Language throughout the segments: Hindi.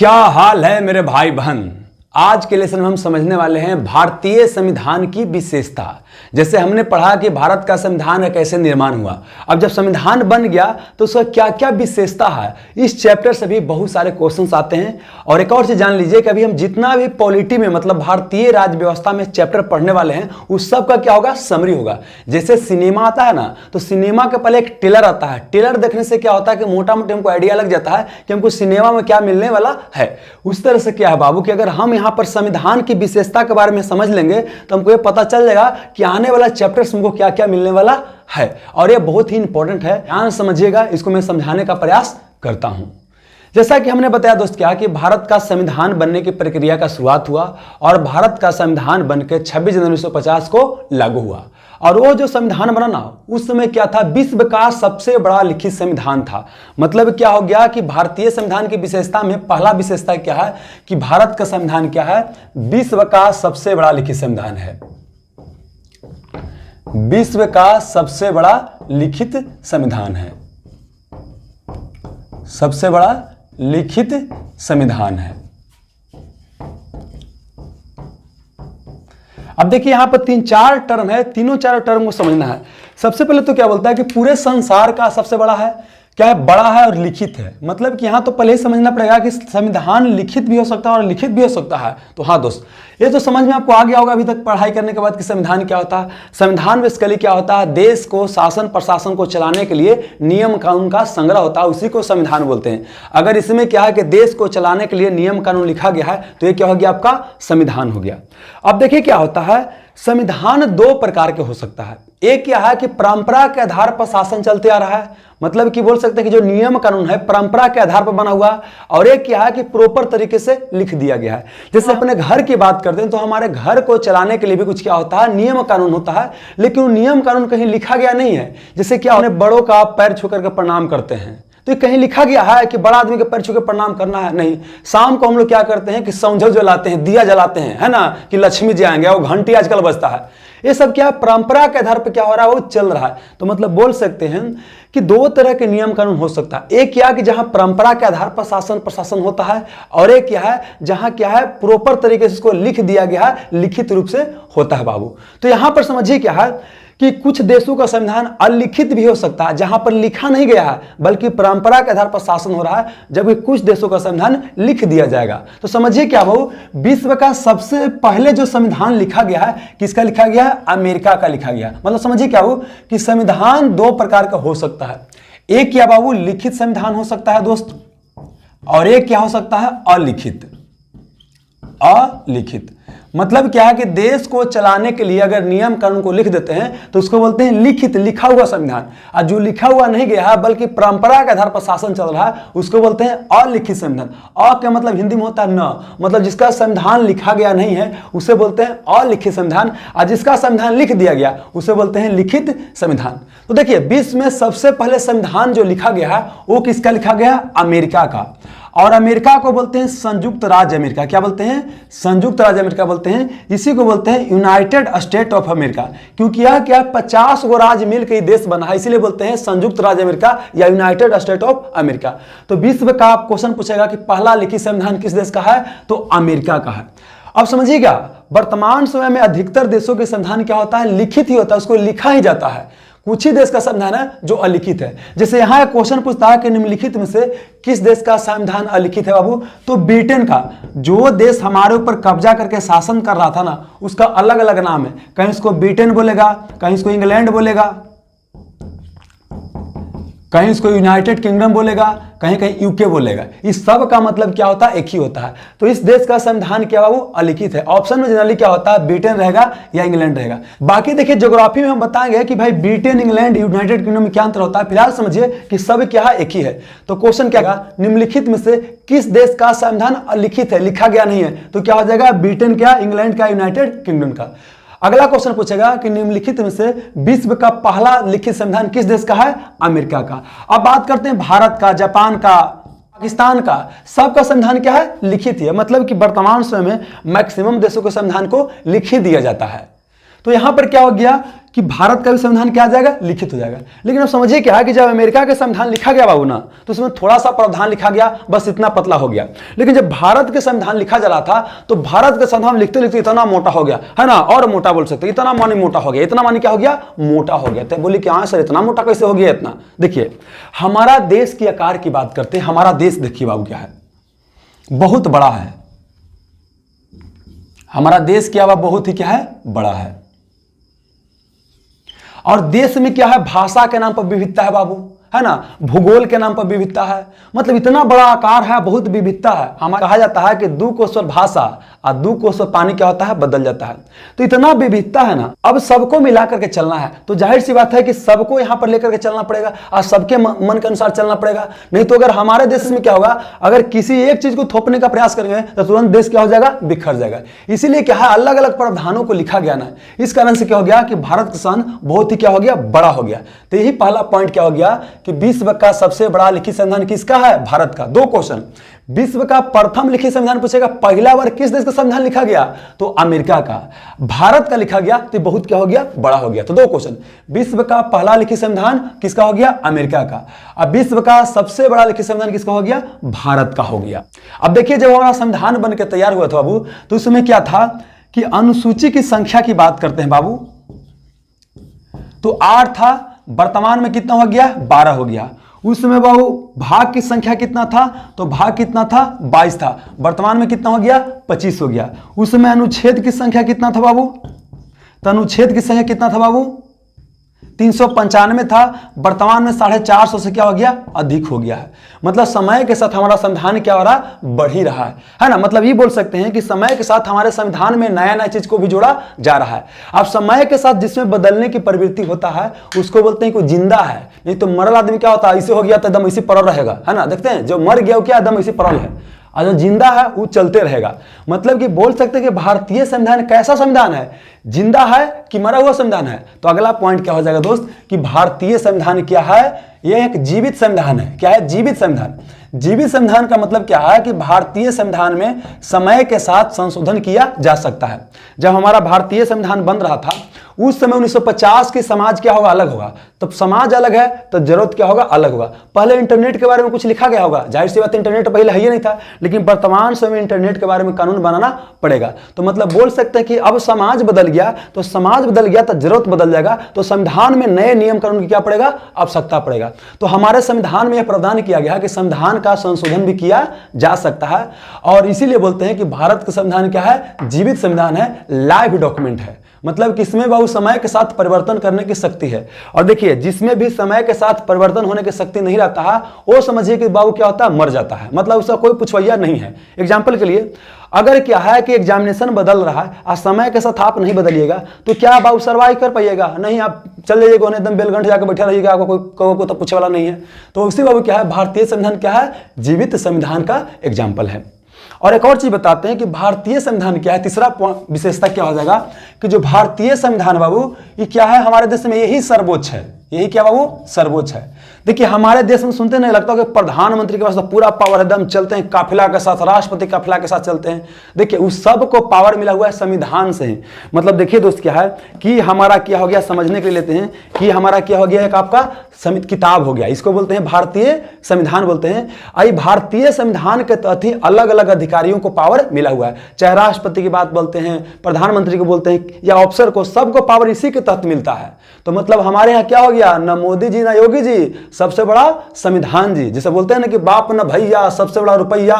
क्या हाल है मेरे भाई बहन। आज के लेसन में हम समझने वाले हैं भारतीय संविधान की विशेषता। जैसे हमने पढ़ा कि भारत का संविधान कैसे निर्माण हुआ, अब जब संविधान बन गया तो उसका क्या क्या विशेषता है, इस चैप्टर से भी बहुत सारे क्वेश्चंस आते हैं। और एक और चीज जान लीजिए कि अभी हम जितना भी पॉलिटी में मतलब भारतीय राज्य व्यवस्था में चैप्टर पढ़ने वाले हैं उस सब का क्या होगा, समरी होगा। जैसे सिनेमा आता है ना, तो सिनेमा के पहले एक ट्रेलर आता है। ट्रेलर देखने से क्या होता है कि मोटा मोटी हमको आइडिया लग जाता है कि हमको सिनेमा में क्या मिलने वाला है। उस तरह से क्या है बाबू कि अगर हम यहाँ पर संविधान की विशेषता के बारे में समझ लेंगे तो हमको ये पता चल जाएगा कि आने वाला चैप्टर्स हमको क्या क्या मिलने वाला है। और ये बहुत ही इंपॉर्टेंट है, ध्यान समझिएगा, इसको मैं समझाने का प्रयास करता हूं। जैसा कि हमने बताया दोस्त क्या कि भारत का संविधान बनने की प्रक्रिया का शुरुआत हुआ और भारत का संविधान बनकर 26 जनवरी 1950 को लागू हुआ। और वो जो संविधान बना ना, उस समय क्या था, विश्व का सबसे बड़ा लिखित संविधान था। मतलब क्या हो गया कि भारतीय संविधान की विशेषता में पहला विशेषता क्या है कि भारत का संविधान क्या है, विश्व का सबसे बड़ा लिखित संविधान है। विश्व का सबसे बड़ा लिखित संविधान है, सबसे बड़ा लिखित संविधान है। अब देखिए यहां पर 3-4 टर्म है, तीनों चारों टर्म को समझना है। सबसे पहले तो क्या बोलता है कि पूरे संसार का सबसे बड़ा है, क्या है, बड़ा है और लिखित है। मतलब कि यहां तो पहले ही समझना पड़ेगा कि संविधान लिखित भी हो सकता है और लिखित भी हो सकता है। तो हाँ दोस्त, ये तो समझ में आपको आ गया होगा अभी तक पढ़ाई करने के बाद कि संविधान क्या होता है। संविधान बेसिकली क्या होता है, देश को शासन प्रशासन को चलाने के लिए नियम कानून का संग्रह होता है, उसी को संविधान बोलते हैं। अगर इसमें क्या है कि देश को चलाने के लिए नियम कानून लिखा गया है तो ये क्या हो गया, आपका संविधान हो गया। अब देखिए क्या होता है, संविधान 2 प्रकार के हो सकता है। एक क्या है कि परंपरा के आधार पर शासन चलते आ रहा है, मतलब कि बोल सकते हैं कि जो नियम कानून है परंपरा के आधार पर बना हुआ। और एक क्या है कि प्रॉपर तरीके से लिख दिया गया है। जैसे अपने घर की बात करते हैं तो हमारे घर को चलाने के लिए भी कुछ क्या होता है, नियम कानून होता है, लेकिन वो नियम कानून कहीं लिखा गया नहीं है। जैसे क्या अपने बड़ों का पैर छू करके प्रणाम करते हैं, तो कहीं लिखा गया है कि बड़ा आदमी के पैर छू के प्रणाम करना है? नहीं। शाम को हम लोग क्या करते हैं कि सौंझल जलाते हैं, दिया जलाते हैं, है ना, कि लक्ष्मी जी आएंगे, वो घंटी आजकल बजता है। ये सब क्या परंपरा के आधार पर क्या हो रहा है, वो चल रहा है। तो मतलब बोल सकते हैं कि 2 तरह के नियम कानून हो सकता है। एक क्या कि जहां परंपरा के आधार पर शासन प्रशासन होता है, और एक क्या है जहां क्या है प्रॉपर तरीके से इसको लिख दिया गया है, लिखित रूप से होता है बाबू। तो यहां पर समझिए क्या है कि कुछ देशों का संविधान अलिखित भी हो सकता है, जहां पर लिखा नहीं गया है बल्कि परंपरा के आधार पर शासन हो रहा है, जबकि कुछ देशों का संविधान लिख दिया जाएगा। तो समझिए क्या बाबू, विश्व का सबसे पहले जो संविधान लिखा गया है, किसका लिखा गया है, अमेरिका का लिखा गया। मतलब समझिए क्या बाबू कि संविधान 2 प्रकार का हो सकता है। एक क्या बाबू, लिखित संविधान हो सकता है दोस्त, और एक क्या हो सकता है, अलिखित। अलिखित मतलब क्या है कि देश को चलाने के लिए अगर नियम कानून को लिख देते हैं तो उसको बोलते हैं लिखित, लिखा हुआ संविधान। और जो लिखा हुआ नहीं गया है बल्कि परंपरा के आधार पर शासन चल रहा है, उसको बोलते हैं अलिखित संविधान। अ क्या मतलब हिंदी में होता है न, मतलब जिसका संविधान लिखा गया नहीं है उसे बोलते हैं अलिखित संविधान, और जिसका संविधान लिख दिया गया उसे बोलते हैं लिखित संविधान। तो देखिए विश्व में सबसे पहले संविधान जो लिखा गया है वो किसका लिखा गया, अमेरिका का। और अमेरिका को बोलते हैं संयुक्त राज्य अमेरिका। क्या बोलते हैं, संयुक्त राज्य अमेरिका बोलते हैं। इसी को बोलते हैं यूनाइटेड स्टेट ऑफ अमेरिका, क्योंकि यह क्या 50 गो राज्य मिलकर ये देश बना है, इसीलिए बोलते हैं संयुक्त राज्य अमेरिका या यूनाइटेड स्टेट ऑफ अमेरिका। तो विश्व का क्वेश्चन पूछेगा कि पहला लिखित संविधान किस देश का है, तो अमेरिका का है। अब समझिएगा वर्तमान समय में अधिकतर देशों के संविधान क्या होता है, लिखित ही होता है, उसको लिखा ही जाता है। कुछ ही देश का संविधान है जो अलिखित है। जैसे यहां एक क्वेश्चन पूछता है कि निम्नलिखित में से किस देश का संविधान अलिखित है बाबू, तो ब्रिटेन का। जो देश हमारे ऊपर कब्जा करके शासन कर रहा था ना, उसका अलग अलग नाम है। कहीं इसको ब्रिटेन बोलेगा, कहीं इसको इंग्लैंड बोलेगा, कहीं इसको यूनाइटेड किंगडम बोलेगा, कहीं कहीं यूके बोलेगा। इस सब का मतलब क्या होता है, एक ही होता है। तो इस देश का संविधान क्या है, वो अलिखित है। ऑप्शन में जनरली क्या होता है, ब्रिटेन रहेगा या इंग्लैंड रहेगा। बाकी देखिए ज्योग्राफी में हम बताएंगे कि भाई ब्रिटेन, इंग्लैंड, यूनाइटेड किंगडम में क्या अंतर होता है। फिलहाल समझिए कि सब क्या है, एक ही है। तो क्वेश्चन क्या है, निम्नलिखित में से किस देश का संविधान अलिखित है, लिखा गया नहीं है, तो क्या हो जाएगा, ब्रिटेन का, इंग्लैंड का, यूनाइटेड किंगडम का। अगला क्वेश्चन पूछेगा कि निम्नलिखित में से विश्व का पहला लिखित संविधान किस देश का है, अमेरिका का। अब बात करते हैं भारत का, जापान का, पाकिस्तान का, सबका संविधान क्या है, लिखित ही है। मतलब कि वर्तमान समय में मैक्सिमम देशों के संविधान को लिख ही दिया जाता है। तो यहां पर क्या हो गया कि भारत का भी संविधान क्या आ जाएगा, लिखित हो जाएगा। लेकिन अब समझिए क्या है कि जब अमेरिका का संविधान लिखा गया बाबू ना, तो उसमें थोड़ा सा प्रावधान लिखा गया, बस इतना पतला हो गया। लेकिन जब भारत के संविधान लिखा जा रहा था तो भारत का संविधान लिखते लिखते इतना मोटा हो गया है ना, और मोटा बोल सकते, इतना मानी मोटा हो गया, इतना मानी क्या हो गया, मोटा हो गया। तो बोले कि हाँ सर इतना मोटा कैसे हो गया इतना। देखिए हमारा देश की आकार की बात करते हैं, हमारा देश देखिए बाबू क्या है, बहुत बड़ा है। हमारा देश क्या हुआ, बहुत ही क्या है, बड़ा है। और देश में क्या है, भाषा के नाम पर विविधता है बाबू, है ना, भूगोल के नाम पर विविधता है। मतलब इतना बड़ा आकार है, बहुत विविधता है। हमारा कहा जाता है कि 2 कोस पर भाषा और 2 कोस पर पानी क्या होता है, बदल जाता है। तो इतना विविधता है ना, अब सबको मिला करके चलना है, तो जाहिर सी बात है कि सबको यहां पर लेकर के चलना पड़ेगा और सबके मन के अनुसार चलना पड़ेगा। नहीं तो अगर हमारे देश में क्या होगा, अगर किसी एक चीज को थोपने का प्रयास करेंगे तो तुरंत देश क्या हो जाएगा, बिखर जाएगा। इसीलिए क्या है, अलग अलग प्रावधानों को लिखा गया ना, इस कारण से क्या हो गया कि भारत का संविधान बहुत ही क्या हो गया, बड़ा हो गया। तो यही पहला पॉइंट क्या हो गया कि विश्व का सबसे बड़ा लिखित संविधान किसका है, भारत का। 2 क्वेश्चन, विश्व का प्रथम लिखित संविधान पूछेगा, पहला बार किस देश का संविधान लिखा गया, तो अमेरिका का। भारत का लिखा गया तो बहुत क्या हो गया, बड़ा हो गया। तो 2 क्वेश्चन, विश्व का पहला लिखित संविधान किसका हो गया, अमेरिका का। अब विश्व का सबसे बड़ा लिखित संविधान किसका हो गया, भारत का हो गया। अब देखिए जब हमारा संविधान बन के तैयार हुआ था बाबू, तो उसमें क्या था कि अनुसूची की संख्या की बात करते हैं बाबू, तो 8 था, वर्तमान में कितना हो गया, 12 हो गया। उसमें बाबू भाग की संख्या कितना था, तो भाग कितना था, 22 था, वर्तमान में कितना हो गया, 25 हो गया। उसमें अनुच्छेद की संख्या कितना था बाबू, तो अनुच्छेद की संख्या कितना था बाबू, 395 था, वर्तमान में 450 से क्या हो गया, अधिक हो गया है। मतलब समय के साथ हमारा संविधान क्या हो रहा, बढ़ ही रहा है ना। मतलब ये बोल सकते हैं कि समय के साथ हमारे संविधान में नया नया चीज को भी जोड़ा जा रहा है। अब समय के साथ जिसमें बदलने की प्रवृत्ति होता है उसको बोलते हैं कि जिंदा है। नहीं तो मरल आदमी क्या होता है, इसे हो गया तो एकदम इसी पड़ल रहेगा, है ना। देखते हैं जो मर गया वो क्या एकदम इसी पड़ल है, और जो जिंदा है वो चलते रहेगा। मतलब कि बोल सकते हैं कि भारतीय संविधान कैसा संविधान है, जिंदा है कि मरा हुआ संविधान है। तो अगला पॉइंट क्या हो जाएगा दोस्त, कि भारतीय संविधान क्या है, यह एक जीवित संविधान है। क्या है, जीवित संविधान। जीवित संविधान का मतलब क्या है कि भारतीय संविधान में समय के साथ संशोधन किया जा सकता है। जब हमारा भारतीय संविधान बन रहा था उस समय 1950 की समाज क्या होगा, अलग होगा। तब समाज अलग है तो जरूरत क्या होगा, अलग होगा। पहले इंटरनेट के बारे में कुछ लिखा गया होगा, जाहिर सी बात इंटरनेट पहले है ही नहीं था, लेकिन वर्तमान समय इंटरनेट के बारे में कानून बनाना पड़ेगा। तो मतलब बोल सकते हैं कि अब समाज बदल गया, तो समाज बदल गया तो जरूरत बदल जाएगा, तो संविधान में नए नियम कानून की क्या पड़ेगा, आवश्यकता पड़ेगा। तो हमारे संविधान में यह प्रावधान किया गया कि संविधान का संशोधन भी किया जा सकता है। और इसीलिए बोलते हैं कि भारत का संविधान क्या है, जीवित संविधान है, लाइव डॉक्यूमेंट है। मतलब कि इसमें बाबू समय के साथ परिवर्तन करने की शक्ति है। और देखिए जिसमें भी समय के साथ परिवर्तन होने की शक्ति नहीं रहता है वो समझिए कि बाबू क्या होता है, मर जाता है। मतलब उसका कोई पुछवैया नहीं है। एग्जाम्पल के लिए अगर क्या है कि एग्जामिनेशन बदल रहा है और समय के साथ आप नहीं बदलिएगा तो क्या बाबू सर्वाइव कर पाइएगा, नहीं। आप चल जाइएगा एकदम बेलगंठ जाकर बैठे रहिएगा, आपको कोई तो पूछने वाला नहीं है। तो उसी बाबू क्या है, भारतीय संविधान क्या है, जीवित संविधान का एग्जाम्पल है। और एक और चीज बताते हैं कि भारतीय संविधान क्या है। तीसरा विशेषता क्या हो जाएगा कि जो भारतीय संविधान बाबू ये क्या है, हमारे देश में यही सर्वोच्च है। यही क्या बाबू, सर्वोच्च है। देखिए हमारे देश में सुनते नहीं लगता कि प्रधानमंत्री के पास तो पूरा पावर एकदम, चलते हैं काफिला के साथ, राष्ट्रपति काफिला के साथ चलते हैं। देखिए उस सब को पावर मिला हुआ है संविधान से ही। मतलब देखिए दोस्त क्या है कि हमारा क्या हो गया, समझने के लिए लेते हैं कि हमारा क्या हो गया, एक आपका किताब हो गया, इसको बोलते हैं भारतीय संविधान बोलते हैं। आई भारतीय संविधान के तहत ही अलग अलग अधिकारियों को पावर मिला हुआ है। चाहे राष्ट्रपति की बात बोलते हैं, प्रधानमंत्री को बोलते हैं या अफसर को, सबको पावर इसी के तहत मिलता है। तो मतलब हमारे यहाँ क्या हो गया, न मोदी जी न योगी जी, सबसे बड़ा संविधान जी। जैसे बोलते हैं ना कि बाप न भैया सबसे बड़ा रुपया,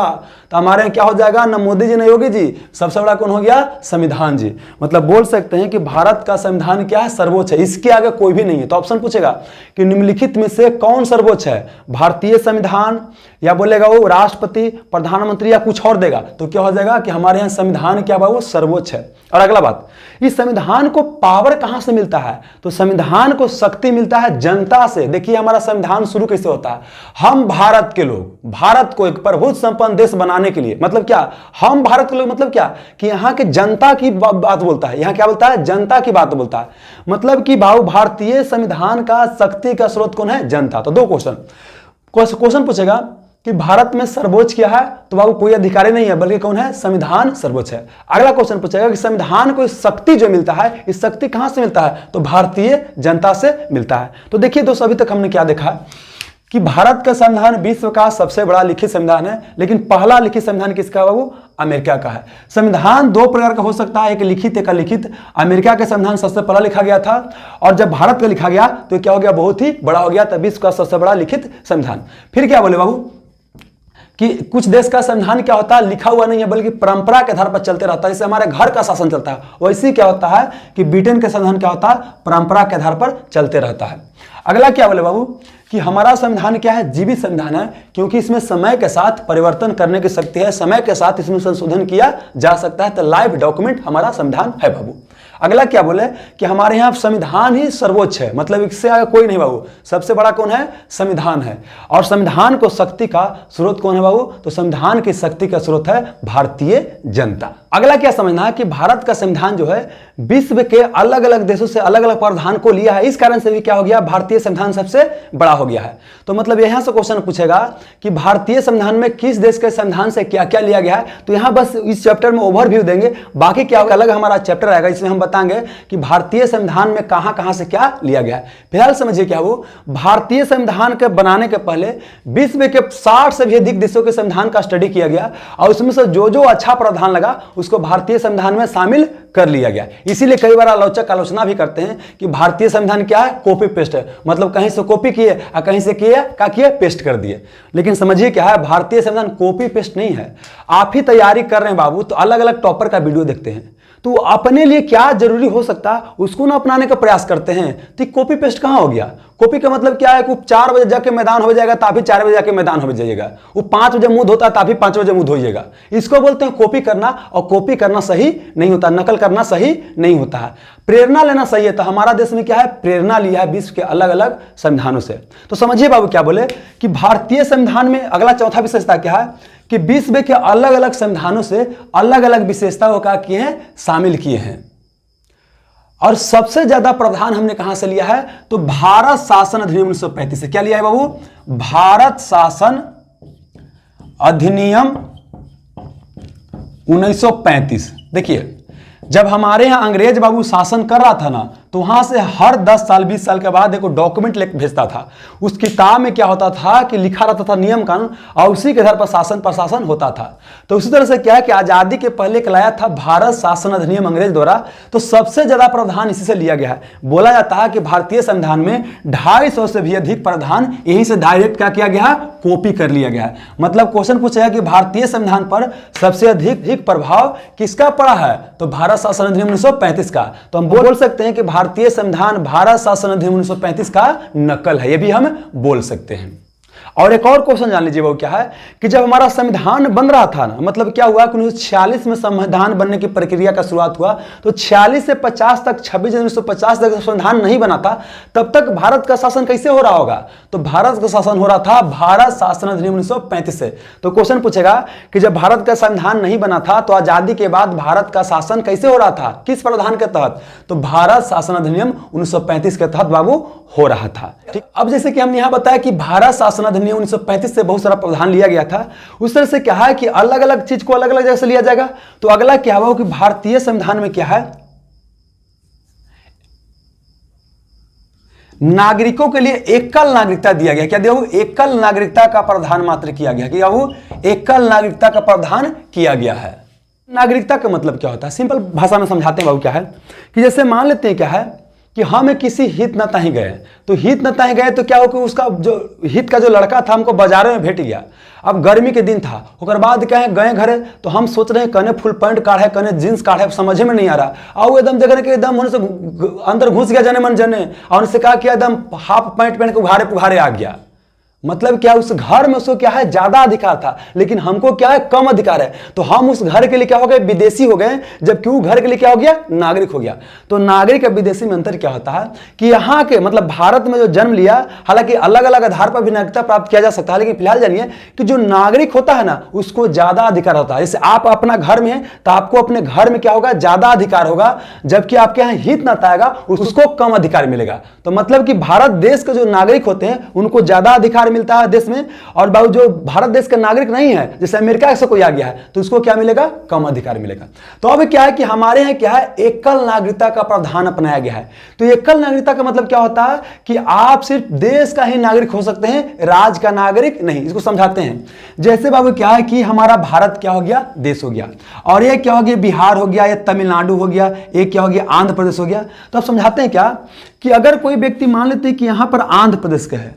तो हमारे यहाँ क्या हो जाएगा, न मोदी जी न योगी जी, सबसे बड़ा कौन हो गया, संविधान जी। मतलब बोल सकते हैं कि भारत का संविधान क्या है, सर्वोच्च है, इसके आगे कोई भी नहीं है। तो ऑप्शन पूछेगा कि निम्नलिखित में से कौन सर्वोच्च है, भारतीय संविधान या बोलेगा वो राष्ट्रपति, प्रधानमंत्री या कुछ और देगा, तो क्या हो जाएगा कि हमारे यहाँ संविधान क्या वो सर्वोच्च है। और अगला बात, इस संविधान को पावर कहां से मिलता है, तो संविधान को शक्ति मिलता है जनता से। देखिए हमारा संविधान शुरू कैसे होता है, हम भारत के लोग भारत को एक प्रभुत्व संपन्न देश बनाने के लिए, मतलब क्या, हम भारत के लोग मतलब क्या कि यहाँ के जनता की बात बोलता है। यहाँ क्या बोलता है, जनता की बात बोलता है। मतलब कि भाव भारतीय संविधान का शक्ति का स्रोत कौन है, जनता। तो 2 क्वेश्चन पूछेगा कि भारत में सर्वोच्च क्या है, तो बाबू कोई अधिकारी नहीं है बल्कि कौन है, संविधान सर्वोच्च है। अगला क्वेश्चन पूछेगा कि संविधान को शक्ति जो मिलता है, इस शक्ति कहां से मिलता है, तो भारतीय जनता से मिलता है। तो देखिए दोस्तों, अभी तक हमने क्या देखा कि भारत का संविधान विश्व का सबसे बड़ा लिखित संविधान है, लेकिन पहला लिखित संविधान किसका है बाबू, अमेरिका का है। संविधान दो प्रकार का हो सकता है, एक लिखित एक अलिखित। अमेरिका का संविधान सबसे पहला लिखा गया था, और जब भारत का लिखा गया तो क्या हो गया, बहुत ही बड़ा हो गया, तब विश्व का सबसे बड़ा लिखित संविधान। फिर क्या बोले बाबू कि कुछ देश का संविधान क्या होता है, लिखा हुआ नहीं है बल्कि परंपरा के आधार पर चलते रहता है, जैसे हमारे घर का शासन चलता है, वैसे क्या होता है कि ब्रिटेन का संविधान क्या होता है, परंपरा के आधार पर चलते रहता है। अगला क्या बोले बाबू कि हमारा संविधान क्या है, जीवित संविधान है, क्योंकि इसमें समय के साथ परिवर्तन करने की शक्ति है, समय के साथ इसमें संशोधन किया जा सकता है, तो लाइव डॉक्यूमेंट हमारा संविधान है बाबू। अगला क्या बोले कि हमारे यहाँ संविधान ही सर्वोच्च है, मतलब इससे आगे कोई नहीं बाबू, सबसे बड़ा कौन है, संविधान है। और संविधान को शक्ति का स्रोत कौन है बाबू, तो संविधान की शक्ति का स्रोत है भारतीय जनता। अगला क्या समझना है कि भारत का संविधान जो है विश्व के अलग अलग देशों से अलग अलग प्रावधान को लिया है, इस कारण से भी क्या हो गया, भारतीय संविधान सबसे बड़ा हो गया है। तो मतलब यहां से क्वेश्चन पूछेगा कि भारतीय संविधान में किस देश के संविधान से क्या क्या लिया गया है, तो यहां बस इस चैप्टर में ओवरव्यू देंगे, बाकी क्या होगा अलग हमारा चैप्टर आएगा, इसमें हम बताएंगे कि भारतीय संविधान में कहां कहां से क्या लिया गया है। फिलहाल समझिए क्या वो भारतीय संविधान के बनाने के पहले विश्व के 60 से भी अधिक देशों के संविधान का स्टडी किया गया, और उसमें से जो जो अच्छा प्रावधान लगा उसको भारतीय संविधान में शामिल कर लिया गया। इसीलिए कई बार आलोचक आलोचना भी करते हैं कि भारतीय संविधान क्या है, कॉपी पेस्ट है, मतलब कहीं से कॉपी किए और कहीं से किए क्या किए, पेस्ट कर दिए। लेकिन समझिए क्या है, भारतीय संविधान कॉपी पेस्ट नहीं है। आप ही तैयारी कर रहे हैं बाबू, तो अलग अलग टॉपर का वीडियो देखते हैं, तो अपने लिए क्या जरूरी हो सकता है उसको ना अपनाने का प्रयास करते हैं, तो कॉपी पेस्ट कहां हो गया। कॉपी का मतलब क्या है कि 4 बजे जाके मैदान हो जाएगा, तभी 4 बजे जाके मैदान हो जाइएगा, वो 5 बजे मुंह धोता है तभी 5 बजे मुंह धोइएगा। इसको बोलते हैं कॉपी करना, और कॉपी करना सही नहीं होता, नकल करना सही नहीं होता है, प्रेरणा लेना सही है। तो हमारा देश में क्या है, प्रेरणा लिया है विश्व के अलग अलग संविधानों से। तो समझिए बाबू क्या बोले कि भारतीय संविधान में अगला चौथा विशेषता क्या है कि विश्व के अलग अलग संविधानों से अलग अलग विशेषताओं का किए हैं, शामिल किए हैं। और सबसे ज्यादा प्रावधान हमने कहां से लिया है, तो भारत शासन अधिनियम 1935 से। क्या लिया है बाबू, भारत शासन अधिनियम 1935। देखिए जब हमारे यहां अंग्रेज बाबू शासन कर रहा था ना, तो वहां से हर 10 साल 20 साल के बाद एक डॉक्यूमेंट लेकर भेजता था। उस किताब में क्या होता था कि लिखा रहता था नियम कानून, और उसी के आधार पर शासन प्रशासन होता था। तो उसी तरह से क्या है कि आजादी के पहले लाया था भारत शासन अधिनियम अंग्रेज द्वारा, तो सबसे ज्यादा प्रावधान इसी से लिया गया है। बोला जाता है कि भारतीय संविधान में 250 से भी अधिक प्रावधान यहीं से डायरेक्ट क्या किया गया, कॉपी कर लिया गया है। मतलब क्वेश्चन पूछेगा कि भारतीय संविधान पर सबसे अधिक प्रभाव किसका पड़ा है, तो भारत शासन अधिनियम 1935 का। तो हम बोल सकते हैं कि भारतीय संविधान भारत शासन अधिनियम 1935 का नकल है, ये भी हम बोल सकते हैं। और एक और क्वेश्चन जान लीजिए वो क्या है कि जब हमारा संविधान बन रहा था ना, मतलब क्या हुआ कि 1946 में संविधान बनने की प्रक्रिया का शुरुआत हुआ, तो 46 से 50 तक 26 जनवरी 1950 तक संविधान नहीं बना था, तब तक भारत का शासन कैसे हो रहा होगा, तो भारत का शासन हो रहा था भारत शासन अधिनियम 1935 से। तो क्वेश्चन पूछेगा कि जब भारत का संविधान नहीं बना था तो आजादी के बाद भारत का शासन कैसे हो रहा था, किस प्रावधान के तहत, तो भारत शासन अधिनियम 1935 के तहत बाबू हो रहा था। ठीक, अब जैसे कि हमने यहां बताया कि भारत शासन अधिनियम 1935 से बहुत सारा प्रावधान लिया गया था, उस तरह से क्या है कि अलग अलग चीज को अलग अलग जगह से लिया जाएगा। तो अगला क्या हुआ कि भारतीय संविधान में क्या है, नागरिकों के लिए एकल नागरिकता दिया गया। क्या दिया, एकल नागरिकता का प्रावधान मात्र किया गया, क्या वो एकल नागरिकता का प्रावधान किया गया है। नागरिकता का मतलब क्या होता है, सिंपल भाषा में समझाते हैं बाबू क्या है कि जैसे मान लेते हैं क्या है कि हम किसी हित न तहीं गए, तो हित न तहीं गए तो क्या हो कि उसका जो हित का जो लड़का था हमको बाजारों में भेट गया। अब गर्मी के दिन था, उसके बाद क्या है गए घरे, तो हम सोच रहे हैं कने फुल पैंट काढ़े कने जींस काढ़े, समझ में नहीं आ रहा। और एकदम जगह के एकदम होने से अंदर घुस गया जने मन जने, और उनसे कहा कि एकदम हाफ पैंट पहन के उघारे पुघारे आ गया। मतलब क्या उस घर में उसको क्या है ज्यादा अधिकार था, लेकिन हमको क्या है कम अधिकार है। तो हम उस घर के लिए क्या हो गए, विदेशी हो गए, जबकि वो घर के लिए क्या हो गया, नागरिक हो गया। तो नागरिक और विदेशी में अंतर क्या होता है कि यहाँ के मतलब भारत में जो जन्म लिया, हालांकि अलग अलग आधार पर भी नागरिकता प्राप्त किया जा सकता है, लेकिन फिलहाल जानिए कि जो नागरिक होता है ना उसको ज्यादा अधिकार होता है। जैसे आप अपना घर में हैं तो आपको अपने घर में क्या होगा, ज्यादा अधिकार होगा, जबकि आपके यहाँ हित न आएगा उसको कम अधिकार मिलेगा। तो मतलब कि भारत देश के जो नागरिक होते हैं उनको ज्यादा अधिकार अधिकार मिलता है देश में, और बाबू जो भारत देश का नागरिक नहीं है, जैसे अमेरिका से कोई आ गया है, तो उसको क्या मिलेगा? कम अधिकार मिलेगा। तो अब क्या है कि हमारे यहाँ क्या है, एकल नागरिकता का प्रावधान अपनाया गया है। तो एकल नागरिकता का मतलब क्या होता है कि आप सिर्फ देश का ही नागरिक हो सकते हैं, राज्य का नागरिक नहीं। इसको समझाते हैं। जैसे बाबू क्या है कि हमारा भारत क्या हो गया? देश हो गया, और ये क्या हो गया? बिहार हो गया, या तमिलनाडु हो गया, एक क्या हो गया? आंध्र प्रदेश हो गया। तो अब समझाते हैं क्या कि अगर कोई व्यक्ति मान लेते हैं कि यहां पर आंध्र प्रदेश का है,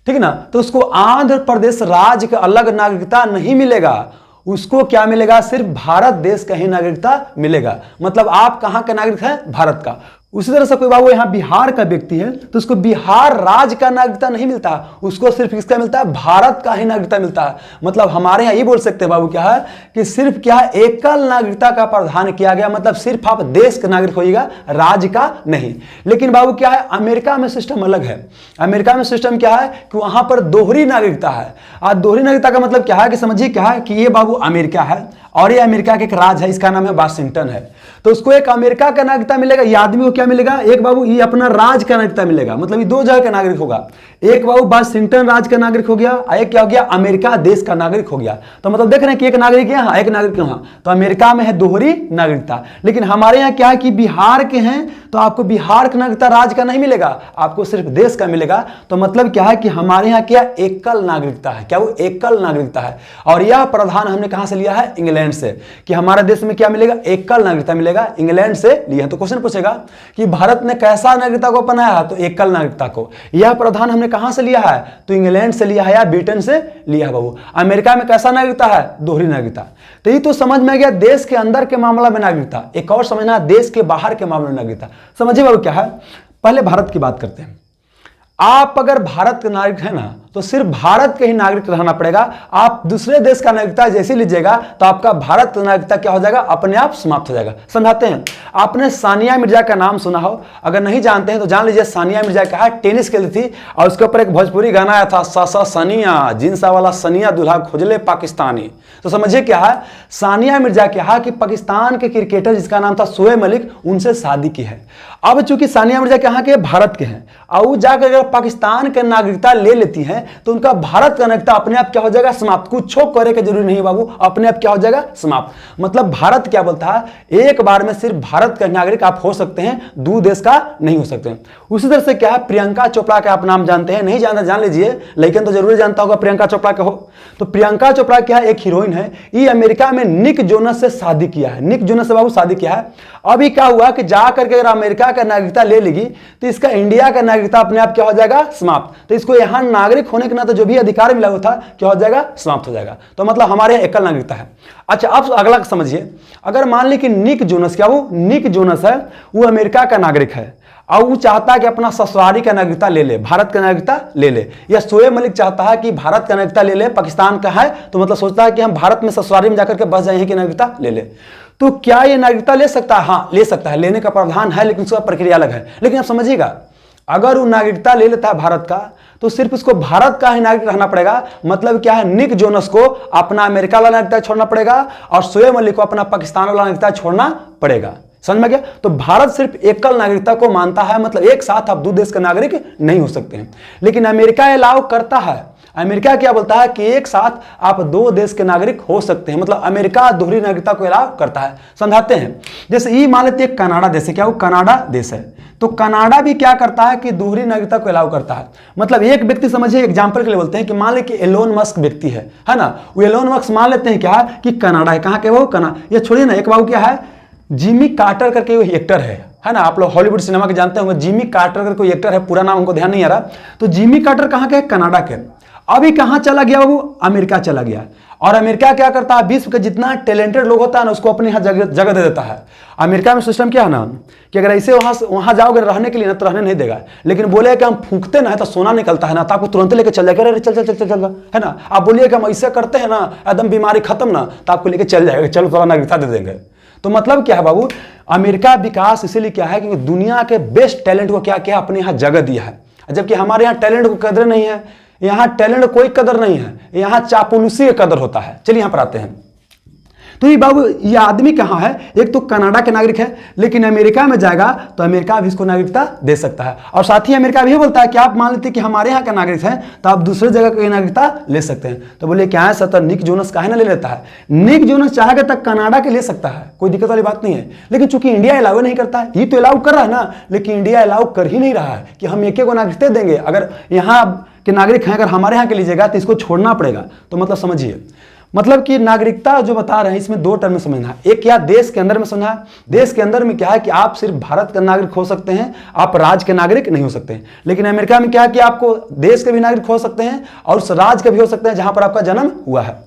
ठीक है ना, तो उसको आंध्र प्रदेश राज्य का अलग नागरिकता नहीं मिलेगा, उसको क्या मिलेगा? सिर्फ भारत देश का ही नागरिकता मिलेगा। मतलब आप कहां का नागरिक है? भारत का। उसी तरह से कोई बाबू यहां बिहार का व्यक्ति है, तो उसको बिहार राज्य का नागरिकता नहीं मिलता, उसको सिर्फ किसका मिलता है? भारत का ही नागरिकता मिलता है। मतलब हमारे यहां ये बोल सकते हैं बाबू क्या है कि सिर्फ क्या है, एकल नागरिकता का प्रावधान किया गया। मतलब सिर्फ आप देश का नागरिक होइएगा, राज्य का नहीं। लेकिन बाबू क्या है, अमेरिका में सिस्टम अलग है। अमेरिका में सिस्टम क्या है कि वहां पर दोहरी नागरिकता है। और दोहरी नागरिकता का मतलब क्या है कि समझिए क्या है कि ये बाबू अमेरिका है, और ये अमेरिका के एक राज्य है, इसका नाम है वाशिंगटन है। तो उसको एक अमेरिका का नागरिकता मिलेगा, ये आदमी को क्या मिलेगा? एक बाबू ये अपना राज्य का नागरिकता मिलेगा। मतलब ये दो जगह का नागरिक होगा। एक बाबू वाशिंगटन राज्य का नागरिक हो गया, एक क्या हो गया? अमेरिका देश का नागरिक हो गया। तो मतलब देख रहे हैं कि एक नागरिक यहाँ, एक नागरिक यहाँ। तो अमेरिका में है दोहरी नागरिकता। लेकिन हमारे यहाँ क्या है कि बिहार के हैं, तो आपको बिहार का नागरिकता राज्य का नहीं मिलेगा, आपको सिर्फ देश का मिलेगा। तो मतलब क्या है कि हमारे यहाँ क्या? एकल नागरिकता है। क्या वो एकल नागरिकता है? और यह प्रावधान हमने कहां से लिया है? इंग्लैंड से, कि हमारे देश में क्या मिलेगा? एकल नागरिकता मिलेगा। इंग्लैंड से लिया। तो क्वेश्चन पूछेगा कि भारत ने कैसा नागरिकता को अपनाया है? तो एकल नागरिकता को। यह प्रावधान हमने कहां से लिया है? तो इंग्लैंड से लिया है या ब्रिटेन से लिया है बाबू। अमेरिका में कैसा नागरिकता है? दोहरी नागरिकता। तो ये तो समझ में आ गया देश के अंदर के मामला में नागरिकता। एक और समझना, देश के बाहर के मामले में नागरिकता। समझिए बाबू क्या है, पहले भारत की बात करते हैं। आप अगर भारत के नागरिक है ना, तो सिर्फ भारत के ही नागरिक रहना पड़ेगा। आप दूसरे देश का नागरिकता जैसे लीजिएगा, तो आपका भारत का नागरिकता क्या हो जाएगा? अपने आप समाप्त हो जाएगा। समझाते हैं। आपने सानिया मिर्जा का नाम सुना हो, अगर नहीं जानते हैं तो जान लीजिए। सानिया मिर्जा क्या है? टेनिस खेलती थी, और उसके ऊपर एक भोजपुरी गाना आया था, सा सा सनिया जिनसा वाला सनिया दूल्हा खोजले पाकिस्तानी। तो समझिए क्या है, सानिया मिर्जा क्या है कि पाकिस्तान के क्रिकेटर जिसका नाम था शोएब मलिक, उनसे शादी की है। अब चूंकि सानिया मिर्जा कहाँ के? भारत के हैं, और वो जाकर अगर पाकिस्तान के नागरिकता ले लेती हैं, तो उनका भारत का नागरिकता अपने आप क्या हो जाएगा? समाप्त। कुछ करे के जरूरी नहीं बाबू, अपने आप क्या हो जाएगा? समाप्त। मतलब भारत क्या बोलता है, एक बार में सिर्फ भारत का नागरिक आप हो सकते हैं, दो देश का नहीं हो सकते। उसी तरह से क्या है, प्रियंका चोपड़ा का आप नाम जानते हैं, नहीं जानते जान लीजिए, लेकिन तो जरूर जानता होगा प्रियंका चोपड़ा का हो। तो प्रियंका चोपड़ा क्या है? एक हीरोइन है। ये अमेरिका में निक जोनस से शादी किया है। निक जोनस से बाबू शादी किया है। अभी क्या हुआ कि जाकर के अगर अमेरिका का नागरिकता ले लेगी, तो इसका इंडिया का नागरिकता अपने आप क्या हो जाएगा? समाप्त। तो इसको यहां नागरिक होने के नाते जो भी अधिकार मिला हुआ था क्या हो जाएगा? समाप्त हो जाएगा। तो मतलब हमारे यहाँ एकल नागरिकता है। अच्छा, अब अगला समझिए। अगर मान ली कि निक जोनस, क्या वो निक जोनस है, वो अमेरिका का नागरिक है, और वो चाहता है कि अपना ससुराली का नागरिकता ले ले, भारत का नागरिकता ले ले। या शोएब मलिक चाहता है कि भारत का नागरिकता ले ले, पाकिस्तान का है, तो मतलब सोचता है कि हम भारत में ससुराली में जाकर के बस जाए कि नागरिकता ले ले। तो क्या ये नागरिकता ले सकता है? हाँ, ले सकता है। लेने का प्रावधान है, लेकिन उसका प्रक्रिया अलग है। लेकिन आप समझिएगा, अगर वो नागरिकता ले लेता है भारत का, तो सिर्फ उसको भारत का ही नागरिक रहना पड़ेगा। मतलब क्या है, निक जोनस को अपना अमेरिका वाला नागरिकता छोड़ना पड़ेगा, और शोएब मलिक को अपना पाकिस्तान वाला नागरिकता छोड़ना पड़ेगा। समझ में गया? तो भारत सिर्फ एकल नागरिकता को मानता है, मतलब एक साथ आप दो देश के नागरिक नहीं हो सकते हैं। लेकिन अमेरिका अलाउ करता है। अमेरिका क्या बोलता है कि एक साथ आप दो देश के नागरिक हो सकते हैं। मतलब अमेरिका दोहरी नागरिकता को अलाउ करता है। समझाते हैं। जैसे ये मान लेते हैं कनाडा देश है, क्या वो कनाडा देश है, तो कनाडा भी क्या करता है कि दोहरी नागरिकता को अलाउ करता है। मतलब एक व्यक्ति, समझिए एग्जांपल के लिए बोलते हैं कि मान ले कि एलोन मस्क व्यक्ति है ना, वो एलोन मस्क मान लेते हैं क्या कि कनाडा है। कहाँ के वो? ये छोड़िए ना, एक बाबू क्या है, जिमी कार्टर करके वो एक्टर है ना, आप लोग हॉलीवुड सिनेमा के जानते होंगे। जिमी कार्टर करके कोई एक्टर है, पूरा नाम हमको ध्यान नहीं आ रहा। तो जिमी कार्टर कहाँ के? कनाडा के। अभी कहां चला गया बाबू? अमेरिका चला गया। और अमेरिका क्या करता है, विश्व का जितना टैलेंटेड लोग होता है ना, उसको अपने यहाँ जगह दे देता है। अमेरिका में सिस्टम क्या है ना कि अगर ऐसे वहां जाओगे रहने के लिए ना, तो रहने नहीं देगा। लेकिन बोले कि हम फूंकते ना है तो सोना निकलता है ना, तो आपको तुरंत लेके चल जाएगा, अरे चल चल चल चल चल, है ना। आप बोलिए कि हम ऐसे करते हैं ना, एकदम बीमारी खत्म ना, तो आपको लेके चल जाएगा, चलो थोड़ा नागरिकता दे देंगे। तो मतलब क्या है बाबू, अमेरिका विकास इसीलिए क्या है कि दुनिया के बेस्ट टैलेंट को क्या किया, अपने यहाँ जगह दिया है। जबकि हमारे यहाँ टैलेंट को कदर नहीं है, यहाँ टैलेंट कोई कदर नहीं है, यहाँ चापलूसी का कदर होता है। चलिए यहाँ पर आते हैं। तो ये बाबू ये आदमी कहाँ है, एक तो कनाडा के नागरिक है, लेकिन अमेरिका में जाएगा तो अमेरिका भी इसको नागरिकता दे सकता है। और साथ ही अमेरिका भी बोलता है कि आप मान लेते कि हमारे यहाँ का नागरिक है तो आप दूसरे जगह की नागरिकता ले सकते हैं। तो बोले क्या है सर, निक जोनस काहे ना ले लेता है? निक जोनस चाहेगा तक कनाडा के ले सकता है, कोई दिक्कत वाली बात नहीं है। लेकिन चूंकि इंडिया अलाउ नहीं करता है, ये तो अलाउ कर रहा है ना, लेकिन इंडिया अलाउ कर ही नहीं रहा है कि हम एक को नागरिकता देंगे। अगर यहाँ के नागरिक हैं, अगर हमारे यहाँ के लीजिएगा तो इसको छोड़ना पड़ेगा। तो मतलब समझिए, मतलब कि नागरिकता जो बता रहे हैं इसमें दो टर्म में समझना है। एक क्या देश के अंदर में समझना है, देश के अंदर में क्या है कि आप सिर्फ भारत का नागरिक हो सकते हैं, आप राज्य के नागरिक नहीं हो सकते हैं। लेकिन अमेरिका में क्या है कि आपको देश के भी नागरिक हो सकते हैं और उस राज्य के भी हो सकते हैं जहां पर आपका जन्म हुआ है।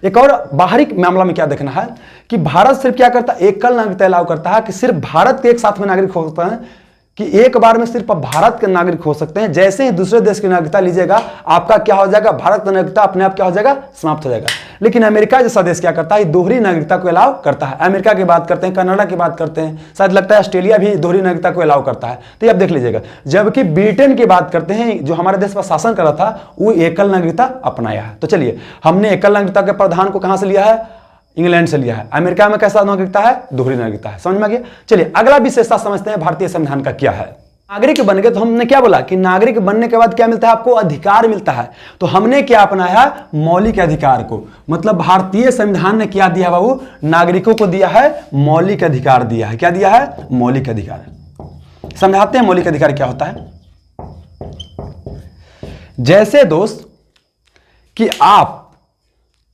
एक और बाहरी मामला में क्या देखना है कि भारत सिर्फ क्या करता है, एकल नागरिकता अलाउ करता है कि सिर्फ भारत के एक साथ में नागरिक हो सकता है, कि एक बार में सिर्फ भारत के नागरिक हो सकते हैं। जैसे ही दूसरे देश की नागरिकता लीजिएगा आपका क्या हो जाएगा, भारत का नागरिकता अपने आप क्या हो जाएगा, समाप्त हो जाएगा। लेकिन अमेरिका जैसा देश क्या करता है, दोहरी नागरिकता को अलाउ करता है। अमेरिका की बात करते हैं, कनाडा की बात करते हैं, शायद लगता है ऑस्ट्रेलिया भी दोहरी नागरिकता को अलाउ करता है। तो ये आप देख लीजिएगा। जबकि ब्रिटेन की बात करते हैं, जो हमारे देश पर शासन कर रहा था, वो एकल नागरिकता अपनाया है। तो चलिए, हमने एकल नागरिकता के प्रावधान को कहां से लिया है, इंग्लैंड से लिया है। अमेरिका में कैसा नागरिकता है, दोहरी नागरिकता है। समझ में आ गया। चलिए अगला विशेषता समझते हैं भारतीय संविधान का क्या है। नागरिक बन गए तो हमने क्या बोला कि नागरिक बनने के बाद क्या मिलता है, आपको अधिकार मिलता है। तो हमने क्या अपनाया, मौलिक अधिकार को। मतलब भारतीय संविधान ने क्या दिया बाबू, नागरिकों को दिया है मौलिक अधिकार दिया है। क्या दिया है, मौलिक अधिकार। समझाते हैं मौलिक अधिकार क्या होता है। जैसे दोस्त कि आप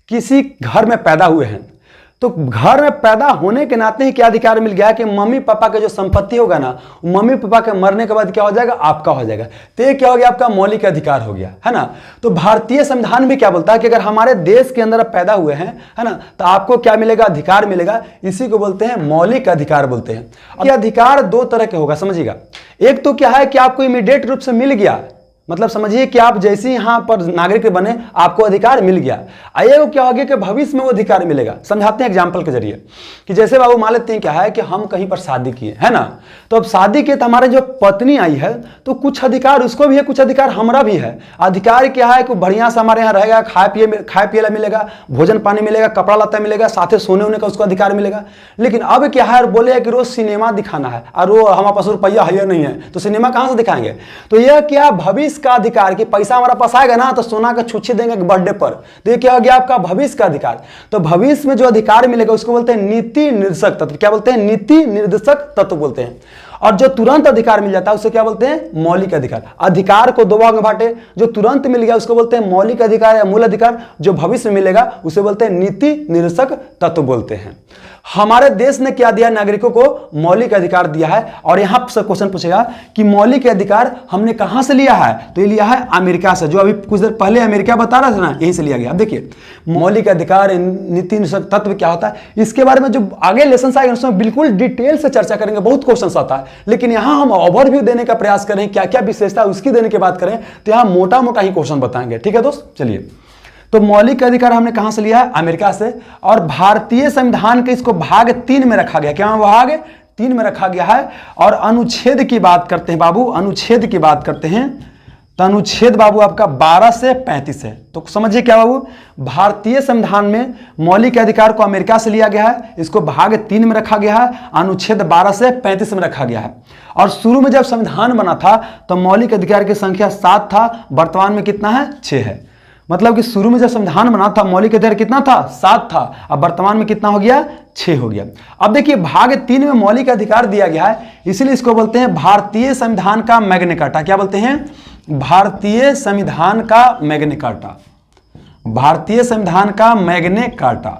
किसी घर में पैदा हुए हैं, तो घर में पैदा होने के नाते ही क्या अधिकार मिल गया कि मम्मी पापा के जो संपत्ति होगा ना, मम्मी पापा के मरने के बाद क्या हो जाएगा, आपका हो जाएगा। तो ये क्या हो गया, आपका मौलिक अधिकार हो गया, है ना। तो भारतीय संविधान भी क्या बोलता है कि अगर हमारे देश के अंदर आप पैदा हुए हैं, है ना, तो आपको क्या मिलेगा, अधिकार मिलेगा। इसी को बोलते हैं मौलिक अधिकार बोलते हैं। ये अधिकार दो तरह के होगा, समझिएगा। एक तो क्या है कि आपको इमीडिएट रूप से मिल गया, मतलब समझिए कि आप जैसे ही यहां पर नागरिक बने आपको अधिकार मिल गया। आइए क्या हो गया कि भविष्य में वो अधिकार मिलेगा। समझाते हैं एग्जांपल के जरिए कि जैसे बाबू मान लेते हैं क्या है कि हम कहीं पर शादी किए, है ना, तो अब शादी किए तो हमारे जो पत्नी आई है तो कुछ अधिकार उसको भी है, कुछ अधिकार हमारा भी है। अधिकार क्या है कि बढ़िया से हमारे यहाँ रहेगा, खाए पिए मिलेगा, भोजन पानी मिलेगा, कपड़ा लत्ता मिलेगा, साथ ही सोने होने का उसको अधिकार मिलेगा। लेकिन अब क्या है, बोले कि रोज सिनेमा दिखाना है और वो हमारे पास रुपया है नहीं है, तो सिनेमा कहां से दिखाएंगे। तो यह क्या, भविष्य का अधिकार कि पैसा हमारा पास आएगा ना तो सोना का छुच्छी देंगे बर्थडे पर। तो ये क्या हो गया, आपका भविष्य का अधिकार। तो भविष्य में जो अधिकार मिलेगा उसको बोलते हैं नीति निर्देशक तत्व। क्या बोलते हैं, नीति निर्देशक तत्व बोलते हैं। और जो तुरंत अधिकार मिल जाता है उसे क्या बोलते हैं, मौलिक अधिकार। अधिकार को दो भाग में बांटे, जो तुरंत मिल गया उसको बोलते हैं मौलिक अधिकार या मूल अधिकार, जो भविष्य में मिलेगा उसे बोलते हैं नीति निर्देशक तत्व बोलते हैं। हमारे देश ने क्या दिया, नागरिकों को मौलिक अधिकार दिया है। और यहां से क्वेश्चन पूछेगा कि मौलिक अधिकार हमने कहां से लिया है, तो ये लिया है अमेरिका से। जो अभी कुछ देर पहले अमेरिका बता रहा था ना, यहीं से लिया गया। अब देखिए मौलिक अधिकार, नीति निर्देशक तत्व क्या होता है, इसके बारे में जो आगे लेसन आएगा उसमें बिल्कुल डिटेल से चर्चा करेंगे। बहुत क्वेश्चन आता है, लेकिन यहां हम ओवरव्यू देने का प्रयास करें, क्या क्या विशेषता उसकी देने की बात करें तो यहां मोटा मोटा ही क्वेश्चन बताएंगे। ठीक है दोस्त, चलिए। तो मौलिक अधिकार हमने कहां से लिया है, अमेरिका से। और भारतीय संविधान के इसको भाग 3 में रखा गया। क्या भाग 3 में रखा गया है। और अनुच्छेद की बात करते हैं बाबू, अनुच्छेद की बात करते हैं तो अनुच्छेद बाबू आपका 12 से 35 है। तो समझिए क्या बाबू, भारतीय संविधान में मौलिक अधिकार को अमेरिका से लिया गया है, इसको भाग 3 में रखा गया है, अनुच्छेद 12 से 35 में रखा गया है। और शुरू में जब संविधान बना था तो मौलिक अधिकार की संख्या 7 था, वर्तमान में कितना है, 6 है। मतलब कि शुरू में जब संविधान बना था मौलिक अधिकार कितना था, 7 था, अब वर्तमान में कितना हो गया, 6 हो गया। अब देखिए भाग 3 में मौलिक अधिकार दिया गया है, इसलिए इसको बोलते हैं भारतीय संविधान का मैग्ना कार्टा। क्या बोलते हैं, भारतीय संविधान का मैग्ना कार्टा, भारतीय संविधान का मैग्ना कार्टा।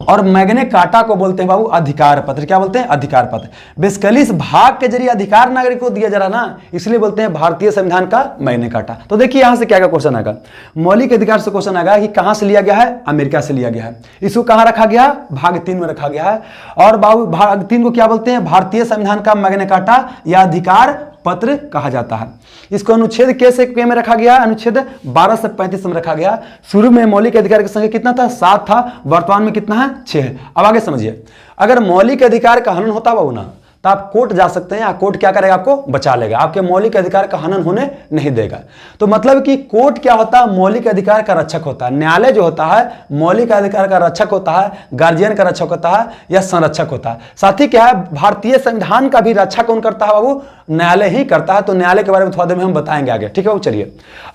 और मैग्ना कार्टा को बोलते हैं बाबू अधिकार पत्र। क्या बोलते हैं, अधिकार पत्र। बेसिकली इस भाग के जरिए अधिकार नागरिक को दिया जा रहा ना, इसलिए बोलते हैं भारतीय संविधान का मैग्ना कार्टा। तो देखिए यहां से क्या क्वेश्चन आएगा, मौलिक अधिकार से क्वेश्चन आएगा कि कहां से लिया गया है, अमेरिका से लिया गया है। इसको कहां रखा गया, भाग 3 में रखा गया है। और बाबू भाग 3 को क्या बोलते हैं, भारतीय संविधान का मैग्ना कार्टा या अधिकार पत्र कहा जाता है। इसको अनुच्छेद कैसे में रखा गया, अनुच्छेद 12 से 35 में रखा गया। शुरू में मौलिक अधिकार की संख्या कितना था, 7 था, वर्तमान में कितना है, 6 है। अब आगे समझिए, अगर मौलिक अधिकार का हनन होता बाबू ना, तो आप कोर्ट जा सकते हैं, कोर्ट क्या करेगा, आपको बचा लेगा, आपके मौलिक अधिकार का हनन होने नहीं देगा। तो मतलब कि कोर्ट क्या होता है, मौलिक अधिकार का रक्षक होता है। न्यायालय जो होता है मौलिक अधिकार का रक्षक होता है, गार्जियन का रक्षक होता है या संरक्षक होता है। साथ ही क्या है, भारतीय संविधान का भी रक्षा कौन करता है बाबू, न्यायालय ही करता है। तो न्यायालय के बारे में थोड़ा देर में हम बताएंगे आगे, ठीक है बाबू। चलिए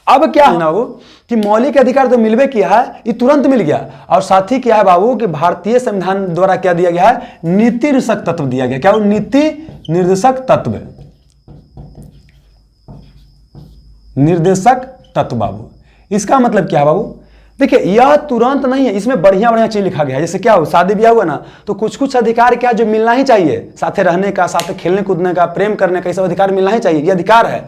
अब क्या है ना बाबू कि मौलिक अधिकार तो मिलवे किया है, ये तुरंत मिल गया, और साथ ही क्या है बाबू कि भारतीय संविधान द्वारा क्या दिया गया है, नीति निर्देशक तत्व दिया गया। क्या, नीति निर्देशक तत्व, निर्देशक तत्व बाबू। इसका मतलब क्या है बाबू, देखिए यह तुरंत नहीं है, इसमें बढ़िया बढ़िया चीज लिखा गया है। जैसे क्या हो, शादी ब्याह हुआ ना, तो कुछ कुछ अधिकार क्या जो मिलना ही चाहिए, साथे रहने का, साथे खेलने कूदने का, प्रेम करने का, ये सब अधिकार मिलना ही चाहिए, ये अधिकार है।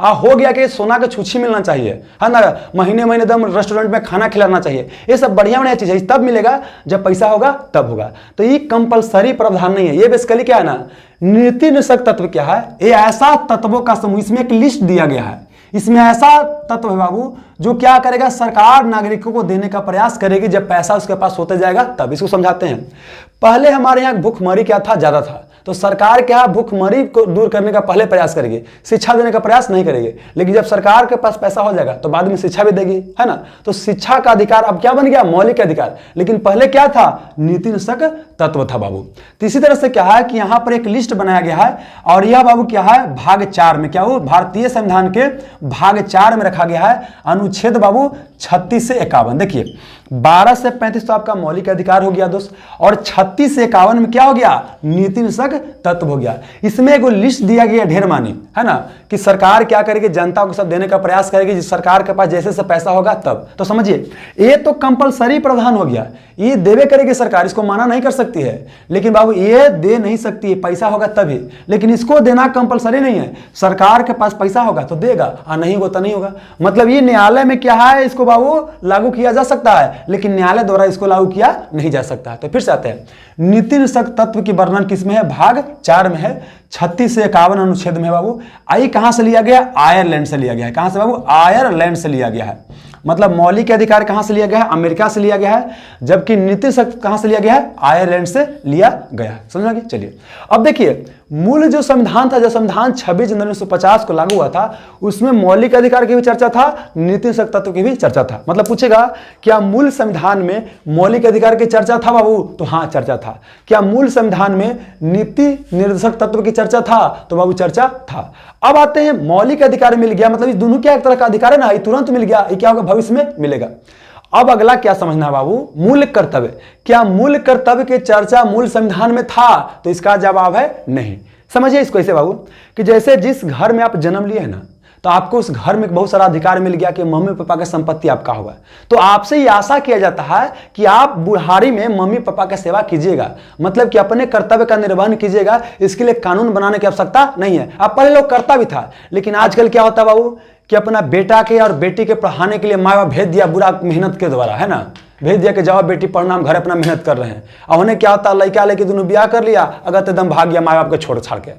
हो गया कि सोना का छुच्छी मिलना चाहिए, है ना, महीने महीने दम रेस्टोरेंट में खाना खिलाना चाहिए, ये सब बढ़िया बढ़िया चीज है। तब मिलेगा जब पैसा होगा तब होगा। तो ये कंपलसरी प्रावधान नहीं है, ये बेसिकली क्या है ना, नीति निर्देशक तत्व क्या है, ये ऐसा तत्वों का समूह, इसमें एक लिस्ट दिया गया है, इसमें ऐसा तत्व है बाबू जो क्या करेगा, सरकार नागरिकों को देने का प्रयास करेगी जब पैसा उसके पास होते जाएगा तब। इसको समझाते हैं। पहले हमारे यहाँ भूखमरी क्या था, ज्यादा था, तो सरकार क्या भूखमरी को दूर करने का पहले प्रयास करेगी, शिक्षा देने का प्रयास नहीं करेगी। लेकिन जब सरकार के पास पैसा हो जाएगा तो बाद में शिक्षा भी देगी, है ना। तो शिक्षा का अधिकार अब क्या बन गया, मौलिक अधिकार। लेकिन पहले क्या था, नीति निर्देशक तत्व था बाबू। तो इसी तरह से क्या है कि यहां पर एक लिस्ट बनाया गया है, और यह बाबू क्या है, भाग 4 में, क्या हो, भारतीय संविधान के भाग 4 में रखा गया है, अनुच्छेद बाबू 36 से 51। देखिए 12 से 35 तो आपका मौलिक अधिकार हो गया दोस्त, और 36 से 51 में क्या हो गया, नीति निर्देशक तत्व हो गया। इसमें एक लिस्ट दिया गया ढेर मानी, है ना, कि सरकार क्या करेगी, जनता को सब देने का प्रयास करेगी, जिस सरकार के पास जैसे से पैसा होगा तब। तो समझिए ये तो कंपलसरी प्रावधान हो गया, ये देवे करेगी सरकार, इसको माना नहीं कर सकती है। लेकिन बाबू ये दे नहीं सकती है, पैसा होगा तभी, लेकिन इसको देना कंपलसरी नहीं है। सरकार के पास पैसा होगा तो देगा, और नहीं होगा तो नहीं होगा। मतलब ये न्यायालय में क्या है, इसको बाबू लागू किया जा सकता है, लेकिन न्यायालय द्वारा इसको लागू किया नहीं जा सकता है। तो फिर से आते हैं, नीति निर्देशक तत्व की वर्णन किसमें है, भाग 4 में है, 36 से 51 अनुच्छेद में है बाबू। आई कहां से लिया गया, आयरलैंड से लिया गया है। कहां से बाबू, आयरलैंड से लिया गया है। मतलब मौलिक अधिकार कहां से लिया गया है, अमेरिका से लिया गया है, जबकि नीति निर्देशक कहां से लिया गया है, आयरलैंड से लिया गया है। समझ गए। चलिए अब देखिए, मूल जो संविधान था, जो संविधान 26 जनवरी 1950 को लागू हुआ था, उसमें मौलिक अधिकार की भी चर्चा था, नीति निर्देशक तत्व की भी चर्चा था। मतलब पूछेगा क्या मूल संविधान में मौलिक अधिकार की चर्चा था बाबू, तो हाँ चर्चा था। क्या मूल संविधान में नीति निर्देशक तत्व की चर्चा था, तो बाबू चर्चा था। अब आते हैं, मौलिक अधिकार मिल गया, मतलब इस दोनों क्या एक तरह का अधिकार है ना, ये तुरंत मिल गया, ये क्या होगा, भविष्य में मिलेगा। अब अगला क्या समझना है बाबू, मूल कर्तव्य। क्या मूल कर्तव्य की चर्चा मूल संविधान में था, तो इसका जवाब है नहीं। समझिए इसको ऐसे बाबू कि जैसे जिस घर में आप जन्म लिए हैं ना, तो आपको उस घर में बहुत सारा अधिकार मिल गया कि मम्मी पापा का संपत्ति आपका होगा। तो आपसे ये आशा किया जाता है कि आप बुढ़ारी में मम्मी पापा का सेवा कीजिएगा, मतलब कि अपने कर्तव्य का निर्वहन कीजिएगा। इसके लिए कानून बनाने की आवश्यकता नहीं है। अब पहले लोग करता भी था, लेकिन आजकल क्या होता है बाबू कि अपना बेटा के और बेटी के पढ़ाने के लिए माँ बाप भेज दिया बुरा मेहनत के द्वारा, है ना, भेज दिया कि जाओ बेटी पढ़ना, हम घर अपना मेहनत कर रहे हैं। और उन्हें क्या होता है, लड़का लेके दोनों ब्याह कर लिया, अगर एकदम भाग गया माँ बाप को छोड़ छाड़ के,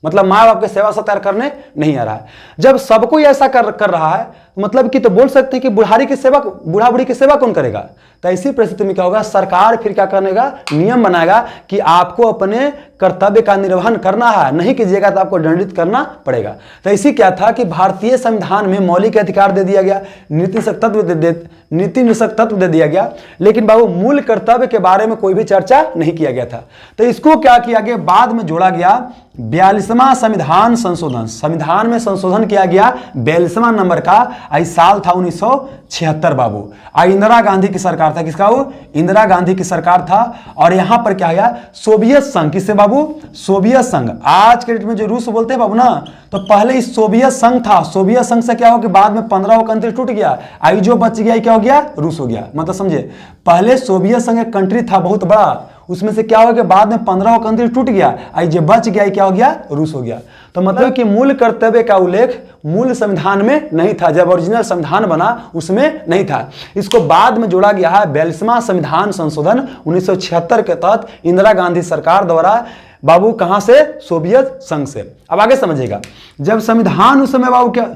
मतलब माँ बाप के सेवा सत्कार करने नहीं आ रहा है। जब सब कोई ऐसा कर रहा है, मतलब कि तो बोल सकते हैं कि बुढ़ारी की सेवा, बूढ़ा बूढ़ी की सेवा कौन करेगा। तो ऐसी परिस्थिति में क्या होगा, सरकार फिर क्या करेगा, नियम बनाएगा कि आपको अपने कर्तव्य का निर्वहन करना है, नहीं कीजिएगा तो आपको दंडित करना पड़ेगा। तो ऐसी क्या था कि भारतीय संविधान में मौलिक अधिकार दे दिया गया, नीति निर्देशक तत्व दे दिया गया, लेकिन बाबू मूल कर्तव्य के बारे में कोई भी चर्चा नहीं किया गया था। तो इसको क्या किया गया, बाद में जोड़ा गया 42वां संविधान संशोधन। संविधान में संशोधन किया गया 42वां नंबर का, आई साल था 1976 बाबू। इंदिरा गांधी की सरकार था, किसका वो, इंदिरा गांधी की सरकार था। और यहां पर क्या गया, सोवियत संघ, किससे बाबू, सोवियत संघ। आज के डेट में जो रूस बोलते हैं बाबू ना, तो पहले इस सोवियत संघ था। सोवियत संघ से क्या हो कि बाद में 15 कंट्री टूट गया, आई जो बच गया क्या हो गया, रूस हो गया। मतलब समझे, पहले सोवियत संघ एक कंट्री था बहुत बड़ा, उसमें से क्या हो गया, बाद में 15 कंट्री टूट गया, आई जो बच गया क्या हो गया, रूस हो गया। तो मतलब कि मूल कर्तव्य का उल्लेख मूल संविधान में नहीं था, जब ओरिजिनल संविधान बना उसमें नहीं था। इसको बाद में जोड़ा गया है 42वां संविधान संशोधन 1976 के तहत इंदिरा गांधी सरकार द्वारा। बाबू कहां से, सोवियत संघ से। अब आगे समझिएगा, जब संविधान उस समय बाबू क्या,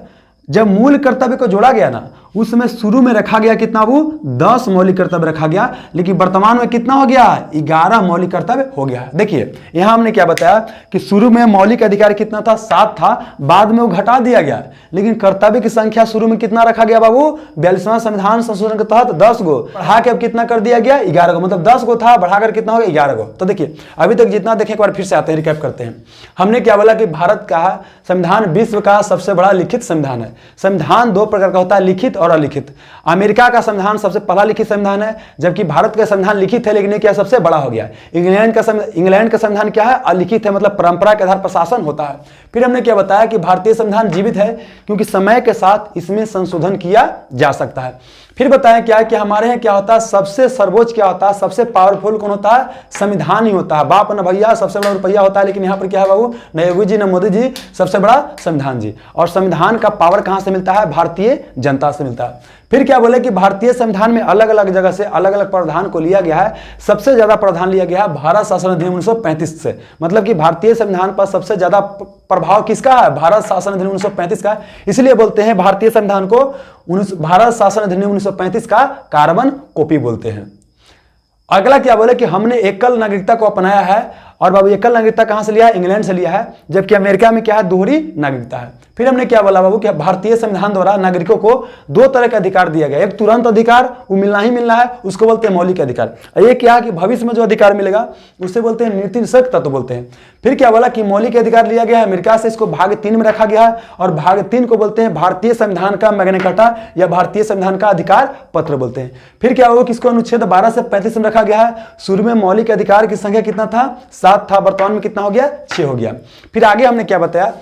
जब मूल कर्तव्य को जोड़ा गया ना, उसमें शुरू में रखा गया कितना वो 10 मौलिक कर्तव्य रखा गया, लेकिन वर्तमान में कितना हो गया 11 मौलिक कर्तव्य हो गया। देखिए यहां हमने क्या बताया कि शुरू में मौलिक अधिकार कितना था 7 था, बाद में वो घटा दिया गया, लेकिन कर्तव्य की संख्या शुरू में कितना रखा गया बाबू 42वां संविधान संशोधन के तहत 10 गो, बढ़ा के अब कितना कर दिया गया 11 गो, मतलब 10 गो था बढ़ाकर कितना हो गया 11 गो। तो देखिए अभी तक जितना देखें एक बार फिर से आते हैं, रिकैप करते हैं। हमने क्या बोला कि भारत का संविधान विश्व का सबसे बड़ा लिखित संविधान है। संविधान दो प्रकार का होता है, लिखित और अलिखित। अमेरिका का संविधान सबसे पहला लिखित संविधान है, जबकि भारत का संविधान लिखित है लेकिन क्या सबसे बड़ा हो गया। इंग्लैंड का संविधान क्या है अलिखित है, मतलब परंपरा के आधार पर शासन होता है। फिर हमने क्या बताया कि भारतीय संविधान जीवित है क्योंकि समय के साथ इसमें संशोधन किया जा सकता है। फिर बताया क्या है कि हमारे यहाँ क्या होता है सबसे सर्वोच्च क्या होता है, सबसे पावरफुल कौन होता है संविधान ही होता है। बाप न भैया सबसे बड़ा रुपया होता है, लेकिन यहाँ पर क्या है बाबू न योगी जी न मोदी जी, सबसे बड़ा संविधान जी। और संविधान का पावर कहाँ से मिलता है भारतीय जनता से मिलता है। फिर क्या बोले कि भारतीय संविधान में अलग अलग जगह से अलग अलग प्रावधान को लिया गया है। सबसे ज्यादा प्रावधान लिया गया है भारत शासन अधिनियम 1935 से, मतलब कि भारतीय संविधान पर सबसे ज्यादा प्रभाव किसका है भारत शासन अधिनियम 1935 का। इसलिए बोलते हैं भारतीय संविधान को भारत शासन अधिनियम 1935 का कार्बन कॉपी बोलते हैं। अगला क्या बोले कि हमने एकल नागरिकता को अपनाया है, और बाबू एकल नागरिकता कहां से लिया है इंग्लैंड से लिया है, जबकि अमेरिका में क्या है दोहरी नागरिकता है। फिर हमने क्या बोला बाबू कि भारतीय संविधान द्वारा नागरिकों को दो तरह का अधिकार दिया गया, एक तुरंत अधिकार वो मिलना ही मिलना है, उसको बोलते हैं मौलिक अधिकार। ये क्या कि भविष्य में जो अधिकार मिलेगा उसे बोलते हैं नीति निषेध तत्व बोलते हैं। फिर क्या बोला कि मौलिक अधिकार लिया गया है अमेरिका से, इसको भाग 3 में रखा गया है, और भाग 3 को बोलते हैं भारतीय संविधान का मैग्ना कार्टा या भारतीय संविधान का अधिकार पत्र बोलते हैं। फिर क्या होगा कि इसको अनुच्छेद 12 से 35 में रखा गया है। शुरू में मौलिक अधिकार की संख्या कितना था 7 था, वर्तमान में कितना हो गया 6 हो गया। फिर आगे हमने क्या बताया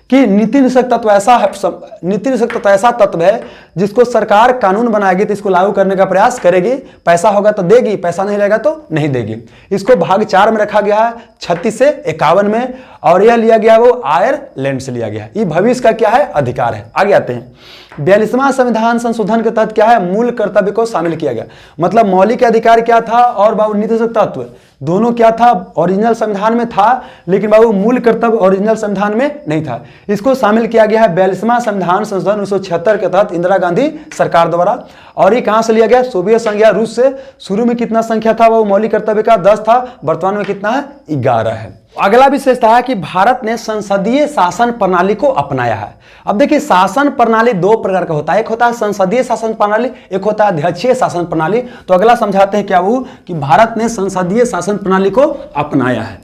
कि नीति निषेध तत्व ऐसा तत्व है जिसको सरकार कानून बनाएगी तो इसको लागू करने का प्रयास करेगी, पैसा होगा तो देगी, पैसा नहीं रहेगा तो नहीं देगी। इसको भाग 4 में रखा गया है 36 से 51 में, और यह लिया गया वो आयरलैंड से लिया गया है। ये भविष्य का क्या है अधिकार है। आगे आते हैं 42वां संविधान संशोधन के तहत क्या है मूल कर्तव्य को शामिल किया गया, मतलब मौलिक अधिकार क्या था और बाबू नीति निषेध तत्व दोनों क्या था ओरिजिनल संविधान में था, लेकिन बाबू मूल कर्तव्य ओरिजिनल संविधान में नहीं था। इसको शामिल किया गया है 42वां संविधान संशोधन 1976 के तहत इंदिरा गांधी सरकार द्वारा। और ये कहां से लिया गया सोवियत संघ या रूस से। शुरू में कितना संख्या था वो मौलिक कर्तव्य का 10 था, वर्तमान में कितना है 11 है। अगला विशेषता है कि भारत ने संसदीय शासन प्रणाली को अपनाया है। अब देखिए शासन प्रणाली दो प्रकार का होता है, एक होता है संसदीय शासन प्रणाली, एक होता है अध्यक्षीय शासन प्रणाली। तो अगला समझाते हैं क्या वो कि भारत ने संसदीय शासन प्रणाली को अपनाया है।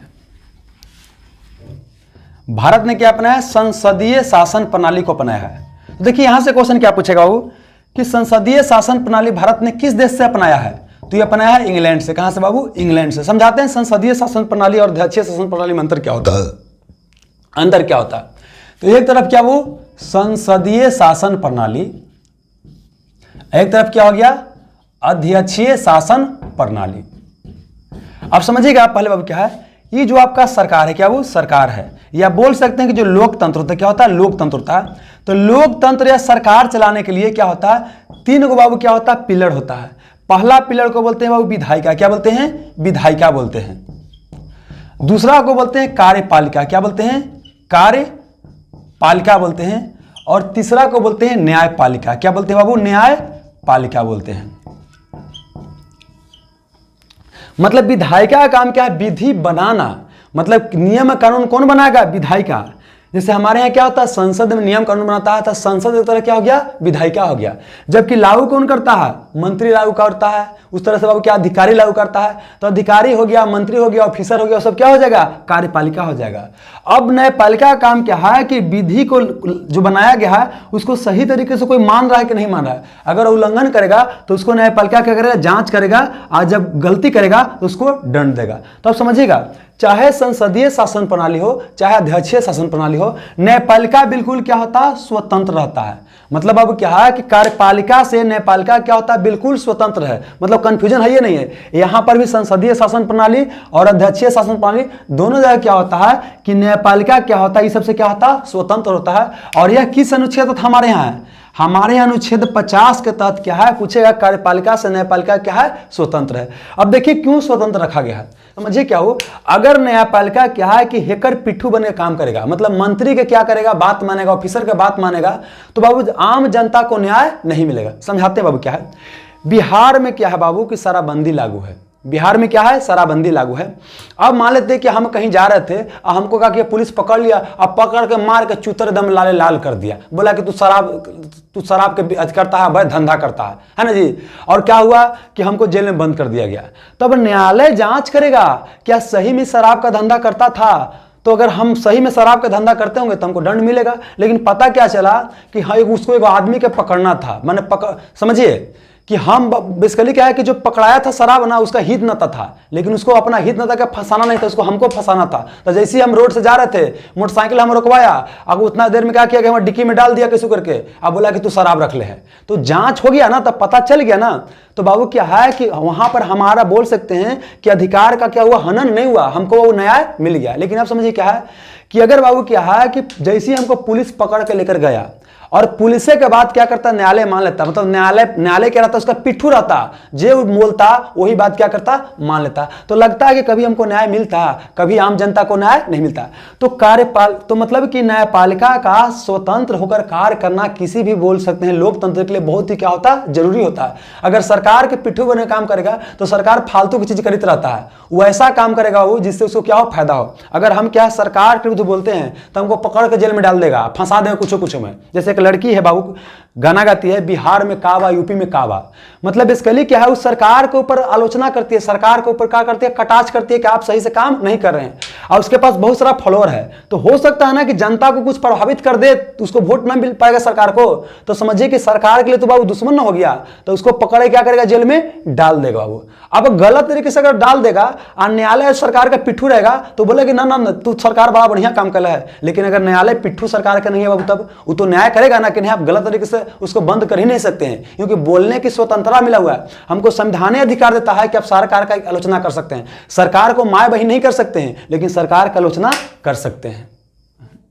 भारत ने क्या अपनाया संसदीय शासन प्रणाली को अपनाया है। तो देखिए यहां से क्वेश्चन क्या पूछेगा वो कि संसदीय शासन प्रणाली भारत ने किस देश से अपनाया है, तो ये अपनाया है इंग्लैंड से। कहां से बाबू इंग्लैंड से। समझाते हैं संसदीय शासन प्रणाली और अध्यक्षीय शासन प्रणाली में अंतर क्या होता है, अंतर क्या होता है। तो एक तरफ क्या वो संसदीय शासन प्रणाली, एक तरफ क्या हो गया अध्यक्षीय शासन प्रणाली। अब समझिएगा पहले बाबू क्या है, ये जो आपका सरकार है क्या वो सरकार है, या बोल सकते हैं कि जो लोकतंत्र होता है क्या होता है लोकतंत्र होता है। तो लोकतंत्र या सरकार चलाने के लिए क्या होता है 3 गो बाबू क्या होता है पिलर होता है। पहला पिलर को बोलते हैं बाबू विधायिका, क्या बोलते हैं विधायिका बोलते हैं। दूसरा को बोलते हैं कार्यपालिका, क्या बोलते हैं कार्यपालिका बोलते हैं। और तीसरा को बोलते हैं न्यायपालिका, क्या बोलते हैं बाबू न्यायपालिका बोलते हैं। मतलब विधायिका का काम क्या है विधि बनाना, मतलब नियम कानून कौन बनाएगा विधायिका। जैसे हमारे यहाँ क्या होता है संसद में नियम कानून बनाता है, तो संसद एक तरह क्या हो गया विधायिका हो गया। जबकि लागू कौन करता है मंत्री लागू करता है, उस तरह से बाबू क्या अधिकारी लागू करता है। तो अधिकारी हो गया मंत्री हो गया ऑफिसर हो गया, सब क्या हो जाएगा कार्यपालिका हो जाएगा। अब न्यायपालिका का काम क्या है कि विधि को जो बनाया गया है उसको सही तरीके से कोई मान रहा है कि नहीं मान रहा है। अगर उल्लंघन करेगा तो उसको न्यायपालिका क्या करेगा जांच करेगा, और जब गलती करेगा तो उसको दंड देगा। तो आप समझिएगा चाहे संसदीय शासन प्रणाली हो चाहे अध्यक्षीय शासन प्रणाली हो, न्यायपालिका बिल्कुल क्या होता है स्वतंत्र रहता है। मतलब अब क्या है कि कार्यपालिका से न्यायपालिका क्या होता है बिल्कुल स्वतंत्र है। मतलब कंफ्यूजन है ये नहीं है, यहां पर भी संसदीय शासन प्रणाली और अध्यक्षीय शासन प्रणाली दोनों जगह क्या होता है कि न्यायपालिका क्या होता है ये सबसे क्या होता है स्वतंत्र होता है। और यह किस अनुच्छेद हमारे यहाँ है, हमारे यहाँ अनुच्छेद 50 के तहत क्या है पूछेगा, कार्यपालिका से न्यायपालिका क्या है, स्वतंत्र है। अब देखिए क्यों स्वतंत्र रखा गया है, समझिए क्या हो, अगर न्यायपालिका क्या है कि हेकर पिट्ठू बन के काम करेगा, मतलब मंत्री के क्या करेगा, बात मानेगा, ऑफिसर के बात मानेगा, तो बाबू आम जनता को न्याय नहीं मिलेगा। समझाते हैं बाबू क्या है। बिहार में क्या है बाबू की शराबबंदी लागू है, बिहार में क्या है, शराबबंदी लागू है। अब मान लेते हैं कि हम कहीं जा रहे थे और हमको कहा कि पुलिस पकड़ लिया, अब पकड़ के मार के चूतर दम लाले लाल कर दिया, बोला कि तू शराब के करता है, भाई धंधा करता है ना जी। और क्या हुआ कि हमको जेल में बंद कर दिया गया। तब न्यायालय जांच करेगा क्या सही में शराब का धंधा करता था, तो अगर हम सही में शराब का धंधा करते होंगे तो हमको दंड मिलेगा। लेकिन पता क्या चला कि हाँ उसको एक आदमी के पकड़ना था, मैंने समझिए कि हम बेसिकली क्या है कि जो पकड़ाया था शराब ना, उसका हित न था, लेकिन उसको अपना हित न था कि फंसाना नहीं था, उसको हमको फंसाना था। तो जैसे ही हम रोड से जा रहे थे, मोटरसाइकिल हम रुकवाया, अब उतना देर में क्या किया कि हम डिक्की में डाल दिया किसी करके, अब बोला कि तू शराब रख ले है, तो जांच हो गया ना, तब पता चल गया ना। तो बाबू क्या है कि वहां पर हमारा बोल सकते हैं कि अधिकार का क्या हुआ, हनन नहीं हुआ, हमको वो न्याय मिल गया। लेकिन आप समझिए क्या है कि अगर बाबू क्या है कि जैसे ही हमको पुलिस पकड़ के लेकर गया और पुलिस के बाद क्या करता, न्यायालय मान लेता, मतलब न्यायालय क्या रहता, उसका पिट्ठू रहता, जो बोलता वही बात क्या करता, मान लेता। तो लगता है कि कभी हमको न्याय मिलता, कभी आम जनता को न्याय नहीं मिलता। तो मतलब कि न्यायपालिका का स्वतंत्र होकर कार्य करना किसी भी बोल सकते हैं लोकतंत्र के लिए बहुत ही क्या होता है, जरूरी होता है। अगर सरकार के पिट्ठू बने काम करेगा तो सरकार फालतू की चीज करती रहता है, वो ऐसा काम करेगा वो जिससे उसको क्या हो, फायदा हो। अगर हम क्या सरकार के विरुद्ध बोलते हैं तो हमको पकड़ के जेल में डाल देगा, फंसा देगा कुछ में। जैसे एक लड़की है बाबू, गाना गाती है, बिहार में काबा, यूपी में काबा, मतलब बेसिकली क्या है, उस सरकार के ऊपर आलोचना करती है, सरकार के ऊपर क्या करती है, कटाक्ष करती है कि आप सही से काम नहीं कर रहे हैं, और उसके पास बहुत सारा फॉलोअर है। तो हो सकता है ना कि जनता को कुछ प्रभावित कर दे तो उसको वोट ना मिल पाएगा सरकार को, तो समझिए कि सरकार के लिए तो बाबू दुश्मन ना हो गया, तो उसको पकड़े क्या करेगा, जेल में डाल देगा बाबू। अब गलत तरीके से अगर डाल देगा और न्यायालय सरकार का पिट्ठू रहेगा तो बोलेगी ना ना तू सरकार बड़ा बढ़िया काम कर रहा है। लेकिन अगर न्यायालय पिट्ठू सरकार का नहीं है बाबू, तब वो तो न्याय करेगा ना कि नहीं, आप गलत तरीके से उसको बंद कर ही नहीं सकते हैं, क्योंकि बोलने की स्वतंत्रता मिला हुआ है। हमको संविधान अधिकार देता है कि आप सरकार का आलोचना कर सकते हैं, सरकार को माय बहन नहीं कर सकते हैं, लेकिन सरकार का आलोचना कर सकते हैं।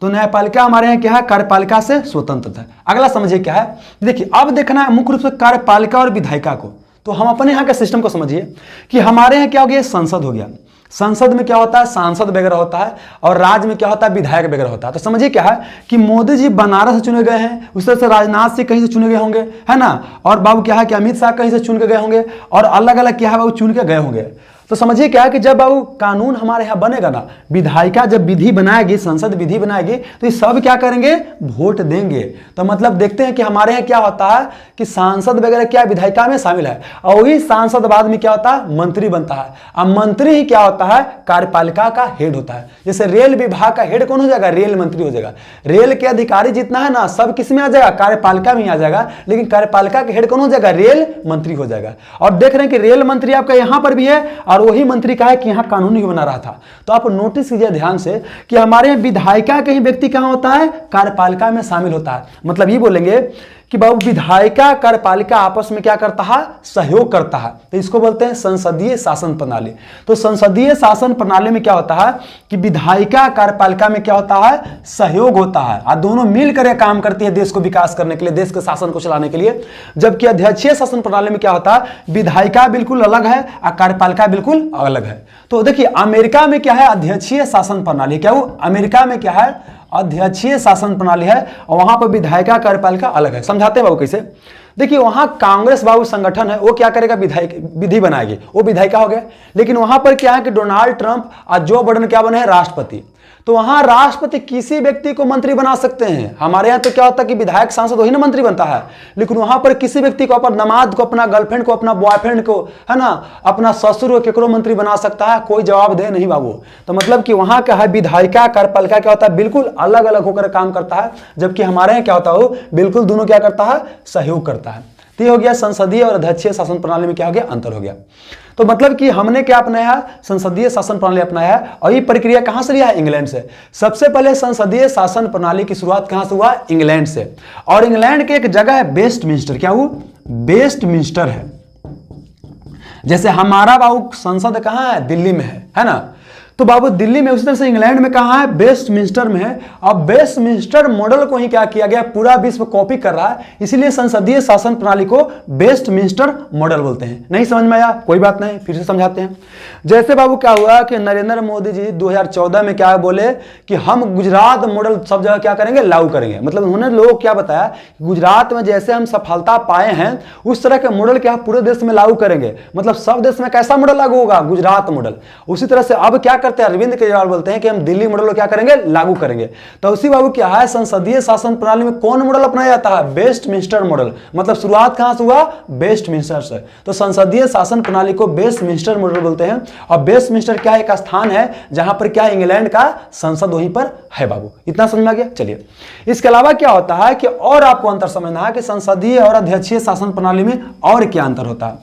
तो न्यायपालिका हमारे यहाँ क्या है, कार्यपालिका से स्वतंत्र है। अगला समझिए क्या है, देखिए अब देखना है मुख्य रूप से कार्यपालिका और विधायिका को। तो हम अपने यहाँ के सिस्टम को समझिए कि हमारे यहाँ क्या हो गया, संसद हो गया। संसद में क्या होता है, सांसद वगैरह होता है, और राज्य में क्या होता है, विधायक वगैरह होता है। तो समझिए क्या है कि मोदी जी बनारस से चुने गए हैं, उस तरह से राजनाथ से कहीं से चुने गए होंगे, है ना, और बाबू क्या है कि अमित शाह कहीं से चुन के गए होंगे, और अलग अलग क्या है बाबू चुन के गए होंगे। तो समझिए क्या है कि जब बाबू कानून हमारे यहाँ बनेगा ना, विधायिका जब विधि बनाएगी, संसद विधि बनाएगी, तो ये सब क्या करेंगे, वोट देंगे। तो मतलब देखते हैं कि हमारे यहाँ क्या होता है कि सांसद वगैरह क्या विधायिका में शामिल है, और वही सांसद बाद में क्या होता है, मंत्री बनता है। अब मंत्री ही क्या होता है, कार्यपालिका का हेड होता है। जैसे रेल विभाग का हेड कौन हो जाएगा, रेल मंत्री हो जाएगा। रेल के अधिकारी जितना है ना, सब किस में आ जाएगा, कार्यपालिका में आ जाएगा, लेकिन कार्यपालिका के हेड कौन हो जाएगा, रेल मंत्री हो जाएगा। और देख रहे हैं कि रेल मंत्री आपका यहाँ पर भी है, और वही मंत्री का है कि यहां कानून ही बना रहा था। तो आप नोटिस कीजिए ध्यान से कि हमारे यहां विधायिका कहीं व्यक्ति कहां होता है, कार्यपालिका में शामिल होता है। मतलब ये बोलेंगे कि बाबू विधायिका कार्यपालिका आपस में क्या करता है, सहयोग करता है। तो इसको बोलते हैं संसदीय शासन प्रणाली। तो संसदीय शासन प्रणाली में क्या होता है कि विधायिका कार्यपालिका में क्या होता है, सहयोग होता है, और दोनों मिलकर काम करती है देश को विकास करने के लिए, देश के शासन को चलाने के लिए। जबकि अध्यक्षीय शासन प्रणाली में क्या होता है, विधायिका बिल्कुल अलग है और कार्यपालिका बिल्कुल अलग है। तो देखिए अमेरिका में क्या है, अध्यक्षीय शासन प्रणाली, क्या वो अमेरिका में क्या है, अध्यक्षीय शासन प्रणाली है, और वहां पर विधायिका कार्यपालिका अलग है। समझाते हैं बाबू कैसे, देखिए वहां कांग्रेस बाबू संगठन है, वो क्या करेगा, विधि बनाएगी, वो विधायिका हो गया। लेकिन वहां पर क्या है कि डोनाल्ड ट्रंप और जो बाइडेन क्या बने हैं, राष्ट्रपति। तो वहां राष्ट्रपति किसी व्यक्ति को मंत्री बना सकते हैं। हमारे यहाँ तो क्या होता है कि विधायक सांसद वही ना मंत्री बनता है, लेकिन वहां पर किसी व्यक्ति को, अपना दामाद को, अपना गर्लफ्रेंड को, अपना बॉयफ्रेंड को, है ना, अपना ससुर को केकरो मंत्री बना सकता है, कोई जवाब दे नहीं बाबू। तो मतलब कि वहां क्या है, विधायिका कार्यपालिका क्या होता है, बिल्कुल अलग अलग होकर काम करता है। जबकि हमारे यहाँ क्या होता है, बिल्कुल दोनों क्या करता है, सहयोग करता है। तो ये हो गया संसदीय और अध्यक्षीय शासन प्रणाली में क्या हो गया, अंतर हो गया। तो मतलब कि हमने क्या अपनाया है, संसदीय शासन प्रणाली अपनाया है, और ये प्रक्रिया कहां से लिया है, इंग्लैंड से। सबसे पहले संसदीय शासन प्रणाली की शुरुआत कहां से हुआ, इंग्लैंड से। और इंग्लैंड की एक जगह है वेस्टमिंस्टर, क्या वो वेस्टमिंस्टर है। जैसे हमारा बाबू संसद कहां है, दिल्ली में है ना। तो बाबू दिल्ली में, उसी तरह से इंग्लैंड में कहाँ है, वेस्टमिंस्टर में है। अब वेस्टमिंस्टर मॉडल को ही क्या किया गया, पूरा विश्व कॉपी कर रहा है, इसीलिए संसदीय शासन प्रणाली को वेस्टमिंस्टर मॉडल बोलते हैं। नहीं समझ में आया, कोई बात नहीं, फिर से समझाते हैं। जैसे बाबू क्या हुआ कि नरेंद्र मोदी जी 2014 में क्या बोले कि हम गुजरात मॉडल सब जगह क्या करेंगे, लागू करेंगे। मतलब उन्होंने लोगों को क्या बताया, गुजरात में जैसे हम सफलता पाए हैं उस तरह के मॉडल क्या पूरे देश में लागू करेंगे। मतलब सब देश में कैसा मॉडल लागू होगा, गुजरात मॉडल। उसी तरह से अब क्या करते हैं, अरविंद केजरीवाल बोलते हैं कि हम दिल्ली मॉडल को क्या करेंगे, लागू करेंगे। तो उसी बाबू क्या है, संसदीय शासन प्रणाली में कौन मॉडल अपनाया जाता है, वेस्टमिंस्टर मॉडल। मतलब शुरुआत कहां से हुआ, वेस्टमिंस्टर से। तो संसदीय शासन प्रणाली को वेस्टमिंस्टर मॉडल बोलते हैं। और वेस्टमिंस्टर क्या एक स्थान है जहां पर क्या इंग्लैंड का संसद वहीं पर है बाबू। इतना समझ में आ गया। चलिए, इसके अलावा क्या होता है कि और आपको अंतर समझना है कि संसदीय और अध्यक्षीय शासन प्रणाली में और क्या अंतर होता है।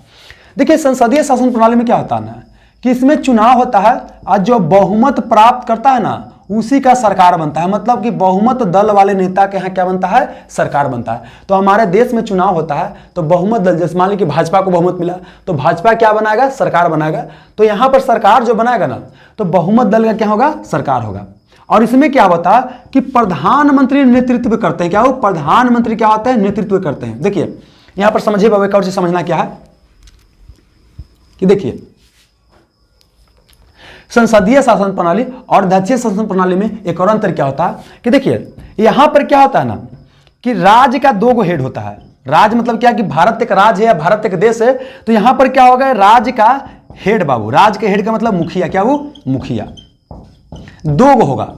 देखिए, संसदीय शासन प्रणाली में क्या होता है ना कि इसमें चुनाव होता है और जो बहुमत प्राप्त करता है ना उसी का सरकार बनता है। मतलब कि बहुमत दल वाले नेता के यहाँ क्या बनता है, सरकार बनता है। तो हमारे देश में चुनाव होता है तो बहुमत दल, जैसे मान लीजिए कि भाजपा को बहुमत मिला तो भाजपा क्या बनाएगा, सरकार बनाएगा। तो यहाँ पर सरकार जो बनाएगा ना तो बहुमत दल का क्या होगा, सरकार होगा। और इसमें क्या होता है कि प्रधानमंत्री नेतृत्व करते हैं। क्या हो, प्रधानमंत्री क्या होता है, नेतृत्व करते हैं। देखिए यहां पर समझिए बाबू, एक और चीज समझना क्या है कि देखिए संसदीय शासन प्रणाली और अध्यक्षीय शासन प्रणाली में एक और अंतर क्या होता है कि देखिए यहां पर क्या होता है ना कि राज्य का दो गो हेड होता है। राज्य मतलब क्या कि भारत एक राज्य है या भारत एक देश है। तो यहां पर क्या होगा, राज्य का हेड बाबू, राज्य के हेड का मतलब मुखिया। क्या वो, मुखिया। दो गो होगा,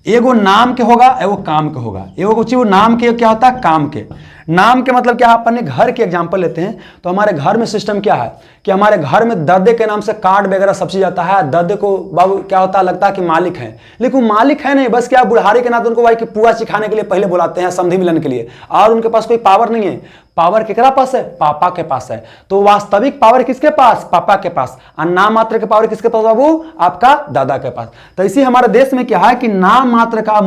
एगो नाम के होगा, एगो काम के होगा। एगो नाम के क्या होता है, काम के। नाम के मतलब क्या, अपने घर के एग्जांपल लेते हैं तो हमारे घर में सिस्टम क्या है कि हमारे घर में दादे के नाम से कार्ड वगैरह सब चीज आता है। दादे को बाबू क्या होता है, लगता है कि मालिक है, लेकिन मालिक है नहीं, बस क्या बुढ़ारी के नाते उनको भाई कि पुआ सिखाने के लिए पहले बुलाते हैं, समधी मिलन के लिए, और उनके पास कोई पावर नहीं है। पावर केकरा पास है, पापा के पास है। तो वास्तविक पावर किसके पास, पापा के पास। और नाम मात्र के पावर किसके पास बाबू, आपका दादा के पास। तो इसी हमारे देश में क्या है कि नाम मात्र का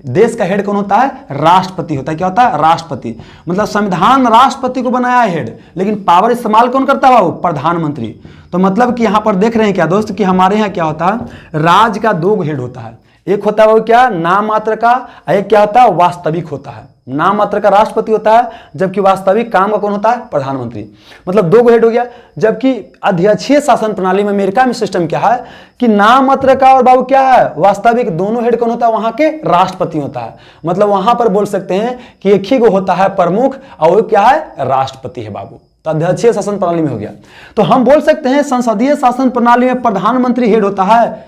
देश का हेड कौन होता है, राष्ट्रपति होता है। क्या होता है, राष्ट्रपति। मतलब संविधान राष्ट्रपति को बनाया है हेड, लेकिन पावर इस्तेमाल कौन करता है बाबू, प्रधानमंत्री। तो मतलब कि यहां पर देख रहे हैं क्या दोस्त कि हमारे यहाँ क्या होता है, राज्य का दो हेड होता है। एक होता है वो क्या, नाम मात्र का, एक क्या होता है, वास्तविक होता है। नाम मात्र का राष्ट्रपति होता है जबकि वास्तविक काम का कौन होता है, प्रधानमंत्री। मतलब दो गो हेड हो गया। जबकि अध्यक्षीय शासन प्रणाली में अमेरिका में सिस्टम क्या है कि नाम मात्र का और बाबू क्या है, वास्तविक, दोनों हेड कौन होता है, वहां के राष्ट्रपति होता है। मतलब वहां पर बोल सकते हैं कि एक ही गो होता है प्रमुख और वो क्या है, राष्ट्रपति है बाबू। तो अध्यक्षीय शासन प्रणाली में हो गया। तो हम बोल सकते हैं संसदीय शासन प्रणाली में प्रधानमंत्री हेड होता है,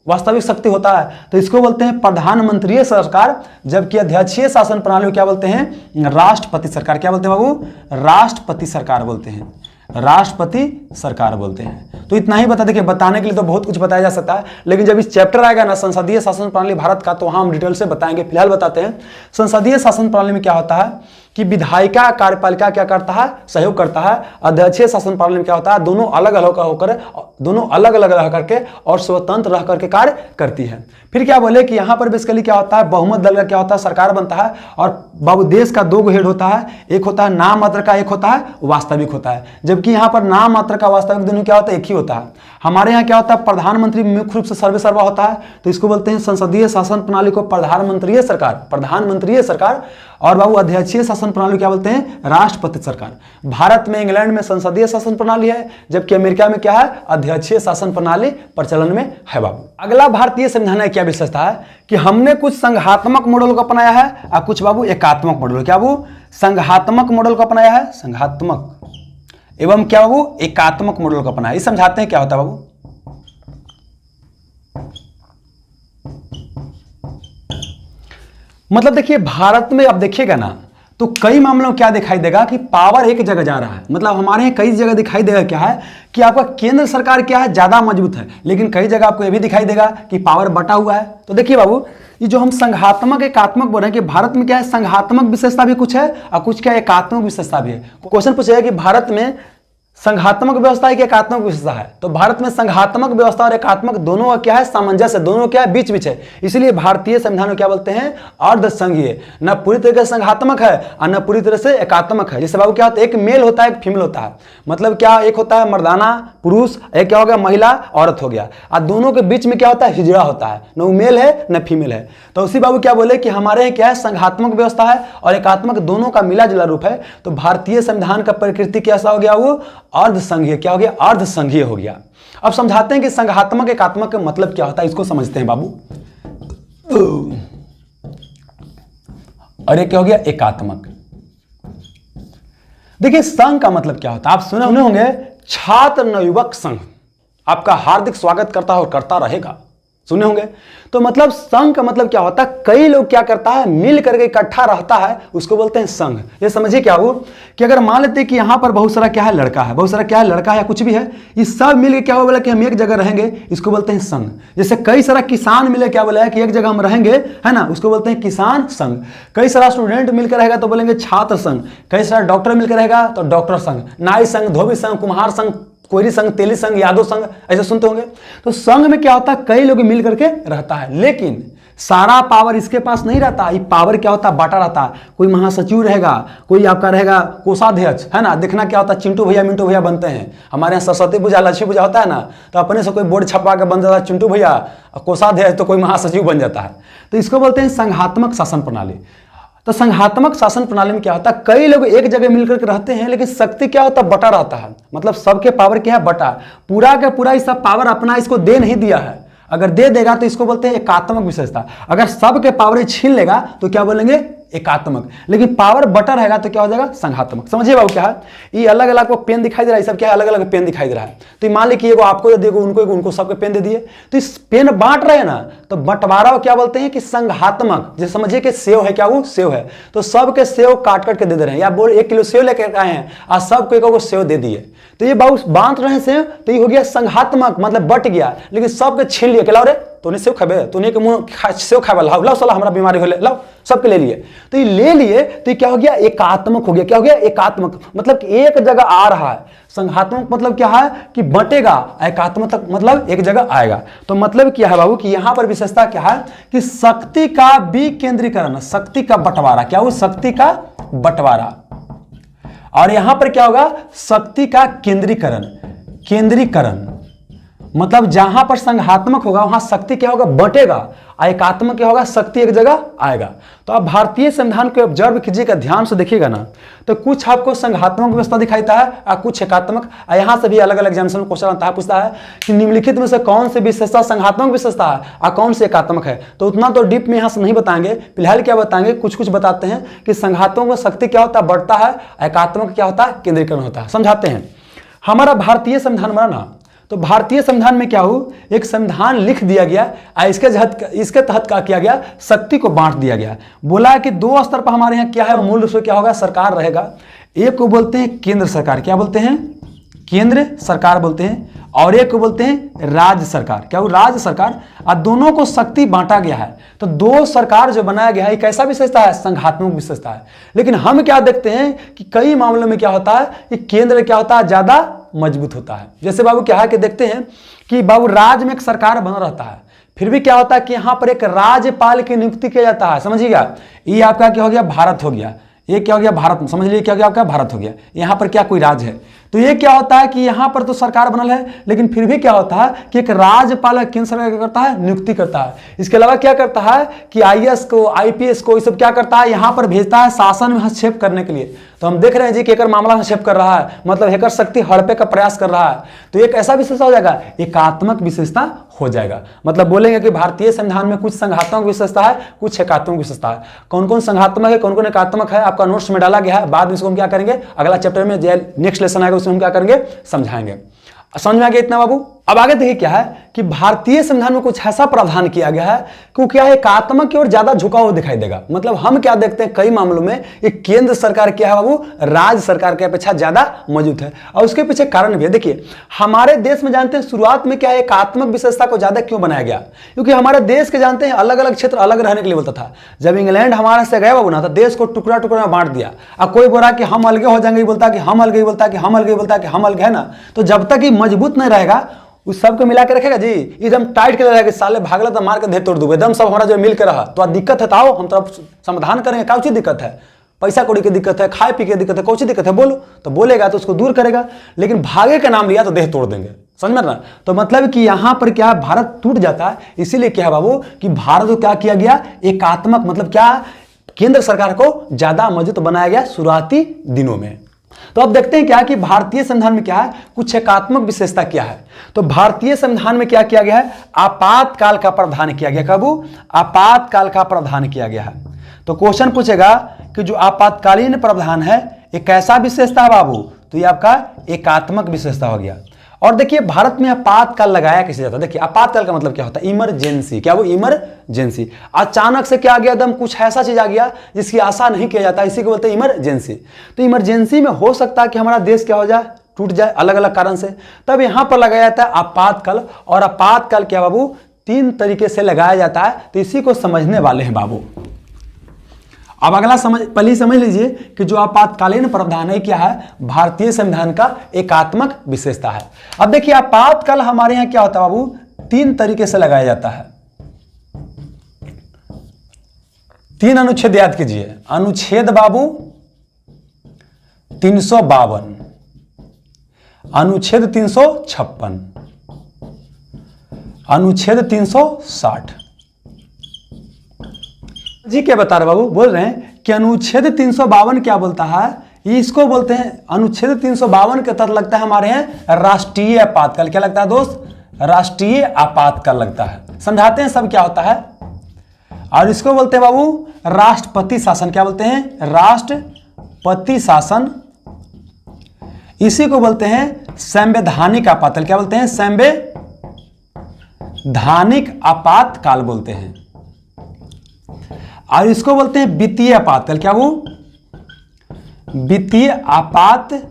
वास्तविक शक्ति होता है, तो इसको बोलते हैं प्रधानमंत्रीय सरकार। जबकि अध्यक्षीय शासन प्रणाली को क्या बोलते हैं, राष्ट्रपति सरकार। क्या बोलते हैं बाबू, राष्ट्रपति सरकार बोलते हैं, राष्ट्रपति सरकार बोलते हैं। तो इतना ही बता, देखिए बताने के लिए तो बहुत कुछ बताया जा सकता है, लेकिन जब इस चैप्टर आएगा ना संसदीय शासन प्रणाली भारत का, तो वहां हम डिटेल से बताएंगे। फिलहाल बताते हैं संसदीय शासन प्रणाली में क्या होता है कि विधायिका कार्यपालिका क्या करता है, सहयोग करता है। अध्यक्षीय शासन प्रणाली में क्या होता है, दोनों अलग अलग होकर, दोनों अलग अलग रह करके और स्वतंत्र रह करके कार्य करती है। फिर क्या बोले कि यहां पर बेसिकली क्या होता है, बहुमत दल का क्या होता है, सरकार बनता है। और बाबू देश का दो हेड होता है, एक होता है नाम मात्र का, एक होता है वास्तविक होता है। जबकि यहाँ पर नाम मात्र का वास्तविक दोनों क्या होता है, एक ही होता है। हमारे यहाँ क्या होता है, प्रधानमंत्री मुख्य रूप से सर्वेसर्वा होता है, तो इसको बोलते हैं संसदीय शासन प्रणाली को प्रधानमंत्रीय सरकार, प्रधानमंत्रीय सरकार। और बाबू अध्यक्षीय शासन प्रणाली क्या बोलते हैं, राष्ट्रपति सरकार। भारत में इंग्लैंड में संसदीय शासन प्रणाली है, जबकि अमेरिका में क्या है, अध्यक्षीय शासन प्रणाली प्रचलन में है बाबू। अगला भारतीय संविधान की क्या विशेषता है कि हमने कुछ संघात्मक मॉडल को अपनाया है और कुछ बाबू एकात्मक मॉडल। क्या बाबू, संघात्मक मॉडल को अपनाया है, संघात्मक, एवं क्या बाबू, एकात्मक मॉडल को अपनाया। इस समझाते हैं क्या होता है बाबू। मतलब देखिए भारत में अब देखिएगा ना तो कई मामलों में क्या दिखाई देगा कि पावर एक जगह जा रहा है। मतलब हमारे यहाँ कई जगह दिखाई देगा क्या है कि आपका केंद्र सरकार क्या है, ज्यादा मजबूत है, लेकिन कई जगह आपको यह भी दिखाई देगा कि पावर बटा हुआ है। तो देखिए बाबू, ये जो हम संघात्मक एकात्मक बोल रहे हैं कि भारत में क्या है, संघात्मक विशेषता भी कुछ है और कुछ क्या एकात्मक विशेषता भी है। क्वेश्चन पूछेगा कि भारत में संघात्मक व्यवस्था है कि एकात्मक व्यवस्था है? तो भारत में संघात्मक व्यवस्था और एकात्मक दोनों का क्या है, सामंजस्य, दोनों क्या है, बीच बीच है। इसलिए भारतीय संविधान को क्या बोलते हैं, अर्धसंघीय। न पूरी तरह से संघात्मक है और न पूरी तरह से एकात्मक है। जैसे बाबू क्या होता है, एक मेल होता है एक फीमेल होता है, मतलब क्या, एक होता है मर्दाना पुरुष, एक क्या हो गया महिला औरत हो गया, और दोनों के बीच में क्या होता है, हिजड़ा होता है, न वो मेल है न फीमेल है। तो उसी बाबू क्या बोले कि हमारे यहाँ क्या है, संघात्मक व्यवस्था है और एकात्मक, दोनों का मिला जुला रूप है। तो भारतीय संविधान का प्रकृति कैसा हो गया, वो अर्धसंघीय, क्या हो गया, अर्धसंघीय हो गया। अब समझाते हैं कि संघात्मक एकात्मक का मतलब क्या होता है, इसको समझते हैं बाबू। और ये क्या हो गया, एकात्मक। देखिए संघ का मतलब क्या होता है, आप सुने होंगे, छात्र नवयुवक संघ आपका हार्दिक स्वागत करता है और करता रहेगा, सुने होंगे। तो मतलब संघ का मतलब क्या होता है, कई लोग क्या करता है, मिल करके इकट्ठा रहता है, उसको बोलते हैं संघ। ये समझिए क्या हो कि अगर मान लेते हैं कि यहां पर बहुत सारा क्या है, लड़का है, बहुत सारा क्या है, लड़का है, कुछ भी है, ये सब मिलके क्या हो बोला कि हम एक जगह रहेंगे, इसको बोलते हैं संघ। जैसे कई सारा किसान मिले क्या बोला है कि एक जगह हम रहेंगे, है ना, उसको बोलते हैं किसान संघ। कई सारा स्टूडेंट मिलकर रहेगा तो बोलेंगे छात्र संघ। कई सारा डॉक्टर मिलकर रहेगा तो डॉक्टर संघ, नाई संघ, धोबी संघ, कुम्हार संघ, कोयरी संघ, तेली संघ, यादव संघ, ऐसे सुनते होंगे। तो संघ में क्या होता है, कई लोग मिल करके रहता है, लेकिन सारा पावर इसके पास नहीं रहता। ये पावर क्या होता है, बांटा रहता है। कोई महासचिव रहेगा, कोई आपका रहेगा कोषाध्यक्ष, है ना। देखना क्या होता है, चिंटू भैया मिंटू भैया बनते हैं। हमारे यहाँ सरस्वती पूजा लक्ष्मी पूजा होता है ना, तो अपने से कोई बोर्ड छपवा के बन जाता है चिंटू भैया, कोषाध्यक्ष तो कोई महासचिव बन जाता है। तो इसको बोलते हैं संघात्मक शासन प्रणाली। तो संघात्मक शासन प्रणाली में क्या होता है, कई लोग एक जगह मिलकर के रहते हैं, लेकिन शक्ति क्या होता है, बटा रहता है। मतलब सबके पावर क्या है, बटा, पूरा का पूरा इसका पावर अपना इसको दे नहीं दिया है। अगर दे देगा तो इसको बोलते हैं एकात्मक विशेषता। अगर सबके पावर छीन लेगा तो क्या बोलेंगे, एकात्मक। लेकिन पावर बटा रहेगा तो क्या हो जाएगा, संघात्मक। समझिए बाबू क्या है, ये अलग अलग आपको पेन दिखाई दे रहा है, सब क्या अलग अलग पेन दिखाई दे रहा है। तो मान ली कि एगो आपको दे दिए, उनको सबके पेन दे दिए, तो इस पेन बांट रहे हैं ना, तो बंटवारा क्या बोलते हैं कि संघात्मक। जैसे समझिए कि सेव है, क्या वो सेव है, तो सबके सेव काट काट के दे रहे हैं, या बोल 1 किलो सेव लेकर आए हैं और सबको एक सेव दे दिए, तो ये बाबू बांट रहे हैं, तो ये हो गया संघात्मक, मतलब बट गया। लेकिन सबके छीन लिए, लाओ रे तूने सेव खाबे, तूने के मुंह सेव खाबे, लाओ लाओ साला, हमारा बीमारी हो, लाओ, सबके ले लिए। तो ये ले लिए तो ये क्या हो गया, एकात्मक हो गया। क्या हो गया, एकात्मक, मतलब एक जगह आ रहा है। संघात्मक मतलब क्या है कि बटेगा, एकात्मक मतलब एक जगह आएगा। तो मतलब क्या है बाबू कि यहां पर विशेषता क्या है कि शक्ति का विकेंद्रीकरण, शक्ति का बंटवारा, क्या हो, शक्ति का बंटवारा। और यहां पर क्या होगा, शक्ति का केंद्रीकरण, केंद्रीकरण मतलब जहां पर संघात्मक होगा वहां शक्ति क्या होगा, बटेगा, एकात्मक क्या होगा, शक्ति एक जगह आएगा। तो आप भारतीय संविधान को ऑब्जर्व कीजिएगा, ध्यान से देखिएगा ना, तो कुछ आपको संघात्मक व्यवस्था दिखाता है और कुछ एकात्मक। यहां से भी अलग अलग एग्जामिनेशन में क्वेश्चन आता है, पूछता है कि निम्नलिखित में से कौन सी विशेषता संघात्मक विशेषता है और कौन सी एकात्मक है। तो उतना तो डीप में यहां से नहीं बताएंगे, फिलहाल क्या बताएंगे, कुछ कुछ बताते हैं कि संघात्मक में शक्ति क्या होता है, बढ़ता है, एकात्मक क्या होता है, केंद्रीकरण होता है। समझाते हैं। हमारा भारतीय संविधान बना ना, तो भारतीय संविधान में क्या हो, एक संविधान लिख दिया गया, इसके तहत क्या किया गया, शक्ति को बांट दिया गया। बोला कि 2 स्तर पर हमारे यहाँ क्या है, मूल रूप से क्या होगा, सरकार रहेगा। एक को बोलते हैं केंद्र सरकार, क्या बोलते हैं, केंद्र सरकार बोलते हैं, और एक को बोलते हैं राज्य सरकार, क्या वो, राज्य सरकार। और दोनों को शक्ति बांटा गया है। तो 2 सरकार जो बनाया गया है, कैसा विशेषता है, संघात्मक विशेषता है। लेकिन हम क्या देखते हैं कि कई मामलों में क्या होता है कि केंद्र क्या होता है, ज्यादा मजबूत होता है। जैसे बाबू क्या है कि देखते हैं कि बाबू राज्य में एक सरकार बना रहता है, फिर भी क्या होता है कि यहां पर एक राज्यपाल की नियुक्ति किया जाता है। समझिएगा, ये आपका क्या हो गया, भारत हो गया, ये क्या हो गया, भारत, समझ लीजिए क्या हो गया आपका, भारत हो गया। यहां पर क्या कोई राज्य है, तो ये क्या होता है कि यहां पर तो सरकार बनल है, लेकिन फिर भी क्या होता है कि एक राज्यपाल केंद्र सरकार क्या करता है, नियुक्ति करता है। इसके अलावा क्या करता है कि आईएएस को, आईपीएस को, ये सब क्या करता है, यहां पर भेजता है शासन में हस्तक्षेप करने के लिए। तो हम देख रहे हैं जी कि एक मामला हस्तक्षेप कर रहा है, मतलब हैकर शक्ति हड़पे का प्रयास कर रहा है। तो एक ऐसा विशेषता हो जाएगा, एकात्मक विशेषता हो जाएगा। मतलब बोलेंगे कि भारतीय संविधान में कुछ संघात्मक विशेषता है, कुछ एकात्मक विशेषता है। कौन कौन संघात्मक है, कौन कौन एकात्मक है, आपका नोट्स में डाला गया है। बाद में इसको हम क्या करेंगे, अगला चैप्टर में नेक्स्ट लेसन आएगा उसमें हम क्या करेंगे, समझाएंगे। समझ में आ गया इतना बाबू। अब आगे देखिए क्या है कि भारतीय संविधान में कुछ ऐसा प्रावधान किया गया है क्योंकि यह एकात्मक की ओर ज्यादा झुकाव दिखाई देगा। मतलब हम क्या देखते हैं कई मामलों में ये केंद्र सरकार क्या है बाबू, राज्य सरकार की अपेक्षा ज्यादा मौजूद है। और उसके पीछे कारण भी है। देखिए हमारे देश में जानते हैं शुरुआत में क्या है एकात्मक विशेषता को ज्यादा क्यों बनाया गया, क्योंकि हमारे देश के जानते हैं अलग अलग क्षेत्र अलग रहने के लिए बोलता था। जब इंग्लैंड हमारे से गया बाबू ना, तो देश को टुकड़ा टुकड़ा में बांट दिया। अब कोई बोला कि हम अलगे हो जाएंगे, बोलता कि हम अलगे, बोलता कि हम अलगे, बोलता कि हम अलगे, है ना। तो जब तक ये मजबूत नहीं रहेगा उस सबको मिला के रखेगा जी, एकदम टाइट कर रहेगा कि साले भागला तो मार के धे तोड़ दूंगा, एकदम सब हमारा जो मिल के रहा। तो दिक्कत है तो आओ हम तो समाधान करेंगे। क्या चीज दिक्कत है, पैसा कौड़ी की दिक्कत है, खाए पी की दिक्कत है, कौन सी दिक्कत है बोलो, तो बोलेगा तो उसको दूर करेगा। लेकिन भागे का नाम लिया तो देह तोड़ देंगे, समझ में ना। तो मतलब कि यहां पर क्या भारत टूट जाता है। इसीलिए क्या है बाबू कि भारत को क्या किया गया, एकात्मक, मतलब क्या केंद्र सरकार को ज्यादा मजबूत बनाया गया शुरुआती दिनों में। तो अब देखते हैं क्या कि भारतीय संविधान में क्या है, कुछ एकात्मक विशेषता क्या है। तो भारतीय संविधान में क्या किया गया है, आपातकाल का प्रावधान किया गया। कब, आपातकाल का प्रावधान किया गया है। तो क्वेश्चन पूछेगा कि जो आपातकालीन प्रावधान है ये कैसा विशेषता है बाबू, तो ये आपका एकात्मक विशेषता हो गया। और देखिए भारत में आपातकाल लगाया कैसे जाता है। देखिए आपातकाल का मतलब क्या होता है, इमरजेंसी। क्या वो इमरजेंसी, अचानक से क्या आ गया, एकदम कुछ ऐसा चीज आ गया जिसकी आशा नहीं किया जाता, इसी को बोलते हैं इमरजेंसी। तो इमरजेंसी में हो सकता है कि हमारा देश क्या हो जाए, टूट जाए अलग अलग कारण से, तब यहां पर लगाया जाता है आपातकाल। और आपातकाल क्या बाबू, 3 तरीके से लगाया जाता है। तो इसी को समझने वाले हैं बाबू। अब अगला पहले समझ लीजिए कि जो आपातकालीन प्रावधान है क्या है, भारतीय संविधान का एकात्मक विशेषता है। अब देखिए आपातकाल हमारे यहां क्या होता है बाबू, 3 तरीके से लगाया जाता है। 3 अनुच्छेद याद कीजिए। अनुच्छेद बाबू 352, अनुच्छेद 356, अनुच्छेद 360। जी क्या बता रहे बाबू, बोल रहे हैं कि अनुच्छेद 352 क्या बोलता है, इसको बोलते हैं अनुच्छेद 352 के तहत लगता है हमारे यहाँ राष्ट्रीय आपातकाल। क्या लगता है दोस्त, राष्ट्रीय आपातकाल लगता है। समझाते हैं सब क्या होता है। और इसको बोलते हैं बाबू राष्ट्रपति शासन। क्या बोलते हैं, राष्ट्रपति शासन। इसी को बोलते हैं संवैधानिक आपातकाल। क्या बोलते हैं, संवैधानिक आपातकाल बोलते हैं। और इसको बोलते हैं वित्तीय आपातकाल। क्या वो, वित्तीय आपातकाल।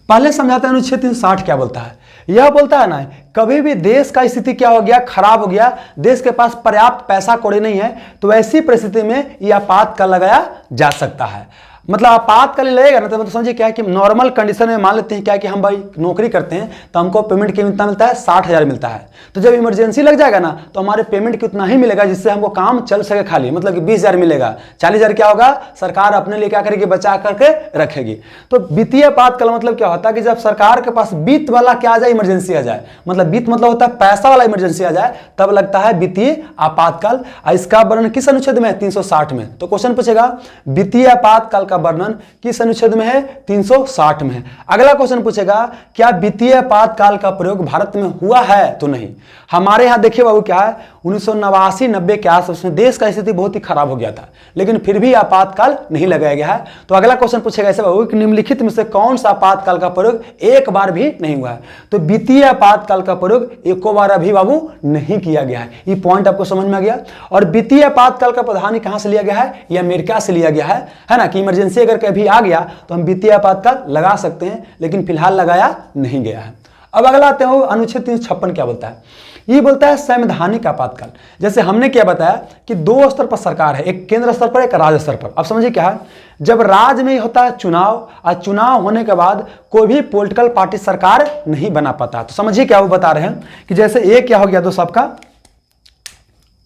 पहले समझाते हैं अनुच्छेद 360 क्या बोलता है। यह बोलता है ना कभी भी देश का स्थिति क्या हो गया, खराब हो गया, देश के पास पर्याप्त पैसा कौड़ी नहीं है, तो ऐसी परिस्थिति में यह आपातकाल लगाया जा सकता है। मतलब आपातकाल लगेगा ना, तो मतलब समझिए क्या है कि नॉर्मल कंडीशन में मान लेते हैं क्या है कि हम भाई नौकरी करते हैं तो हमको पेमेंट कितना मिलता है, 60,000 मिलता है। तो जब इमरजेंसी लग जाएगा ना तो हमारे पेमेंट कितना ही मिलेगा जिससे हमको काम चल सके खाली, मतलब कि 20,000 मिलेगा, 40,000 क्या होगा सरकार अपने लिए क्या करेगी, बचा करके रखेगी। तो वित्तीय आपातकाल मतलब क्या होता है कि जब सरकार के पास वित्त वाला क्या आ जाए, इमरजेंसी आ जाए, मतलब वित्त मतलब होता है पैसा वाला इमरजेंसी आ जाए, तब लगता है वित्तीय आपातकाल। इसका वर्णन किस अनुच्छेद में है, 360 में। तो क्वेश्चन पूछेगा वित्तीय आपातकाल का वर्णन किस अनुच्छेद में है, 360 में है। अगला क्वेश्चन पूछेगा क्या वित्तीय आपातकाल का प्रयोग भारत में हुआ है, तो नहीं। हमारे यहां देखिए बाबू क्या है, 1989-90 के आसपास में देश का स्थिति बहुत ही खराब हो गया था, लेकिन फिर भी आपातकाल नहीं लगाया गया है। तो अगला क्वेश्चन पूछेगा ऐसे बाबू कि निम्नलिखित में से कौन सा आपातकाल का प्रयोग एक बार भी नहीं हुआ है। तो वित्तीय आपातकाल का प्रयोग एको बार अभी बाबू नहीं किया गया है। ये पॉइंट आपको समझ में आ गया। और वित्तीय आपातकाल का प्रावधान कहां से लिया गया है, ये अमेरिका से लिया गया है ना, कि इमरजेंसी अगर कभी आ गया तो हम वित्तीय आपातकाल लगा सकते हैं, लेकिन फिलहाल लगाया नहीं गया है। अब अगला आते हैं अनुच्छेद 356 क्या बोलता है। ये बोलता है संवैधानिक आपातकाल। जैसे हमने क्या बताया कि 2 स्तर पर सरकार है, एक केंद्र स्तर पर एक राज्य स्तर पर। अब समझिए क्या है, जब राज्य में होता है चुनाव, और चुनाव होने के बाद कोई भी पॉलिटिकल पार्टी सरकार नहीं बना पाता। तो समझिए क्या वो बता रहे हैं कि जैसे एक क्या हो गया दोस्त आपका,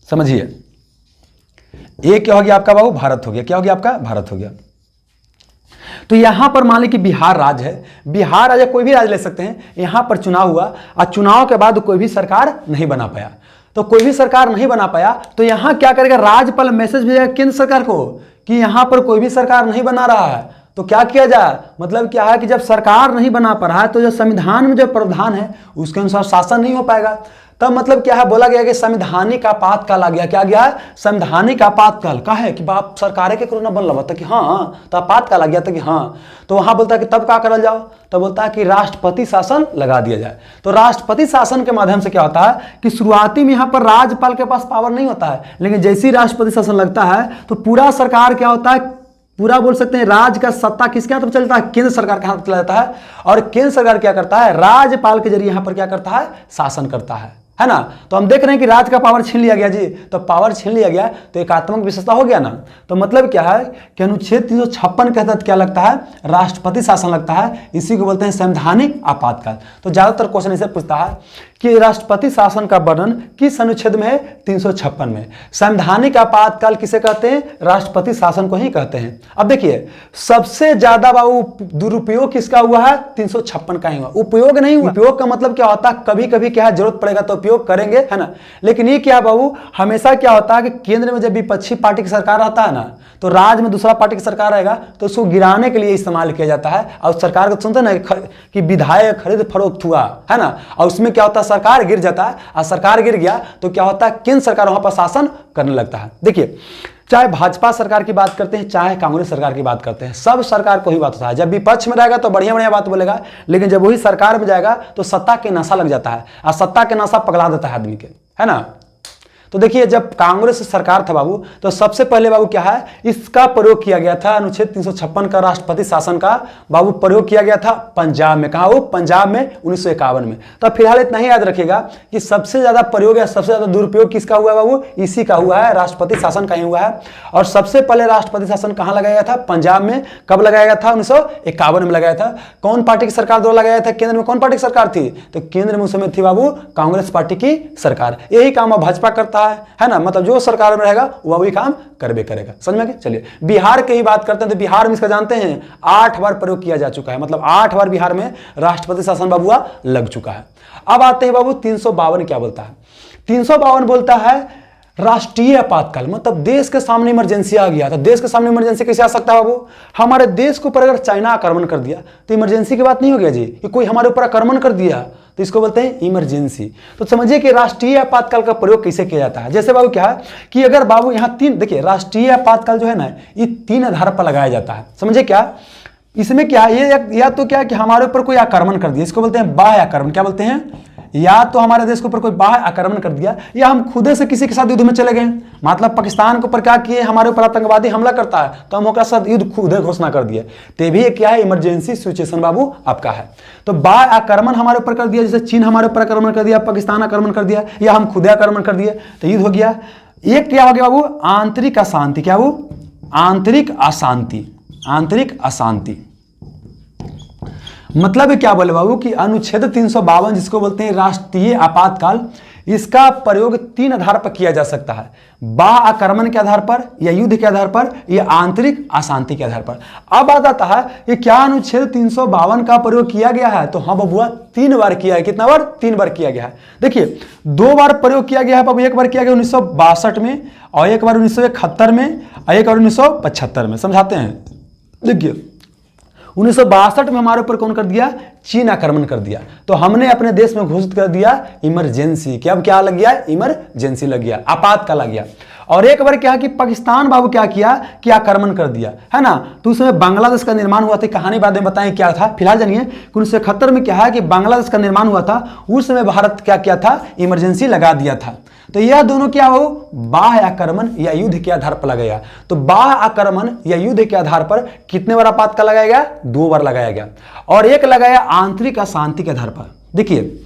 समझिए एक क्या हो गया आपका बाबू, भारत हो गया। क्या हो गया आपका, भारत हो गया। तो यहां पर मान ली कि बिहार राज्य है, बिहार राज्य कोई भी राज्य ले सकते हैं। यहां पर चुनाव हुआ और चुनाव के बाद कोई भी सरकार नहीं बना पाया। तो कोई भी सरकार नहीं बना पाया तो यहां क्या करेगा, राज्यपाल मैसेज भेजेगा केंद्र सरकार को कि यहां पर कोई भी सरकार नहीं बना रहा है, तो क्या किया जाए। मतलब क्या है कि जब सरकार नहीं बना पा रहा है तो जो संविधान में जो प्रावधान है उसके अनुसार शासन नहीं हो पाएगा। तब मतलब क्या है, बोला गया कि संवैधानिक आपातकाल आ गया। क्या गया है? संवैधानिक आपातकाल का है कि बाप सरकार के कोरोना बन लगा था कि हाँ, तो आपातकाल आ गया था कि हाँ। तो वहां बोलता है कि तब क्या करल जाओ, तो बोलता है कि राष्ट्रपति शासन लगा दिया जाए। तो राष्ट्रपति शासन के माध्यम से क्या होता है कि शुरुआती में यहां पर राज्यपाल के पास पावर नहीं होता है, लेकिन जैसे ही राष्ट्रपति शासन लगता है तो पूरा सरकार क्या होता है, पूरा बोल सकते हैं राज्य का सत्ता किसके हाथ में चलता है, केंद्र सरकार के हाथ में चला जाता है। और केंद्र सरकार क्या करता है, राज्यपाल के जरिए यहां पर क्या करता है, शासन करता है ना। तो हम देख रहे हैं कि राज्य का पावर छीन लिया गया जी, तो पावर छीन लिया गया तो एकात्मक विशेषता हो गया ना। तो मतलब क्या है कि अनुच्छेद 356 के तहत क्या लगता है, राष्ट्रपति शासन लगता है। इसी को बोलते हैं संवैधानिक आपातकाल। तो ज्यादातर क्वेश्चन इसे पूछता है कि राष्ट्रपति शासन का वर्णन किस अनुच्छेद में है, 356 में। संवैधानिक आपातकाल किसे कहते हैं, राष्ट्रपति शासन को ही कहते हैं। अब देखिए सबसे ज्यादा बाबू दुरुपयोग किसका हुआ है, 356 का ही हुआ, उपयोग नहीं हुआ। उपयोग का मतलब क्या होता है, कभी कभी क्या है जरूरत पड़ेगा तो उपयोग करेंगे, है ना। लेकिन ये क्या बाबू, हमेशा क्या होता है कि केंद्र में जब विपक्षी पार्टी की सरकार आता है ना, तो राज्य में दूसरा पार्टी की सरकार आएगा तो उसको गिराने के लिए इस्तेमाल किया जाता है। और सरकार को सुनते ना कि विधायक खरीद फरोख्त हुआ, है ना, और उसमें क्या होता है सरकार गिर जाता है। और सरकार गिर गया तो क्या होता है, केंद्र सरकार वहां पर शासन करने लगता है। देखिए चाहे भाजपा सरकार की बात करते हैं, चाहे कांग्रेस सरकार की बात करते हैं, सब सरकार को ही बात होता है। जब विपक्ष में रहेगा तो बढ़िया बढ़िया बात बोलेगा, लेकिन जब वही सरकार में जाएगा तो सत्ता के नशा लग जाता है, और सत्ता के नशा पगला देता है आदमी के, है ना। तो देखिए जब कांग्रेस सरकार था बाबू, तो सबसे पहले बाबू क्या है, इसका प्रयोग किया गया था, अनुच्छेद 356 का राष्ट्रपति शासन का बाबू प्रयोग किया गया था पंजाब में। कहा वो, पंजाब में 1951 में। तो फिलहाल इतना ही याद रखिएगा कि सबसे ज्यादा प्रयोग या सबसे ज्यादा दुरुपयोग किसका हुआ है बाबू, इसी का हुआ है, राष्ट्रपति शासन का ही हुआ है। और सबसे पहले राष्ट्रपति शासन कहां लगाया गया था, पंजाब में। कब लगाया गया था, 1951 में लगाया था। कौन पार्टी की सरकार द्वारा लगाया था, केंद्र में कौन पार्टी की सरकार थी, तो केंद्र में उस समय थी बाबू कांग्रेस पार्टी की सरकार। यही काम अब भाजपा करता है ना, मतलब जो सरकार में रहेगा वह वही काम करबे करेगा, समझ में। चलिए बिहार की ही बात करते हैं, तो बिहार में इसका जानते हैं 8 बार प्रयोग किया जा चुका है, मतलब 8 बार बिहार में राष्ट्रपति शासन बाबुआ लग चुका है। अब आते हैं बाबू 352 क्या बोलता है, 352 बोलता है राष्ट्रीय आपातकाल, मतलब देश के सामने इमरजेंसी आ गया। तो देश के सामने इमरजेंसी कैसे आ सकता है बाबू, हमारे देश के ऊपर अगर चाइना आक्रमण कर दिया तो इमरजेंसी की बात नहीं हो गया जी, कि कोई हमारे ऊपर आक्रमण कर दिया तो इसको बोलते हैं इमरजेंसी। तो समझिए कि राष्ट्रीय आपातकाल का प्रयोग कैसे किया जाता है। जैसे बाबू क्या है कि अगर बाबू यहाँ 3, देखिए राष्ट्रीय आपातकाल जो है ना, ये 3 आधार पर लगाया जाता है। समझिए क्या इसमें क्या है, ये या तो क्या है कि हमारे ऊपर कोई आक्रमण कर दिया, इसको बोलते हैं बाह्य आक्रमण। क्या बोलते हैं, या तो हमारे देश के ऊपर कोई बाह्य आक्रमण कर दिया, या हम खुदे से किसी के साथ युद्ध में चले गए। मतलब पाकिस्तान के ऊपर क्या किए, हमारे ऊपर आतंकवादी हमला करता है तो हम उसके साथ युद्ध खुदे घोषणा कर दिए, तो भी क्या है, इमरजेंसी सिचुएशन बाबू आपका है। तो बाह्य आक्रमण हमारे ऊपर कर दिया, जैसे चीन हमारे ऊपर आक्रमण कर दिया, पाकिस्तान आक्रमण कर दिया, या हम खुदे आक्रमण कर दिए तो युद्ध हो गया। एक क्या हो गया बाबू, आंतरिक अशांति। क्या वो, आंतरिक अशांति। आंतरिक अशांति मतलब क्या बोले बाबू कि अनुच्छेद 352 जिसको बोलते हैं राष्ट्रीय आपातकाल, इसका प्रयोग 3 आधार पर किया जा सकता है, बाह्य आक्रमण के आधार पर, या युद्ध के आधार पर, या आंतरिक अशांति के आधार पर। अब बात आता है कि क्या अनुच्छेद 352 का प्रयोग किया गया है, तो हाँ बबुआ 3 बार किया है। कितना बार, 3 बार किया गया है। देखिए 2 बार प्रयोग किया गया है बाबू, एक बार किया गया 1962 में, और एक बार 1971 में, और एक बार 1975 में। समझाते हैं, देखिए 1962 में हमारे ऊपर कौन कर दिया, चीन आक्रमण कर दिया, तो हमने अपने देश में घोषित कर दिया इमरजेंसी। कि अब क्या लग गया, इमरजेंसी लग गया, आपातकाल लग गया। और एक बार क्या कि पाकिस्तान बाबू क्या किया कि आक्रमण कर दिया, है ना। तो उस समय बांग्लादेश का निर्माण हुआ था, कहानी बाद में बताएं क्या था। फिलहाल जानिए 1971 में क्या है कि बांग्लादेश का निर्माण हुआ था, उस समय भारत क्या किया था, इमरजेंसी लगा दिया था। तो यह दोनों क्या हो, बाह्य आक्रमण या युद्ध के आधार पर लगाया। तो बाह्य आक्रमण या युद्ध के आधार पर कितने बार आपातकाल लगाया गया, 2 बार लगाया गया। और एक लगाया आंतरिक अशांति के आधार पर। देखिए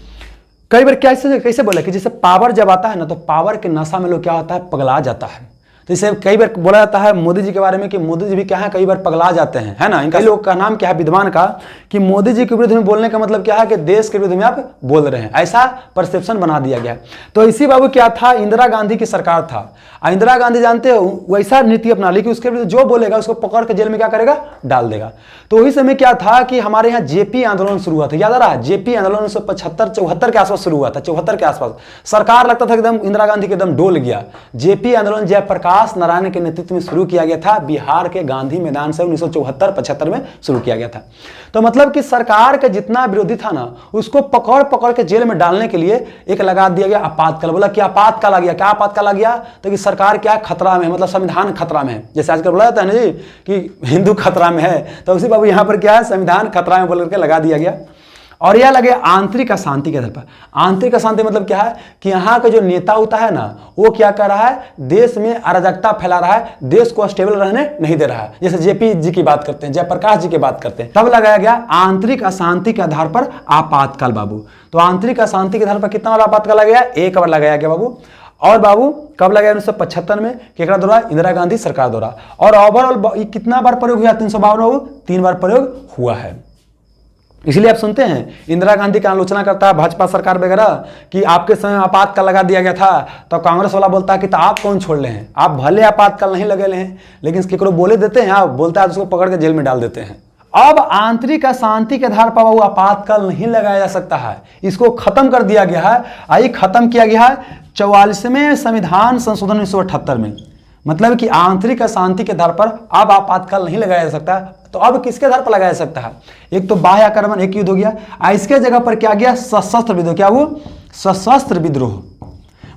कई बार कैसे बोले कि जैसे पावर जब आता है ना, तो पावर के नशा में लोग क्या होता है, पगला जाता है। जैसे कई बार बोला जाता है मोदी जी के बारे में कि मोदी जी भी क्या है, कई बार पगला जाते हैं, है ना। इनका लोग का नाम क्या है, विद्वान का, कि मोदी जी के विरुद्ध में बोलने का मतलब क्या है कि देश के विरुद्ध में आप बोल रहे हैं, ऐसा परसेप्शन बना दिया गया। तो इसी बाबू क्या था, इंदिरा गांधी की सरकार था, इंदिरा गांधी जानते हो वैसा नीति अपना ली कि उसके विरुद्ध जो बोलेगा उसको पकड़ के जेल में क्या करेगा, डाल देगा। तो वही समय क्या था कि हमारे यहाँ जेपी आंदोलन शुरू हुआ था, याद आ रहा है, जेपी आंदोलन 1975-74 के आसपास शुरू हुआ था, 74 के आसपास। सरकार लगता था एकदम इंदिरा गांधी के एकदम डोल गया। जेपी आंदोलन, जयप्रकाश दास नारायण के नेतृत्व में शुरू किया गया था। बिहार के गांधी मैदान से 1974-75 में शुरू किया गया था। तो मतलब कि सरकार का जितना विरोधी था ना, उसको पकड़ पकड़ के जेल में डालने के लिए एक लगा दिया गया आपातकाल। बोला कि आपातकाल आ गया। क्या आपातकाल आ गया? तो कि सरकार क्या खतरा में है, मतलब संविधान खतरा में है। जैसे आजकल बोला जाता है ना जी कि हिंदू खतरा में है, तो उसी बाबू यहाँ पर क्या है, संविधान खतरा में बोल करके लगा दिया गया। और यह लगे आंतरिक अशांति के आधार पर। आंतरिक अशांति मतलब क्या है कि यहाँ का जो नेता होता है ना, वो क्या कर रहा है, देश में अराजकता फैला रहा है, देश को स्टेबल रहने नहीं दे रहा है। जैसे जेपी जी की बात करते हैं, जयप्रकाश जी की बात करते हैं, तब लगाया गया आंतरिक अशांति के आधार पर आपातकाल बाबू। तो आंतरिक अशांति के आधार पर कितना बार आपातकाल लगाया? एक बार लगाया गया बाबू। और बाबू कब लगाया? 1975 में। केकड़ा द्वारा? इंदिरा गांधी सरकार द्वारा। और ओवरऑल कितना बार प्रयोग हुआ? 352 बाबू, 3 बार प्रयोग हुआ है। इसलिए आप सुनते हैं इंदिरा गांधी का आलोचना करता है भाजपा सरकार वगैरह कि आपके समय आपातकाल लगा दिया गया था, तो कांग्रेस वाला बोलता है कि तो आप कौन छोड़ ले हैं, आप भले आपातकाल नहीं लगे हैं, लेकिन केकरो बोले देते हैं, आप बोलता है उसको पकड़ के जेल में डाल देते हैं। अब आंतरिक अशांति के आधार पर वो आपातकाल नहीं लगाया जा सकता है, इसको खत्म कर दिया गया है। आई खत्म किया गया है 44वें संविधान संशोधन 1978 में। मतलब कि आंतरिक अशांति के आधार पर अब आपातकाल नहीं लगाया जा सकता। तो अब किसके आधार पर लगाया जा सकता है? एक तो बाह्य आक्रमण, एक युद्ध हो गया। इसके जगह पर क्या गया? सशस्त्र विद्रोह। क्या वो? सशस्त्र विद्रोह।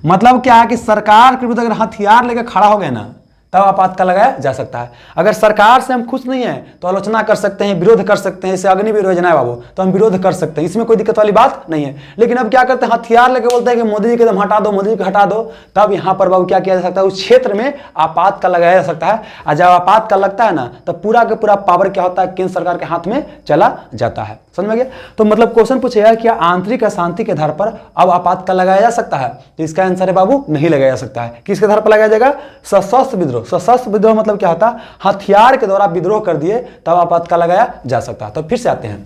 मतलब क्या है कि सरकार के विरुद्ध अगर हथियार लेकर खड़ा हो गए ना, तब आपातकाल लगाया जा सकता है। अगर सरकार से हम खुश नहीं है तो आलोचना कर सकते हैं, विरोध कर सकते हैं। जैसे अग्निवीर योजना है बाबू, तो हम विरोध कर सकते हैं, इसमें कोई दिक्कत वाली बात नहीं है। लेकिन अब क्या करते हैं, हथियार लेके बोलते हैं कि मोदी जी के एकदम हटा दो, मोदी जी को हटा दो। तब यहाँ पर बाबू क्या किया जा सकता है? उस क्षेत्र में आपातकाल लगाया जा सकता है। और जब आपातकाल लगता है ना, तब पूरा का पूरा पावर क्या होता है? केंद्र सरकार के हाथ में चला जाता है। समझ में गया? तो मतलब क्वेश्चन पूछेगा कि आंतरिक अशांति के आधार पर अब आपातकाल लगाया जा सकता है? तो इसका आंसर है बाबू, नहीं लगाया जा सकता है। किसके आधार पर लगाया जाएगा? सशस्त्र विद्रोह। सशस्त्र विद्रोह मतलब क्या होता है? हथियार के द्वारा विद्रोह कर दिए तब आपातकाल लगाया जा सकता है। तो फिर से आते हैं,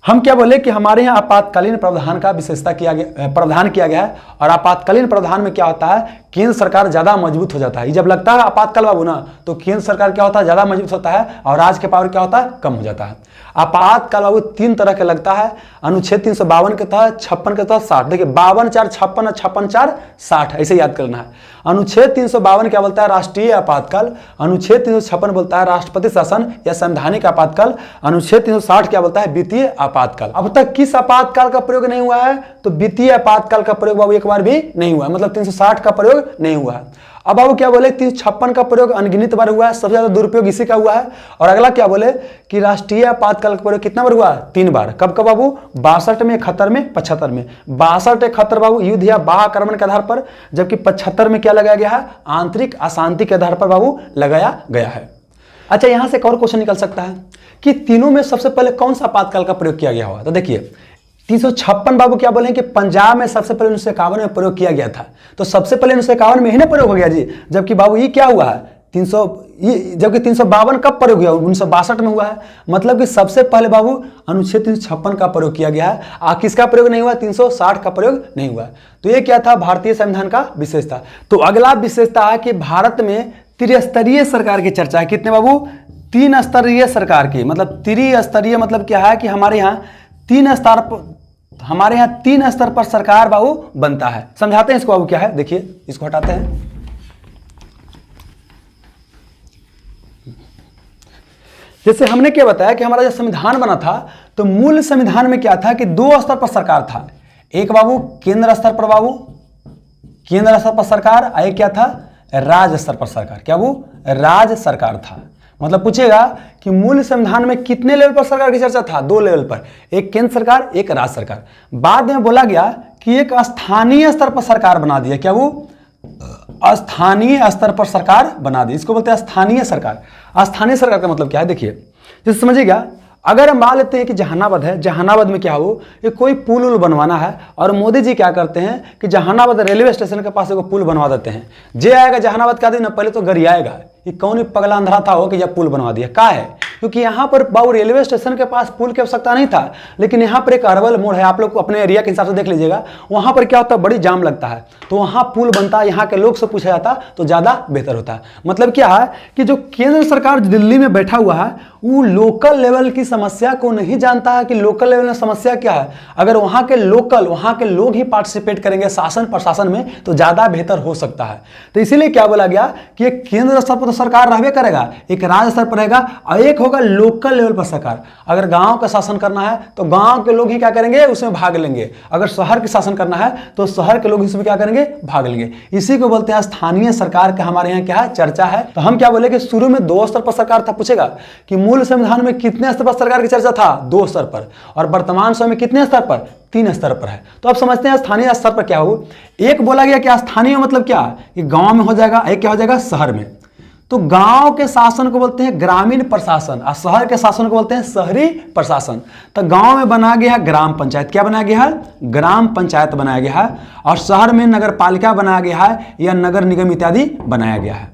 हम क्या बोले कि हमारे यहाँ आपातकालीन प्रावधान का विशेषता किया गया, प्रावधान किया गया है। और आपातकालीन प्रावधान में क्या होता है? केंद्र सरकार ज्यादा मजबूत हो जाता है। जब लगता है आपातकाल बाबू ना, तो केंद्र सरकार क्या होता है? ज्यादा मजबूत होता है, और राज्य के पावर क्या होता है? कम हो जाता है। आपातकाल बाबू 3 तरह के लगता है। अनुच्छेद 352 के तहत, 56 के तहत, 60। देखिए 52-4-56 और 56-4-60 ऐसे याद करना है। अनुच्छेद 352 क्या बोलता है? राष्ट्रीय आपातकाल। अनुच्छेद 356 बोलता है राष्ट्रपति शासन या संवैधानिक आपातकाल। अनुच्छेद 360 क्या बोलता है? वित्तीय आपातकाल। अब तक किस आपातकाल का प्रयोग नहीं हुआ है? तो वित्तीय आपातकाल का प्रयोग बाबू एक बार भी नहीं हुआ, मतलब 360 का प्रयोग नहीं हुआ है। अब बाबू क्या बोले? 356 का प्रयोग अनगिनत बार हुआ है, सबसे ज्यादा दुरुपयोग इसी का हुआ है। और अगला क्या बोले कि राष्ट्रीय आपातकाल का प्रयोग कितना बार हुआ? 3 बार। कब कब बाबू? 62 में, 71 में, 75 में। 62-71 बाबू युद्ध या बाह्य आक्रमण के आधार पर, जबकि 75 में क्या लगाया गया है? आंतरिक अशांति के आधार पर बाबू लगाया गया है। अच्छा, यहां से एक और क्वेश्चन निकल सकता है कि तीनों में सबसे पहले कौन सा आपातकाल का प्रयोग किया गया होगा? तो देखिए 356 बाबू क्या बोले कि पंजाब में सबसे पहले 1951 में प्रयोग किया गया था। तो सबसे पहले 1951 में ही ना प्रयोग हो गया जी। जबकि बाबू ये क्या हुआ है? 300, जबकि 352 कब प्रयोग हुआ? 1962 में हुआ है। मतलब कि सबसे पहले बाबू अनुच्छेद 356 का प्रयोग किया गया है। किसका प्रयोग नहीं हुआ? 360 का प्रयोग नहीं हुआ। तो ये क्या था? भारतीय संविधान का विशेषता। तो अगला विशेषता है कि भारत में त्रिस्तरीय सरकार की चर्चा है। कितने बाबू? 3 स्तरीय सरकार की। मतलब त्रिस्तरीय मतलब क्या है कि हमारे यहाँ 3 स्तर पर, हमारे यहाँ 3 स्तर पर सरकार बाबू बनता है। समझाते हैं इसको बाबू क्या है। देखिए इसको हटाते हैं। जैसे हमने क्या बताया कि हमारा जब संविधान बना था, तो मूल संविधान में क्या था कि 2 स्तर पर सरकार था। एक बाबू केंद्र स्तर पर बाबू, केंद्र स्तर पर सरकार, और एक क्या था? राज्य स्तर पर सरकार। क्या वो? राज्य सरकार था। मतलब पूछेगा कि मूल संविधान में कितने लेवल पर सरकार की चर्चा था? 2 लेवल पर, एक केंद्र सरकार, एक राज्य सरकार। बाद में बोला गया कि एक स्थानीय स्तर पर सरकार बना दिया। क्या वो? स्थानीय स्तर पर सरकार बना दी। इसको बोलते हैं स्थानीय सरकार। स्थानीय सरकार का मतलब क्या है? देखिए जैसे समझिएगा, अगर हम मान लेते हैं कि जहानाबाद है, जहानाबाद में क्या हो, ये कोई पुल उल बनवाना है, और मोदी जी क्या करते हैं कि जहानाबाद रेलवे स्टेशन के पास एक पुल बनवा देते हैं। जे आएगा जहानाबाद का दिन, पहले तो गाड़ी आएगा, कि कौन पगला अंधरा था हो कि यह पुल बनवा दिया। का है क्योंकि यहाँ पर बाबू रेलवे स्टेशन के पास पुल की आवश्यकता नहीं था, लेकिन यहाँ पर एक अरवल मोड़ है, आप लोग अपने एरिया के हिसाब से देख लीजिएगा, वहाँ पर क्या होता है बड़ी जाम लगता है, तो वहाँ पुल बनता, यहाँ के लोग से पूछा जाता तो ज़्यादा बेहतर होता। मतलब क्या है कि जो केंद्र सरकार दिल्ली में बैठा हुआ है वो लोकल लेवल की समस्या को नहीं जानता है कि लोकल लेवल में समस्या क्या है। अगर वहाँ के लोग ही पार्टिसिपेट करेंगे शासन प्रशासन में तो ज़्यादा बेहतर हो सकता है। तो इसीलिए क्या बोला गया कि एक केंद्र स्तर पर तो सरकार रहबे करेगा, एक राज्य स्तर पर रहेगा और एक होगा लोकल लेवल पर सरकार। अगर गांव का शासन करना है तो गांव के लोग ही क्या करेंगे, उसमें भाग लेंगे। अगर शहर के शासन करना है तो शहर के लोग इसमें क्या करेंगे, भाग लेंगे। इसी को बोलते हैं स्थानीय सरकार का हमारे यहाँ क्या है, चर्चा है। तो हम क्या बोले कि शुरू में 2 स्तर पर सरकार था, पूछेगा कि मूल संविधान में कितने स्तर पर सरकार की चर्चा था, 2 स्तर पर, और वर्तमान समय में कितने स्तर पर, 3 स्तर पर है। तो अब समझते हैं स्थानीय स्तर पर क्या हो। एक बोला गया कि स्थानीय मतलब क्या कि गांव में हो जाएगा, एक क्या हो जाएगा शहर में। तो गांव के शासन को बोलते हैं ग्रामीण प्रशासन और शहर के शासन को बोलते हैं शहरी प्रशासन। तो गांव में बनाया गया है ग्राम पंचायत, क्या बनाया गया है, ग्राम पंचायत बनाया गया है, और शहर में नगर पालिका बनाया गया है या नगर निगम इत्यादि बनाया गया है।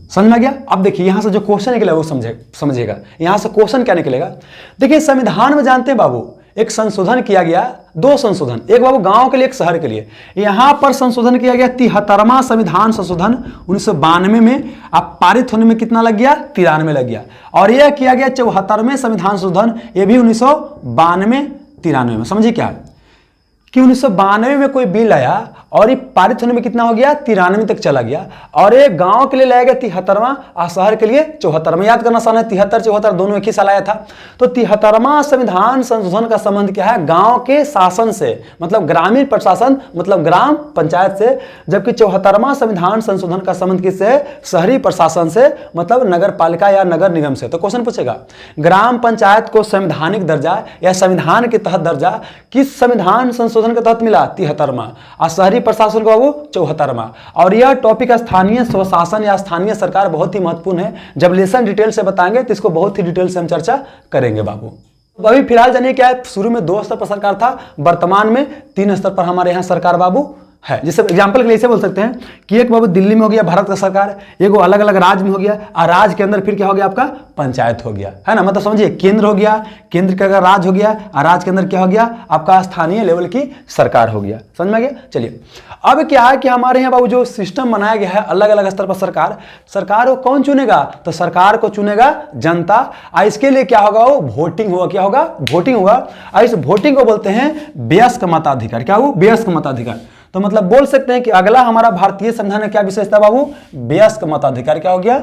समझ में आ गया। अब देखिए यहां से जो क्वेश्चन निकलेगा वो समझिएगा। यहां से क्वेश्चन क्या निकलेगा, देखिए संविधान में जानते हैं बाबू एक संशोधन किया गया, 2 संशोधन, एक बाबू गांव के लिए एक शहर के लिए। यहां पर संशोधन किया गया 73वां संविधान संशोधन 1992 में। अब पारित होने में कितना लग गया, 93 लग गया। और यह किया गया 74वें संविधान संशोधन, यह भी 1992-93 में। समझिए क्या कि 1992 में कोई बिल आया और ये पारित होने में कितना हो गया, 93 तक चला गया। और ये गांव के लिए लाया गया 73वां और शहर के लिए 74वां। याद करना आसान है, 73-74 दोनों एक ही साल आया था। तो 73वां संविधान संशोधन का संबंध क्या है, गांव के शासन से, मतलब ग्रामीण प्रशासन, मतलब ग्राम पंचायत से। जबकि 74वां संविधान संशोधन का संबंध किससे, शहरी प्रशासन से, मतलब नगर पालिका या नगर निगम से। तो क्वेश्चन पूछेगा ग्राम पंचायत को संवैधानिक दर्जा या संविधान के तहत दर्जा किस संविधान संशोधन के तहत मिला, 73वां, और शहरी प्रशासन को बाबू 74वां। और यह टॉपिक स्थानीय स्वशासन या स्थानीय सरकार बहुत ही महत्वपूर्ण है। जब लेसन डिटेल से बताएंगे तो इसको बहुत ही डिटेल से हम चर्चा करेंगे बाबू। अभी फिलहाल जानिए क्या है, शुरू में 2 स्तर पर सरकार था, वर्तमान में 3 स्तर पर हमारे यहाँ सरकार बाबू है। जैसे एग्जाम्पल के लिए ऐसे बोल सकते हैं कि एक बाबू दिल्ली में हो गया भारत का सरकार, एक अलग अलग राज्य में हो गया, और राज्य के अंदर फिर क्या हो गया आपका, पंचायत हो गया, है ना। मतलब समझिए केंद्र हो गया, केंद्र का अगर राज्य हो गया, और राज्य के अंदर क्या हो गया आपका स्थानीय लेवल की सरकार हो गया। समझ में आ गया। चलिए अब क्या है कि हमारे यहाँ बाबू जो सिस्टम बनाया गया है अलग अलग स्तर पर सरकार को कौन चुनेगा, तो सरकार को चुनेगा जनता। और इसके लिए क्या होगा, वो वोटिंग होगा। क्या होगा, वोटिंग होगा। और इस वोटिंग को बोलते हैं वयस्क मताधिकार। क्या हो, वयस्क मताधिकार। तो मतलब बोल सकते हैं कि अगला हमारा भारतीय संविधान में क्या विशेषता बाबू, वयस्क मताधिकार। क्या हो गया,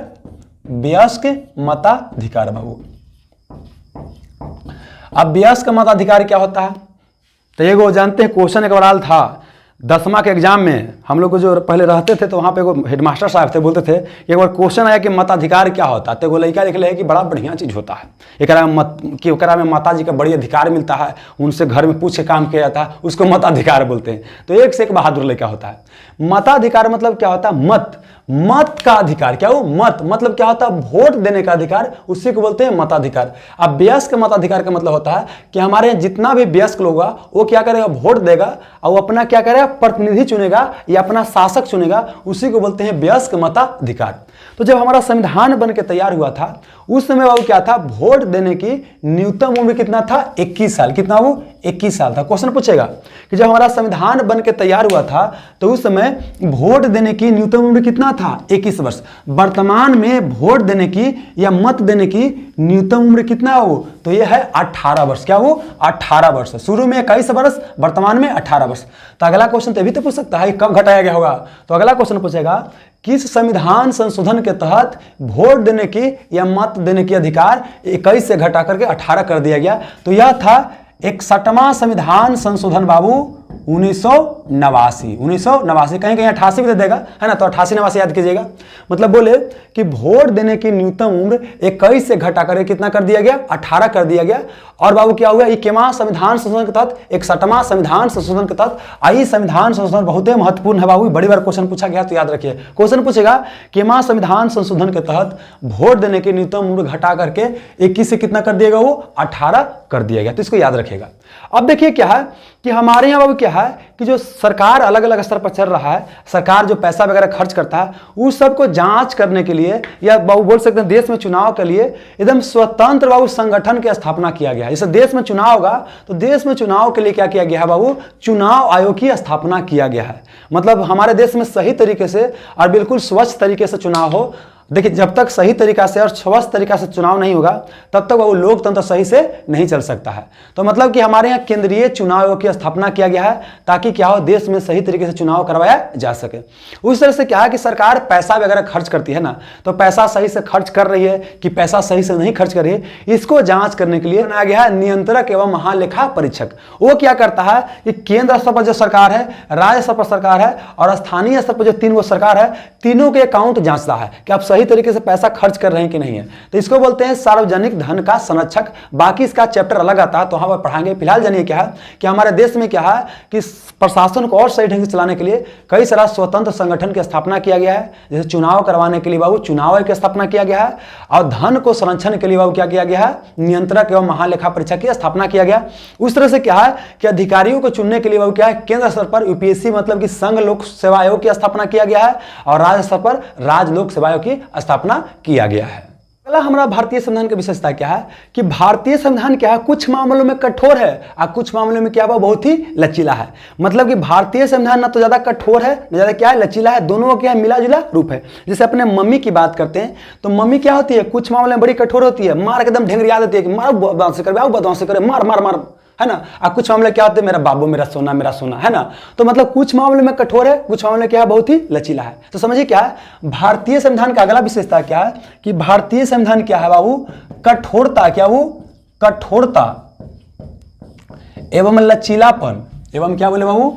वयस्क मताधिकार बाबू। अब वयस्क मताधिकार क्या होता है, तो ये वो जानते हैं क्वेश्चन एक बार था 10वां के एग्जाम में। हम लोग को जो पहले रहते थे तो वहाँ पे वो हेडमास्टर साहब थे, बोलते थे एक बार क्वेश्चन आया कि मताधिकार क्या होता है। तो वो लड़का लिख ले कि बड़ा बढ़िया चीज़ होता है, एकरा में माता जी का बड़ी अधिकार मिलता है, उनसे घर में पूछ के काम किया जाता है, उसको मताधिकार बोलते हैं। तो एक से एक बहादुर लड़का होता है। मताधिकार मतलब क्या होता है, मत का अधिकार। क्या हो, मत मतलब क्या होता है, वोट देने का अधिकार, उसी को बोलते हैं मताधिकार। अब वयस्क मताधिकार का मतलब होता है कि हमारे यहाँ जितना भी वयस्क लोग होगा वो क्या करेगा, वोट देगा और वो अपना क्या करेगा, प्रतिनिधि चुनेगा या अपना शासक चुनेगा, उसी को बोलते हैं वयस्क मताधिकार। तो जब हमारा संविधान बन के तैयार हुआ था उस समय बाबू क्या था, वोट देने की न्यूनतम उम्र कितना था, 21 साल। कितना वो, 21 साल था। क्वेश्चन पूछेगा कि जब हमारा संविधान बन के तैयार हुआ था तो उस समय वोट देने की न्यूनतम उम्र कितना था, 21 वर्ष। वर्तमान में वोट देने की या मत देने की न्यूनतम उम्र कितना हो, तो यह है 18 वर्ष। क्या वो, 18 वर्ष। शुरू में 21 वर्ष, वर्तमान में 18 वर्ष। तो अगला क्वेश्चन तभी तो पूछ सकता है कब घटाया गया होगा। तो अगला क्वेश्चन पूछेगा किस संविधान संशोधन के तहत वोट देने की या मत देने की अधिकार 21 से घटा करके 18 कर दिया गया। तो यह था 61वां संविधान संशोधन बाबू 1989। कहीं कहीं 88 भी दे देगा, है ना। तो 88-89 याद कीजिएगा। मतलब बोले कि वोट देने की न्यूनतम उम्र 21 से घटा करके कितना कर दिया गया, 18 कर दिया गया। और बाबू क्या हुआ, 21वां संविधान संशोधन के तहत 61वां संविधान संशोधन के तहत आई संविधान संशोधन बहुत ही महत्वपूर्ण है बाबू। बड़ी बार क्वेश्चन पूछा गया तो याद रखिए। क्वेश्चन पूछेगा कि 21वां संविधान संशोधन के तहत वोट देने की न्यूनतम उम्र घटा करके 21 से कितना कर दिएगा, वो 18 कर दिया गया। तो इसको याद रखिएगा। अब देखिए क्या है कि हमारे यहाँ बाबू क्या है है कि जो सरकार अलग अलग स्तर पर चल रहा है, सरकार जो पैसा वगैरह खर्च करता है, उस सब को जांच करने के लिए या बाबू बोल सकते हैं देश में चुनाव के लिए एकदम स्वतंत्र बाबू संगठन की स्थापना किया गया है। जैसे देश में चुनाव होगा तो देश में चुनाव के लिए क्या किया गया है बाबू, चुनाव आयोग की स्थापना किया गया है। मतलब हमारे देश में सही तरीके से और बिल्कुल स्वच्छ तरीके से चुनाव हो। देखिए, जब तक सही तरीका से और स्वच्छ तरीका से चुनाव नहीं होगा तब तक वो लोकतंत्र सही से नहीं चल सकता है। तो मतलब कि हमारे यहाँ केंद्रीय चुनाव आयोग की स्थापना किया गया है ताकि क्या हो, देश में सही तरीके से चुनाव करवाया जा सके। उस तरह से क्या है कि सरकार पैसा वगैरह खर्च करती है ना, तो पैसा सही से खर्च कर रही है कि पैसा सही से नहीं खर्च कर रही है, इसको जांच करने के लिए बनाया गया है नियंत्रक एवं महालेखा परीक्षक। वो क्या करता है कि केंद्र स्तर पर जो सरकार है, राज्य स्तर पर सरकार है और स्थानीय स्तर पर जो 3 सरकार है, तीनों के अकाउंट जांचता है कि आप सही तरीके से पैसा खर्च कर रहे हैं कि नहीं है। तो इसको बोलते हैं सार्वजनिक धन का संरक्षक। बाकी इसका चैप्टर अलग आता है तो वहां पर पढ़ाएंगे। फिलहाल जानिए क्या है कि हमारे देश में क्या है कि प्रशासन को और सही ढंग से चलाने के लिए कई सारा स्वतंत्र संगठन की स्थापना किया गया है। जैसे चुनाव करवाने के लिए बाबू चुनाव आयोग की स्थापना किया गया है और धन को संरक्षण के लिए बाबू क्या किया गया है, नियंत्रक एवं महालेखा परीक्षक की स्थापना किया गया। उस तरह से क्या है कि अधिकारियों को चुनने के लिए बाबू क्या है, केंद्र स्तर पर यूपीएससी मतलब कि संघ लोक सेवा आयोग की स्थापना किया गया है और राज्य स्तर पर राज्य लोक सेवा आयोग की स्थापना किया गया है। अगला हमारा भारतीय संविधान की विशेषता क्या है कि भारतीय संविधान क्या है, कुछ मामलों में कठोर है और कुछ मामलों में क्या है, बहुत ही लचीला है। मतलब कि भारतीय संविधान ना तो ज्यादा कठोर है ना ज्यादा क्या है, लचीला है। दोनों क्या है, मिला जुला रूप है। जैसे अपने मम्मी की बात करते हैं तो मम्मी क्या होती है, कुछ मामले में बड़ी कठोर होती है, मार एकदम ढेंगरिया देती है कि मारो बदमाशी करे, आओ बदमाशी करे, मार मार मार, है ना। और कुछ मामले क्या होते हैं, मेरा बाबू मेरा सोना, है ना। तो मतलब कुछ मामले में कठोर है, कुछ मामले क्या है, बहुत ही लचीला है। तो समझिए क्या है भारतीय संविधान का अगला विशेषता क्या है कि भारतीय संविधान क्या है बाबू, कठोरता। क्या वो कठोरता एवं लचीलापन, एवं क्या बोले बाबू,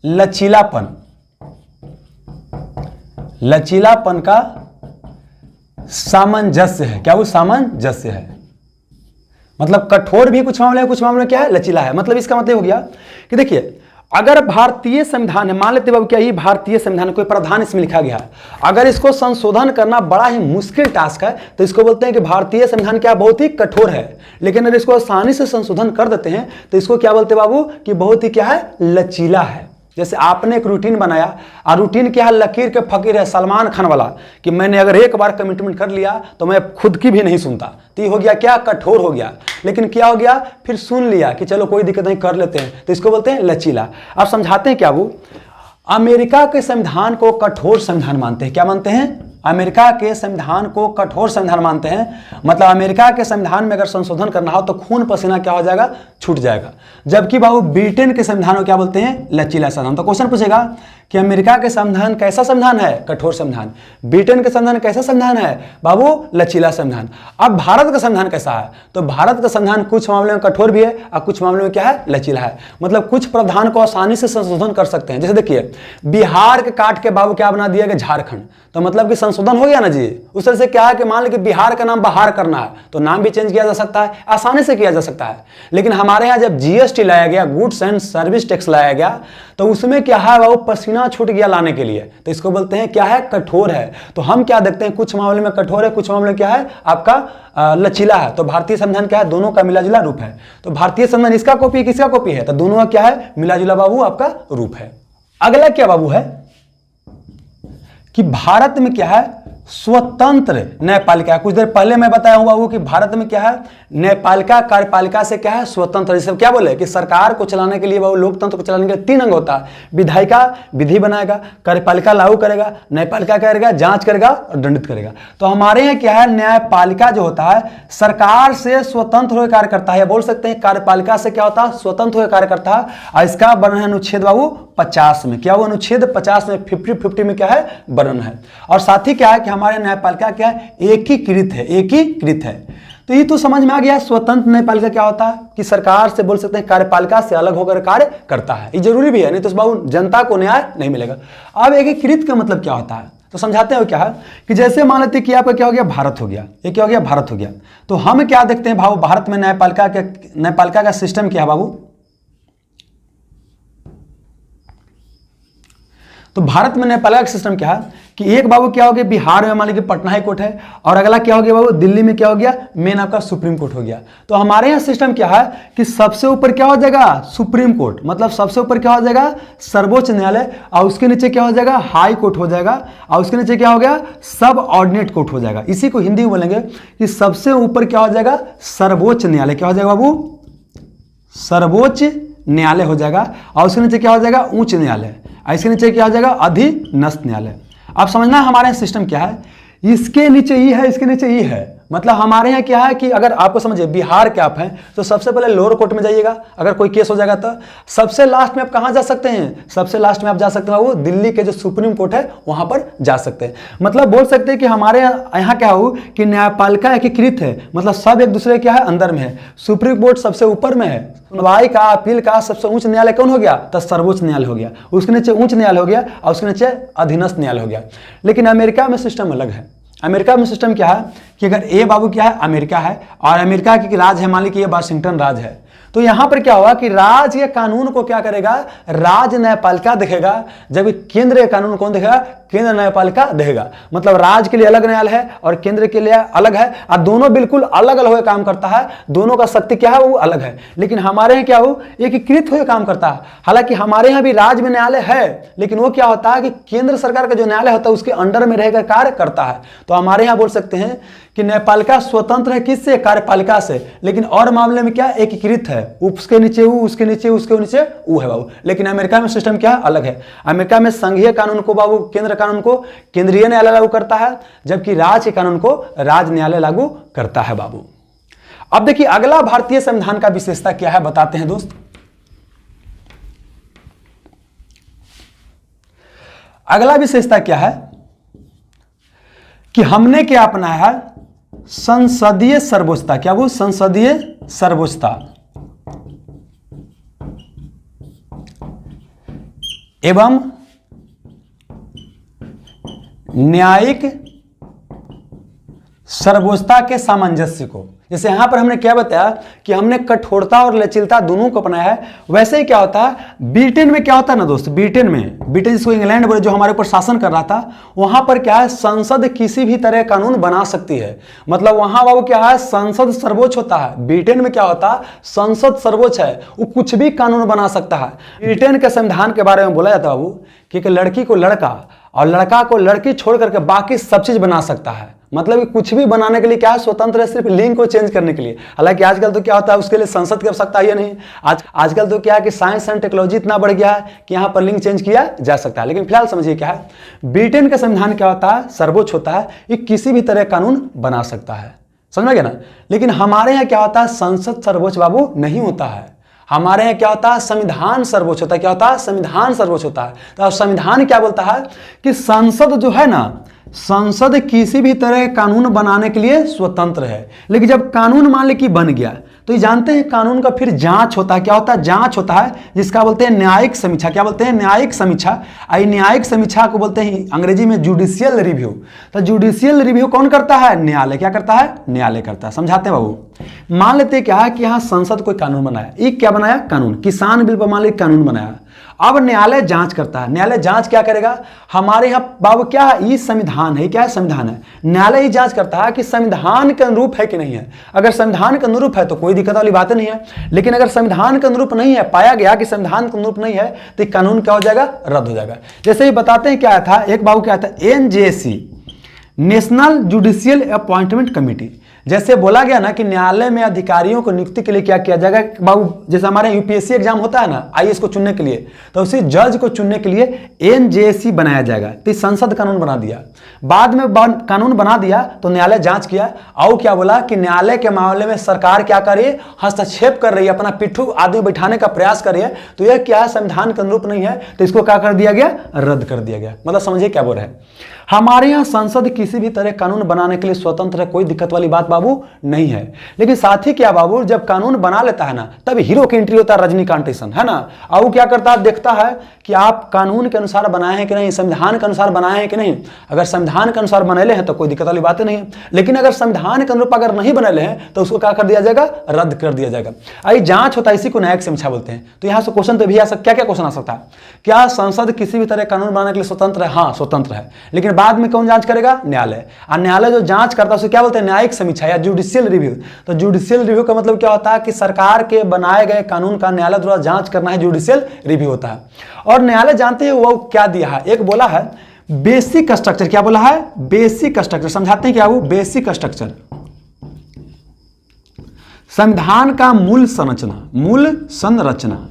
लचीलापन। लचीलापन का सामंजस्य है। क्या वो सामंजस्य है, मतलब कठोर भी कुछ मामले, कुछ मामले क्या है, लचीला है। मतलब इसका मतलब हो गया कि देखिए अगर भारतीय संविधान है, मान लेते बाबू क्या, ये भारतीय संविधान कोई प्रावधान इसमें लिखा गया है, अगर इसको संशोधन करना बड़ा ही मुश्किल टास्क है तो इसको बोलते हैं कि भारतीय संविधान क्या बहुत ही कठोर है। लेकिन अगर इसको आसानी से संशोधन कर देते हैं तो इसको क्या बोलते हैं बाबू कि बहुत ही क्या है, लचीला है। जैसे आपने एक रूटीन बनाया और रूटीन क्या है, लकीर के फकीर है, सलमान खान वाला, कि मैंने अगर एक बार कमिटमेंट कर लिया तो मैं खुद की भी नहीं सुनता। तो ये हो गया क्या, कठोर हो गया। लेकिन क्या हो गया, फिर सुन लिया कि चलो कोई दिक्कत नहीं, कर लेते हैं, तो इसको बोलते हैं लचीला। अब समझाते हैं क्या वो, अमेरिका के संविधान को कठोर संविधान मानते हैं। क्या मानते हैं, अमेरिका के संविधान को कठोर संविधान मानते हैं। मतलब अमेरिका के संविधान में अगर संशोधन करना हो तो खून पसीना क्या हो जाएगा, छूट जाएगा। जबकि बाबू ब्रिटेन के संविधान को क्या बोलते हैं, लचीला संविधान। तो क्वेश्चन पूछेगा कि अमेरिका के संविधान कैसा संविधान है, कठोर संविधान। ब्रिटेन के संविधान कैसा संविधान है बाबू, लचीला संविधान। अब भारत का संविधान कैसा है, तो भारत का संविधान कुछ मामले में कठोर भी है और कुछ मामले में क्या है, लचीला है। मतलब कुछ प्रावधान को आसानी से संशोधन कर सकते हैं। जैसे देखिए बिहार के काट के बाबू क्या बना दिया गया, झारखंड। तो मतलब कि संशोधन हो गया ना जी। उस तरह से क्या है कि मान लीजिए बिहार का नाम बाहर करना है तो नाम भी चेंज किया जा सकता है, आसानी से किया जा सकता है। लेकिन हमारे यहाँ जब जीएसटी लाया गया, गुड्स एंड सर्विस टैक्स लाया गया, तो उसमें क्या है वो पसीना छूट गया लाने के लिए, तो इसको बोलते हैं क्या है, कठोर है। तो हम क्या देखते हैं, कुछ मामले में कठोर है, कुछ मामले में क्या है आपका लचीला है। तो भारतीय संविधान क्या है, दोनों का मिला जुला रूप है। तो भारतीय संविधान इसका कॉपी किसका कॉपी है, तो दोनों का क्या है, मिला जुला बाबू आपका रूप है। अगला क्या बाबू है कि भारत में क्या है, स्वतंत्र न्यायपालिका। कुछ देर पहले मैं बताया हूं बाबू कि भारत में क्या है, न्यायपालिका कार्यपालिका से क्या है, स्वतंत्र। जैसे क्या बोले कि सरकार को चलाने के लिए बाबू, लोकतंत्र को चलाने के लिए 3 अंग होता है। विधायिका विधि बनाएगा, कार्यपालिका लागू करेगा, न्यायपालिका करेगा जांच करेगा और दंडित करेगा। तो हमारे यहाँ क्या है, न्यायपालिका जो होता है सरकार से स्वतंत्र होकर कार्य करता है। बोल सकते हैं कार्यपालिका से क्या होता है, स्वतंत्र होकर कार्य करता है। और इसका वर्णन है अनुच्छेद बाबू 50 में। क्या वो अनुच्छेद 50 में 50-50 में क्या है, वर्णन है। और साथ ही क्या है कि हमारे न्यायपालिका क्या है, एकीकृत है, एकीकृत है। तो ये तो समझ में आ गया स्वतंत्र न्यायपालिका क्या होता है, कि सरकार से बोल सकते हैं कार्यपालिका से अलग होकर कार्य करता है। ये जरूरी भी है, नहीं तो बाबू जनता को न्याय नहीं मिलेगा। अब एकीकृत का मतलब क्या होता है, तो समझाते हैं क्या है कि जैसे मान लेते कि आपका क्या हो गया, भारत हो गया, ये क्या हो गया, भारत हो गया। तो हम क्या देखते हैं बाबू, भारत में न्यायपालिका का सिस्टम क्या है बाबू, तो भारत में न्यायपालिका का सिस्टम क्या है कि एक बाबू क्या हो गया, बिहार में मान लीजिए पटना हाई कोर्ट है, और अगला क्या हो गया बाबू, दिल्ली में क्या हो गया, मेन आपका सुप्रीम कोर्ट हो गया। तो हमारे यहाँ सिस्टम क्या है कि सबसे ऊपर क्या हो जाएगा, सुप्रीम कोर्ट, मतलब सबसे ऊपर क्या हो जाएगा, सर्वोच्च न्यायालय, और उसके नीचे क्या हो जाएगा, हाई कोर्ट हो जाएगा, और उसके नीचे क्या हो गया, सब ऑर्डिनेट कोर्ट हो जाएगा। इसी को हिंदी में बोलेंगे कि सबसे ऊपर क्या हो जाएगा, सर्वोच्च न्यायालय, क्या हो जाएगा बाबू, सर्वोच्च न्यायालय हो जाएगा, और उसके नीचे क्या हो जाएगा, उच्च न्यायालय, इसके नीचे क्या हो जाएगा, अधीनस्थ न्यायालय। अब समझना हमारे यहाँ सिस्टम क्या है, इसके नीचे ई है, इसके नीचे ई है, मतलब हमारे यहाँ क्या है कि अगर आपको समझिए बिहार के आप हैं तो सबसे पहले लोअर कोर्ट में जाइएगा, अगर कोई केस हो जाएगा तो सबसे लास्ट में आप कहाँ जा सकते हैं, सबसे लास्ट में आप जा सकते हैं वो दिल्ली के जो सुप्रीम कोर्ट है वहां पर जा सकते हैं। मतलब बोल सकते हैं कि हमारे यहाँ क्या हो कि न्यायपालिका एकीकृत है, मतलब सब एक दूसरे क्या है, अंदर में है। सुप्रीम कोर्ट सबसे ऊपर में है, सुनवाई का, अपील का सबसे उच्च न्यायालय कौन हो गया, तो सर्वोच्च न्यायालय हो गया, उसके नीचे उच्च न्यायालय हो गया, और उसके नीचे अधीनस्थ न्यायालय हो गया। लेकिन अमेरिका में सिस्टम अलग है। अमेरिका में सिस्टम क्या है कि अगर ए बाबू क्या है, अमेरिका है, और अमेरिका की राज है, मान लीजिए ये वाशिंगटन राज है, तो यहां पर क्या हुआ कि राज के कानून को क्या करेगा, राज न्यायपालिका देखेगा, जब केंद्र के कानून कौन देखेगा, केंद्र न्यायपालिका देखेगा। मतलब राज्य के लिए अलग न्यायालय है और केंद्र के लिए अलग है, और दोनों बिल्कुल अलग अलग हुए काम करता है, दोनों का शक्ति क्या है वो अलग है। लेकिन हमारे यहाँ क्या हो, एकीकृत हुए काम करता है। हालांकि हमारे यहाँ भी राज्य में न्यायालय है, लेकिन वो क्या होता है कि केंद्र सरकार का जो न्यायालय होता है उसके अंडर में रहकर कार्य करता है। तो हमारे यहाँ बोल सकते हैं कि न्यायपालिका स्वतंत्र है किससे, कार्यपालिका से, लेकिन और मामले में क्या एकीकृत है, उसके नीचे वो, उसके नीचे उसके नीचे वो है बाबू। लेकिन अमेरिका में सिस्टम क्या अलग है, अमेरिका में संघीय कानून को बाबू, केंद्र कानून को केंद्रीय न्यायालय लागू करता है, जबकि राज्य कानून को राज्य न्यायालय लागू करता है बाबू। अब देखिए अगला भारतीय संविधान का विशेषता क्या है, बताते हैं दोस्त। अगला विशेषता क्या है कि हमने क्या अपनाया है, संसदीय सर्वोच्चता। क्या वो, संसदीय सर्वोच्चता एवं न्यायिक सर्वोच्चता के सामंजस्य को। जैसे यहां पर हमने क्या बताया कि हमने कठोरता और लचीलता दोनों को अपनाया है, वैसे ही क्या होता है ब्रिटेन में, क्या होता है ना दोस्त, ब्रिटेन जिसको इंग्लैंड बोले, जो हमारे ऊपर शासन कर रहा था, वहां पर क्या है, संसद किसी भी तरह कानून बना सकती है। मतलब वहां बाबू क्या है, संसद सर्वोच्च होता है। ब्रिटेन में क्या होता है, संसद सर्वोच्च है, वो कुछ भी कानून बना सकता है। ब्रिटेन के संविधान के बारे में बोला जाता है बाबू कि लड़की को लड़का और लड़का को लड़की छोड़ करके बाकी सब चीज बना सकता है। मतलब कि कुछ भी बनाने के लिए क्या है, स्वतंत्र है, सिर्फ लिंग को चेंज करने के लिए। हालांकि आजकल तो क्या होता है, उसके लिए संसद की आवश्यकता ही नहीं। आजकल तो क्या है कि साइंस एंड टेक्नोलॉजी इतना बढ़ गया है कि यहाँ पर लिंग चेंज किया जा सकता है। लेकिन फिलहाल समझिए क्या है, ब्रिटेन का संविधान क्या होता है, सर्वोच्च होता है, ये किसी भी तरह कानून बना सकता है, समझ में गया ना। लेकिन हमारे यहाँ क्या होता है, संसद सर्वोच्च बाबू नहीं होता है। हमारे यहाँ क्या होता है, संविधान सर्वोच्च होता है। क्या होता है, संविधान सर्वोच्च होता है। तो संविधान क्या बोलता है कि संसद जो है ना, संसद किसी भी तरह कानून बनाने के लिए स्वतंत्र है। लेकिन जब कानून मान ली कि बन गया तो ये जानते हैं कानून का फिर जांच होता है। क्या होता है, जांच होता है, जिसका बोलते हैं न्यायिक समीक्षा। क्या बोलते हैं, न्यायिक समीक्षा। न्यायिक समीक्षा को बोलते हैं अंग्रेजी में जुडिशियल रिव्यू। तो जुडिशियल रिव्यू कौन करता है, न्यायालय। क्या करता है, न्यायालय करता है। समझाते हैं बाबू। मान लेते हैं क्या है कि यहाँ संसद कोई कानून बनाया, एक क्या बनाया, कानून, किसान बिल पर मान लीजिए कानून बनाया। अब न्यायालय जांच करता है। न्यायालय जांच क्या करेगा, हमारे यहाँ बाबू क्या है, ये संविधान है, क्या है, संविधान है। न्यायालय ही जांच करता है कि संविधान के अनुरूप है कि नहीं है। अगर संविधान के अनुरूप है तो कोई दिक्कत वाली बात नहीं है। लेकिन अगर संविधान के अनुरूप नहीं है, पाया गया कि संविधान के अनुरूप नहीं है, तो कानून क्या हो जाएगा, रद्द हो जाएगा। जैसे ही बताते हैं क्या था, एक बाबू क्या था, NJC, national judicial appointment committee. जैसे बोला गया ना कि न्यायालय में अधिकारियों को नियुक्ति के लिए क्या किया जाएगा बाबू, जैसे हमारे यूपीएससी एग्जाम होता है ना, आईएएस को चुनने के लिए, तो उसी जज को चुनने के लिए एनजेसी बनाया जाएगा। तो संसद कानून बना दिया, बाद में कानून बना दिया तो न्यायालय जांच किया और क्या बोला कि न्यायालय के मामले में सरकार क्या कर रही है, हस्तक्षेप कर रही है, अपना पिट्ठू आदमी बैठाने का प्रयास कर रही है। तो यह क्या है, संविधान के अनुरूप नहीं है, तो इसको क्या कर दिया गया, रद्द कर दिया गया। मतलब समझिए क्या बोल रहे हैं, हमारे यहाँ संसद किसी भी तरह कानून बनाने के लिए स्वतंत्र है, कोई दिक्कत वाली बात बाबू नहीं है। लेकिन साथ ही क्या बाबू, जब कानून बना लेता है ना, तब हीरो की एंट्री होता है, रजनीकांत है ना। और वो क्या करता है, देखता है कि आप कानून के अनुसार बनाए हैं कि नहीं, संविधान के अनुसार बनाए हैं कि नहीं। अगर संविधान के अनुसार बनेले हैं तो कोई दिक्कत वाली बात नहीं है। लेकिन अगर संविधान के अनुरूप अगर नहीं बनेले हैं तो उसको क्या कर दिया जाएगा, रद्द कर दिया जाएगा। आई जांच होता है, इसी को न्यायिक समीक्षा बोलते हैं। तो यहाँ से क्वेश्चन तो भी आ सकता, क्या क्या क्वेश्चन आ सकता है, क्या संसद किसी भी तरह कानून बनाने के लिए स्वतंत्र है, हाँ स्वतंत्र है। लेकिन बाद में कौन जांच करेगा? न्यायालय। और न्यायालय जो जांच करता है उसे क्या बोलते हैं? न्यायिक समीक्षा या जुडिशियल रिव्यू। तो जुडिशियल रिव्यू का मतलब क्या होता है कि सरकार के बनाए गए कानून का न्यायालय द्वारा जांच करना है, जुडिशियल रिव्यू होता है। और न्यायालय जानते हैं वो क्या दिया है, एक बोला है बेसिक स्ट्रक्चर। क्या बोला है? Basic structure. समझाते हैं क्या वो बेसिक स्ट्रक्चर, संविधान का मूल संरचना। मूल संरचना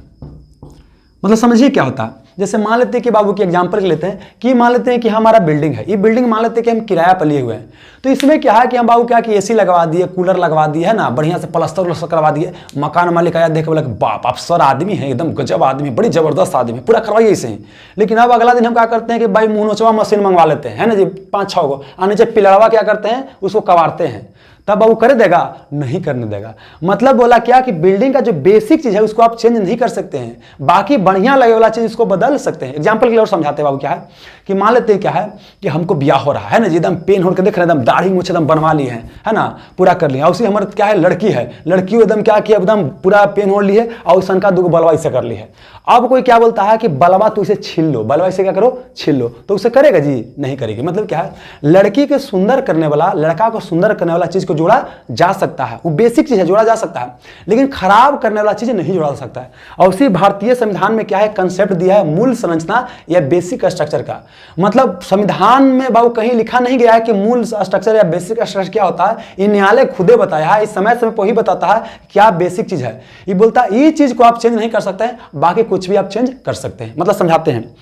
मतलब समझिए क्या होता है। जैसे मान लेते हैं कि बाबू की एग्जांपल लेते हैं कि मान लेते हैं कि हमारा बिल्डिंग है, ये बिल्डिंग मान लेते हैं कि हम किराया पर लिए हुए हैं। तो इसमें क्या है कि हम बाबू क्या कि एसी लगवा दिए, कूलर लगवा दिए है ना, बढ़िया से प्लास्टर व्लास्टर करवा दिए। मकान मालिक आया देख बोला बाप अफसर आदमी है, एकदम गजब आदमी, बड़ी जबरदस्त आदमी है, पूरा करवाइए इसे ही। लेकिन अब अगला दिन हम क्या करते हैं कि भाई मुंह नोचवा मशीन मंगवा लेते हैं, है ना जी, 5-6 को, और नीचे पिलड़वा क्या करते हैं उसको कबाड़ते हैं। तब बाबू करे देगा? नहीं करने देगा। मतलब बोला क्या कि बिल्डिंग का जो बेसिक चीज है उसको आप चेंज नहीं कर सकते हैं, बाकी बढ़िया लगे वाला चीज उसको बदल सकते हैं। एग्जांपल के लिए और समझाते हैं बाबू क्या है कि मान लेते हैं क्या है कि हमको ब्याह हो रहा है ना जी, एकदम पेन होकर देख रहे हैं, एकदम दाढ़ी मूछ एकदम बनवा ली है ना, पूरा कर लिया। उसी हमारे क्या है लड़की है, लड़की एकदम क्या किया, एकदम पूरा पेन हो ली है और सन का 2 बलवा इसे कर ली है। अब कोई क्या बोलता है कि बलवा तो इसे छील लो, बलवा इसे क्या करो छील लो, तो उसे करेगा जी? नहीं करेगी। मतलब क्या है, लड़की के सुंदर करने वाला, लड़का को सुंदर करने वाला चीज को जोड़ा जा सकता है, वो बेसिक चीज है, जोड़ा जा सकता है, लेकिन खराब करने वाला चीज नहीं जोड़ा जा सकता है। और उसी भारतीय संविधान में क्या है कंसेप्ट दिया है मूल संरचना या बेसिक स्ट्रक्चर का। मतलब संविधान में बाबू कहीं लिखा नहीं गया है कि मूल स्ट्रक्चर या बेसिक स्ट्रक्चर क्या होता है, ये न्यायालय खुदे बताया है, इस समय समय पर ही बताता है क्या बेसिक चीज है। ये बोलता है ये चीज को आप चेंज नहीं कर सकते हैं, बाकी कुछ भी आप चेंज कर सकते हैं। मतलब समझाते हैं,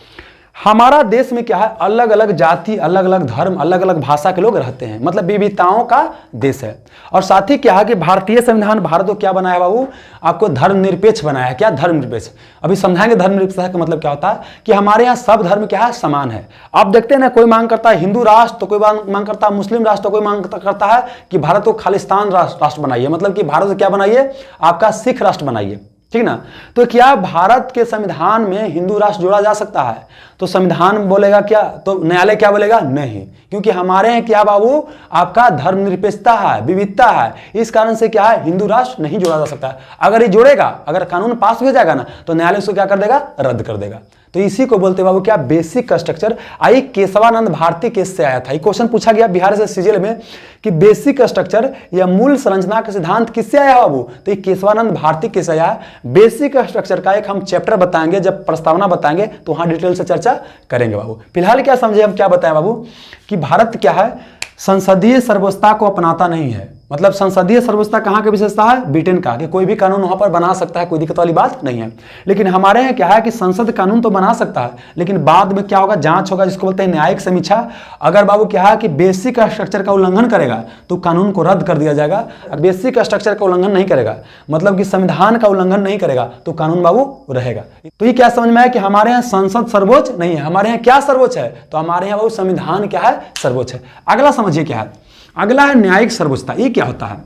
हमारा देश में क्या है अलग अलग जाति, अलग अलग धर्म, अलग अलग भाषा के लोग रहते हैं, मतलब विविधताओं का देश है। और साथ ही क्या है कि भारतीय संविधान भारत को क्या बनाया बाबू, आपको धर्मनिरपेक्ष बनाया है। क्या धर्मनिरपेक्ष? अभी समझाएंगे धर्मनिरपेक्ष का मतलब क्या होता है कि हमारे यहाँ सब धर्म क्या है समान है। आप देखते हैं ना, कोई मांग करता है हिंदू राष्ट्र, तो कोई मांग करता है मुस्लिम राष्ट्र, तो कोई मांग करता है कि भारत को खालिस्तान राष्ट्र बनाइए, मतलब कि भारत को क्या बनाइए, आपका सिख राष्ट्र बनाइए, ठीक ना। तो क्या भारत के संविधान में हिंदू राष्ट्र जोड़ा जा सकता है? तो संविधान बोलेगा क्या, तो न्यायालय क्या बोलेगा? नहीं, क्योंकि हमारे यहाँ क्या बाबू आपका धर्मनिरपेक्षता है, विविधता है, इस कारण से क्या है हिंदू राष्ट्र नहीं जोड़ा जा सकता है। अगर ये जोड़ेगा, अगर कानून पास हो जाएगा ना, तो न्यायालय उसको क्या कर देगा? रद्द कर देगा। तो इसी को बोलते बाबू क्या बेसिक स्ट्रक्चर। आई केशवानंद भारती केस से आया था, ये क्वेश्चन पूछा गया बिहार से सीजीएल में कि बेसिक स्ट्रक्चर या मूल संरचना का सिद्धांत किससे आया बाबू, तो ये केशवानंद भारती केस आया है। बेसिक स्ट्रक्चर का एक हम चैप्टर बताएंगे, जब प्रस्तावना बताएंगे तो वहां डिटेल से चर्चा करेंगे बाबू। फिलहाल क्या समझे हम, क्या बताएं बाबू कि भारत क्या है संसदीय सर्वोच्चता को अपनाता नहीं है। मतलब संसदीय सर्वोच्चता कहाँ की विशेषता है? ब्रिटेन का, कि कोई भी कानून वहां पर बना सकता है, कोई दिक्कत वाली बात नहीं है। लेकिन हमारे यहाँ क्या है कि संसद कानून तो बना सकता है, लेकिन बाद में क्या होगा, जांच होगा, जिसको बोलते हैं न्यायिक समीक्षा। अगर बाबू क्या है कि बेसिक स्ट्रक्चर का उल्लंघन करेगा तो कानून को रद्द कर दिया जाएगा। बेसिक स्ट्रक्चर का उल्लंघन नहीं करेगा, मतलब कि संविधान का उल्लंघन नहीं करेगा, तो कानून बाबू रहेगा। तो ये क्या समझ में आया कि हमारे यहाँ संसद सर्वोच्च नहीं है, हमारे यहाँ क्या सर्वोच्च है, तो हमारे यहाँ बाबू संविधान क्या है? सर्वोच्च है। अगला समझिए क्या है, अगला है न्यायिक सर्वोच्चता। ये क्या होता है?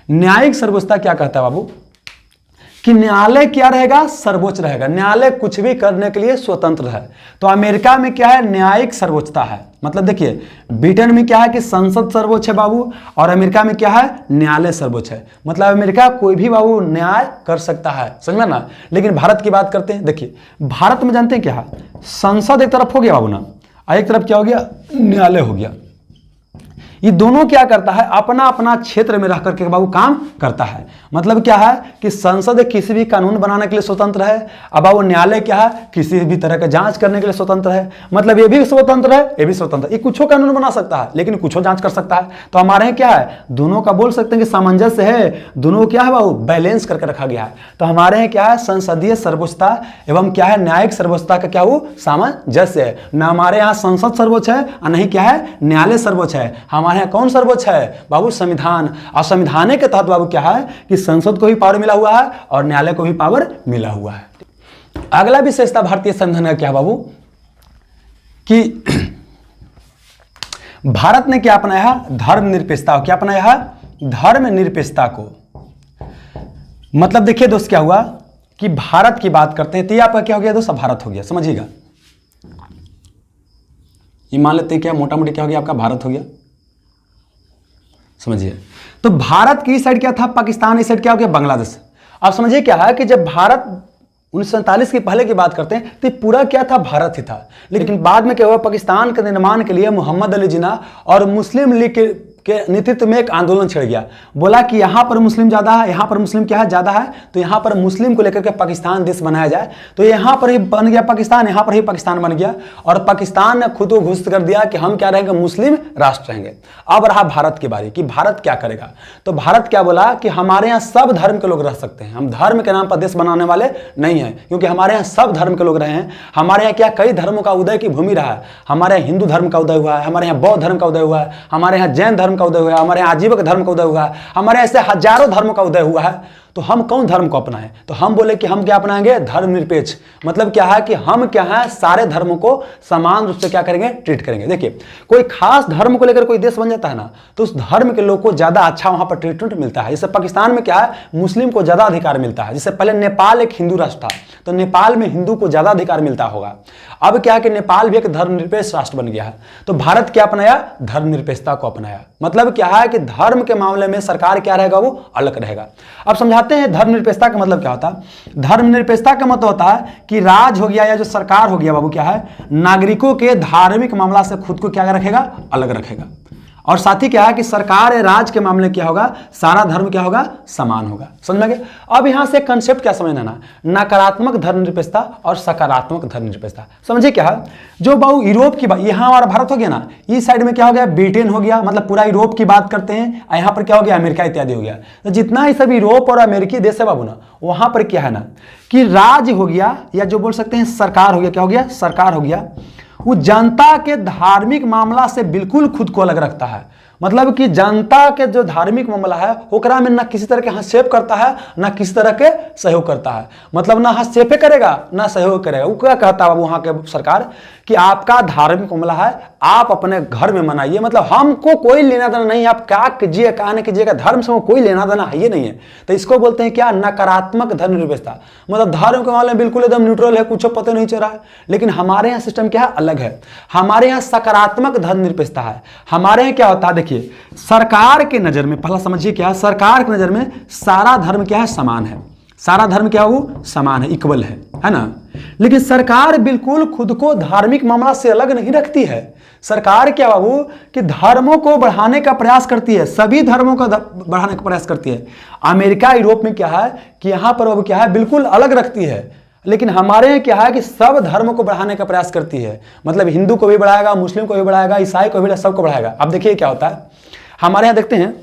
न्यायिक सर्वोच्चता क्या कहता है बाबू कि न्यायालय क्या रहेगा? सर्वोच्च रहेगा। न्यायालय कुछ भी करने के लिए स्वतंत्र है। तो अमेरिका में क्या है? न्यायिक सर्वोच्चता है। मतलब देखिए ब्रिटेन में क्या है कि संसद सर्वोच्च है बाबू, और अमेरिका में क्या है? न्यायालय सर्वोच्च है। मतलब अमेरिका कोई भी बाबू न्याय कर सकता है, समझ में ना। लेकिन भारत की बात करते हैं, देखिए भारत में जानते हैं क्या है, संसद एक तरफ हो गया बाबू ना, एक तरफ क्या हो गया? न्यायालय हो गया। ये दोनों क्या करता है? अपना अपना क्षेत्र में रह करके बाबू काम करता है। मतलब क्या है कि संसद किसी भी कानून बनाने के लिए स्वतंत्र है, अब बाबू न्यायालय क्या है? किसी भी तरह का जांच करने के लिए स्वतंत्र है। मतलब ये भी स्वतंत्र है, ये भी स्वतंत्र है। ये कुछ कानून बना सकता है, लेकिन कुछ जांच कर सकता है। तो हमारे यहाँ क्या है? दोनों का बोल सकते हैं कि सामंजस्य है, दोनों क्या है बाबू बैलेंस करके रखा गया है। तो हमारे यहाँ क्या है? संसदीय सर्वोच्चता एवं क्या है न्यायिक सर्वोच्चता का क्या हो? सामंजस्य है। ना हमारे यहाँ संसद सर्वोच्च है और नहीं क्या है? न्यायालय सर्वोच्च है। हमारे यहाँ कौन सर्वोच्च है बाबू? संविधान। और संविधान के तहत बाबू क्या है कि संसद को भी पावर मिला हुआ है और न्यायालय को भी पावर मिला हुआ है। अगला विशेषता भारतीय संविधान का क्या है बाबू कि भारत ने क्या अपनाया? धर्मनिरपेक्षता। क्या अपनाया? धर्मनिरपेक्षता को। मतलब देखिए दोस्त क्या हुआ कि भारत की बात करते हैं तो ये आपका क्या हो गया दोस्त? भारत हो गया, समझिएगा। ये मान लेते हैं क्या मोटा मोटी क्या हो गया आपका? भारत हो गया, समझिए। तो भारत की साइड क्या था? पाकिस्तान, इस साइड क्या हो गया? बांग्लादेश। अब समझिए क्या है कि जब भारत 1947 की पहले की बात करते हैं तो ये पूरा क्या था, भारत ही था। लेकिन बाद में क्या हुआ, पाकिस्तान के निर्माण के लिए मोहम्मद अली जिन्ना और मुस्लिम लीग के नेतृत्व में एक आंदोलन छिड़ गया। बोला कि यहाँ पर मुस्लिम ज़्यादा है, यहाँ पर मुस्लिम क्या है, ज़्यादा है, तो यहाँ पर मुस्लिम को लेकर के पाकिस्तान देश बनाया जाए। तो यहाँ पर ही बन गया पाकिस्तान, यहाँ पर ही पाकिस्तान बन गया। और पाकिस्तान ने खुद को घोषित कर दिया कि हम क्या रहेंगे, मुस्लिम राष्ट्र रहेंगे। अब रहा भारत की बारी कि भारत क्या करेगा। तो भारत क्या बोला कि हमारे यहाँ सब धर्म के लोग रह सकते हैं, हम धर्म के नाम पर देश बनाने वाले नहीं हैं, क्योंकि हमारे यहाँ सब धर्म के लोग रहे हैं। हमारे यहाँ क्या कई धर्मों का उदय की भूमि रहा है। हमारे यहाँ हिंदू धर्म का उदय हुआ है, हमारे यहाँ बौद्ध धर्म का उदय हुआ है, हमारे यहाँ जैन धर्म का उदय हुआ है, हमारे यहाँ आजीवक धर्म का उदय हुआ है, हमारे ऐसे हजारों धर्मों का उदय हुआ है। तो हम कौन धर्म को अपनाएं? तो हम बोले कि हम क्या अपनाएंगे, धर्मनिरपेक्ष। मतलब क्या है कि हम क्या है, सारे धर्मों को समान रूप से क्या करेंगे, ट्रीट करेंगे। देखिए, कोई खास धर्म को लेकर कोई देश बन जाता है ना, तो उस धर्म के लोग को ज्यादा अच्छा वहां पर ट्रीटमेंट मिलता है। जैसे पाकिस्तान में क्या है, मुस्लिम को ज्यादा अधिकार मिलता है। जैसे पहले नेपाल एक हिंदू राष्ट्र था, तो नेपाल में हिंदू को ज्यादा अधिकार मिलता होगा। अब क्या है कि नेपाल भी एक धर्मनिरपेक्ष राष्ट्र बन गया है। तो भारत क्या अपनाया, धर्मनिरपेक्षता को अपनाया। मतलब क्या है कि धर्म के मामले में सरकार क्या रहेगा, वो अलग रहेगा। अब समझाते हैं धर्मनिरपेक्षता का मतलब क्या होता है। धर्मनिरपेक्षता का मतलब होता है कि राज हो गया या जो सरकार हो गया बाबू, क्या है, नागरिकों के धार्मिक मामला से खुद को क्या रखेगा, अलग रखेगा। और साथ ही क्या है कि सरकार या राज के मामले क्या होगा, सारा धर्म क्या होगा, समान होगा। समझ में गया। अब यहां से कंसेप्ट क्या समझना ना, नकारात्मक धर्मनिरपेक्षता और सकारात्मक धर्मनिरपेक्षता। समझे क्या है, जो बाबू यूरोप की बात, यहां हमारा भारत हो गया ना, इस साइड में क्या हो गया, ब्रिटेन हो गया, मतलब पूरा यूरोप की बात करते हैं। यहां पर क्या हो गया, अमेरिका इत्यादि हो गया। तो जितना ही सब यूरोप और अमेरिकी देश है बाबू ना, वहां पर क्या है ना कि राज हो गया, या जो बोल सकते हैं सरकार हो गया, क्या हो गया, सरकार हो गया, वो जनता के धार्मिक मामला से बिल्कुल खुद को अलग रखता है। मतलब कि जनता के जो धार्मिक मामला है ओकरा में ना किसी तरह के हस्तक्षेप करता है, ना किसी तरह के सहयोग करता है। मतलब ना हस्तक्षेप करेगा ना सहयोग करेगा। वो क्या कहता है वहां के सरकार कि आपका धार्मिक मामला है, आप अपने घर में मनाइए, मतलब हमको कोई लेना देना नहीं, आप क्या कीजिए क्या नहीं कीजिएगा, धर्म से कोई लेना देना है ये नहीं है। तो इसको बोलते हैं क्या, नकारात्मक धर्मनिरपेक्षता। मतलब धर्म के मामले में बिल्कुल एकदम न्यूट्रल है, कुछ पता नहीं चल रहा है। लेकिन हमारे यहाँ सिस्टम क्या है, अलग है। हमारे यहाँ सकारात्मक धर्मनिरपेक्षता है। हमारे यहाँ क्या होता है, देखिए, सरकार के नजर में, पहला समझिए क्या है, सरकार की नजर में सारा धर्म क्या है, समान है। सारा धर्म क्या, वो समान है, इक्वल है ना। लेकिन सरकार बिल्कुल खुद को धार्मिक मामला से अलग नहीं रखती है। सरकार क्या बाबू कि धर्मों को बढ़ाने का प्रयास करती है, सभी धर्मों का बढ़ाने का प्रयास करती है। अमेरिका यूरोप में क्या है कि यहां पर बाबू क्या है, बिल्कुल अलग रखती है। लेकिन हमारे यहाँ क्या है कि सब धर्मों को बढ़ाने का प्रयास करती है। मतलब हिंदू को भी बढ़ाएगा, मुस्लिम को भी बढ़ाएगा, ईसाई को भी, सबको बढ़ाएगा। अब देखिए क्या होता है, हमारे यहाँ देखते हैं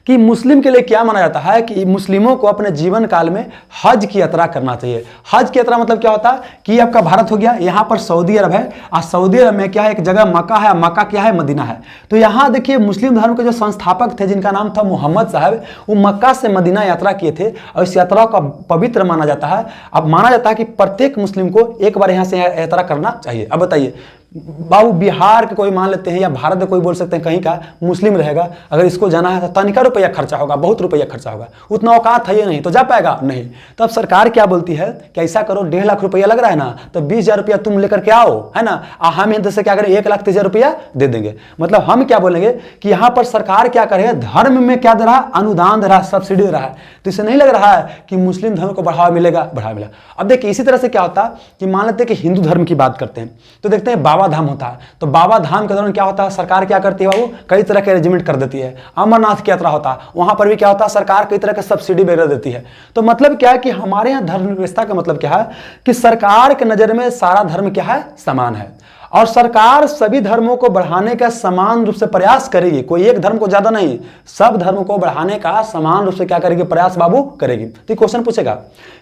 कि मुस्लिम के लिए क्या माना जाता है कि मुस्लिमों को अपने जीवन काल में हज की यात्रा करना चाहिए। हज की यात्रा मतलब क्या होता है कि आपका भारत हो गया, यहाँ पर सऊदी अरब है, और सऊदी अरब में क्या है, एक जगह मक्का है, मक्का क्या है, मदीना है। तो यहाँ देखिए मुस्लिम धर्म के जो संस्थापक थे जिनका नाम था मोहम्मद साहब, वो मक्का से मदीना यात्रा किए थे और इस यात्रा को पवित्र माना जाता है। अब माना जाता है कि प्रत्येक मुस्लिम को एक बार यहाँ से यात्रा करना चाहिए। अब बताइए बाबू, बिहार के कोई मान लेते हैं या भारत में कोई बोल सकते हैं कहीं का मुस्लिम रहेगा, अगर इसको जाना है तो तनिका रुपया खर्चा होगा, बहुत रुपया खर्चा होगा, उतना औकात है ये नहीं, तो जा पाएगा नहीं। तो अब सरकार क्या बोलती है कि ऐसा करो, 1.5 लाख रुपया लग रहा है ना, तो 20,000 रुपया तुम लेकर के आओ, है ना, हम इधर से क्या करें, 1,30,000 रुपया दे देंगे। मतलब हम क्या बोलेंगे कि यहाँ पर सरकार क्या करेगा, धर्म में क्या दे रहा है, अनुदान दे रहा है, सब्सिडी दे रहा है। तो इसे नहीं लग रहा है कि मुस्लिम धर्म को बढ़ावा मिलेगा, बढ़ावा मिलेगा। अब देखिए इसी तरह से क्या होता है कि मान लेते हैं कि हिंदू धर्म की बात करते हैं, तो देखते हैं बाबा धाम होता है। तो बाबा धाम के दौरान क्या होता है, सरकार क्या करती है बाबू, कई तरह के अरेंजमेंट कर देती है। अमरनाथ की यात्रा होता है, वहां पर भी क्या होता है, सरकार कई तरह के सब्सिडी वगैरह देती है। तो मतलब क्या है कि हमारे यहाँ धर्मनिरपेक्षता का मतलब क्या है कि सरकार के नजर में सारा धर्म क्या है, समान है। और सरकार सभी धर्मों को बढ़ाने का समान रूप से प्रयास करेगी, कोई एक धर्म को ज्यादा नहीं, सब धर्म को बढ़ाने का समान रूप से क्या करेगी, प्रयास बाबू करेगी। तो क्वेश्चन पूछेगा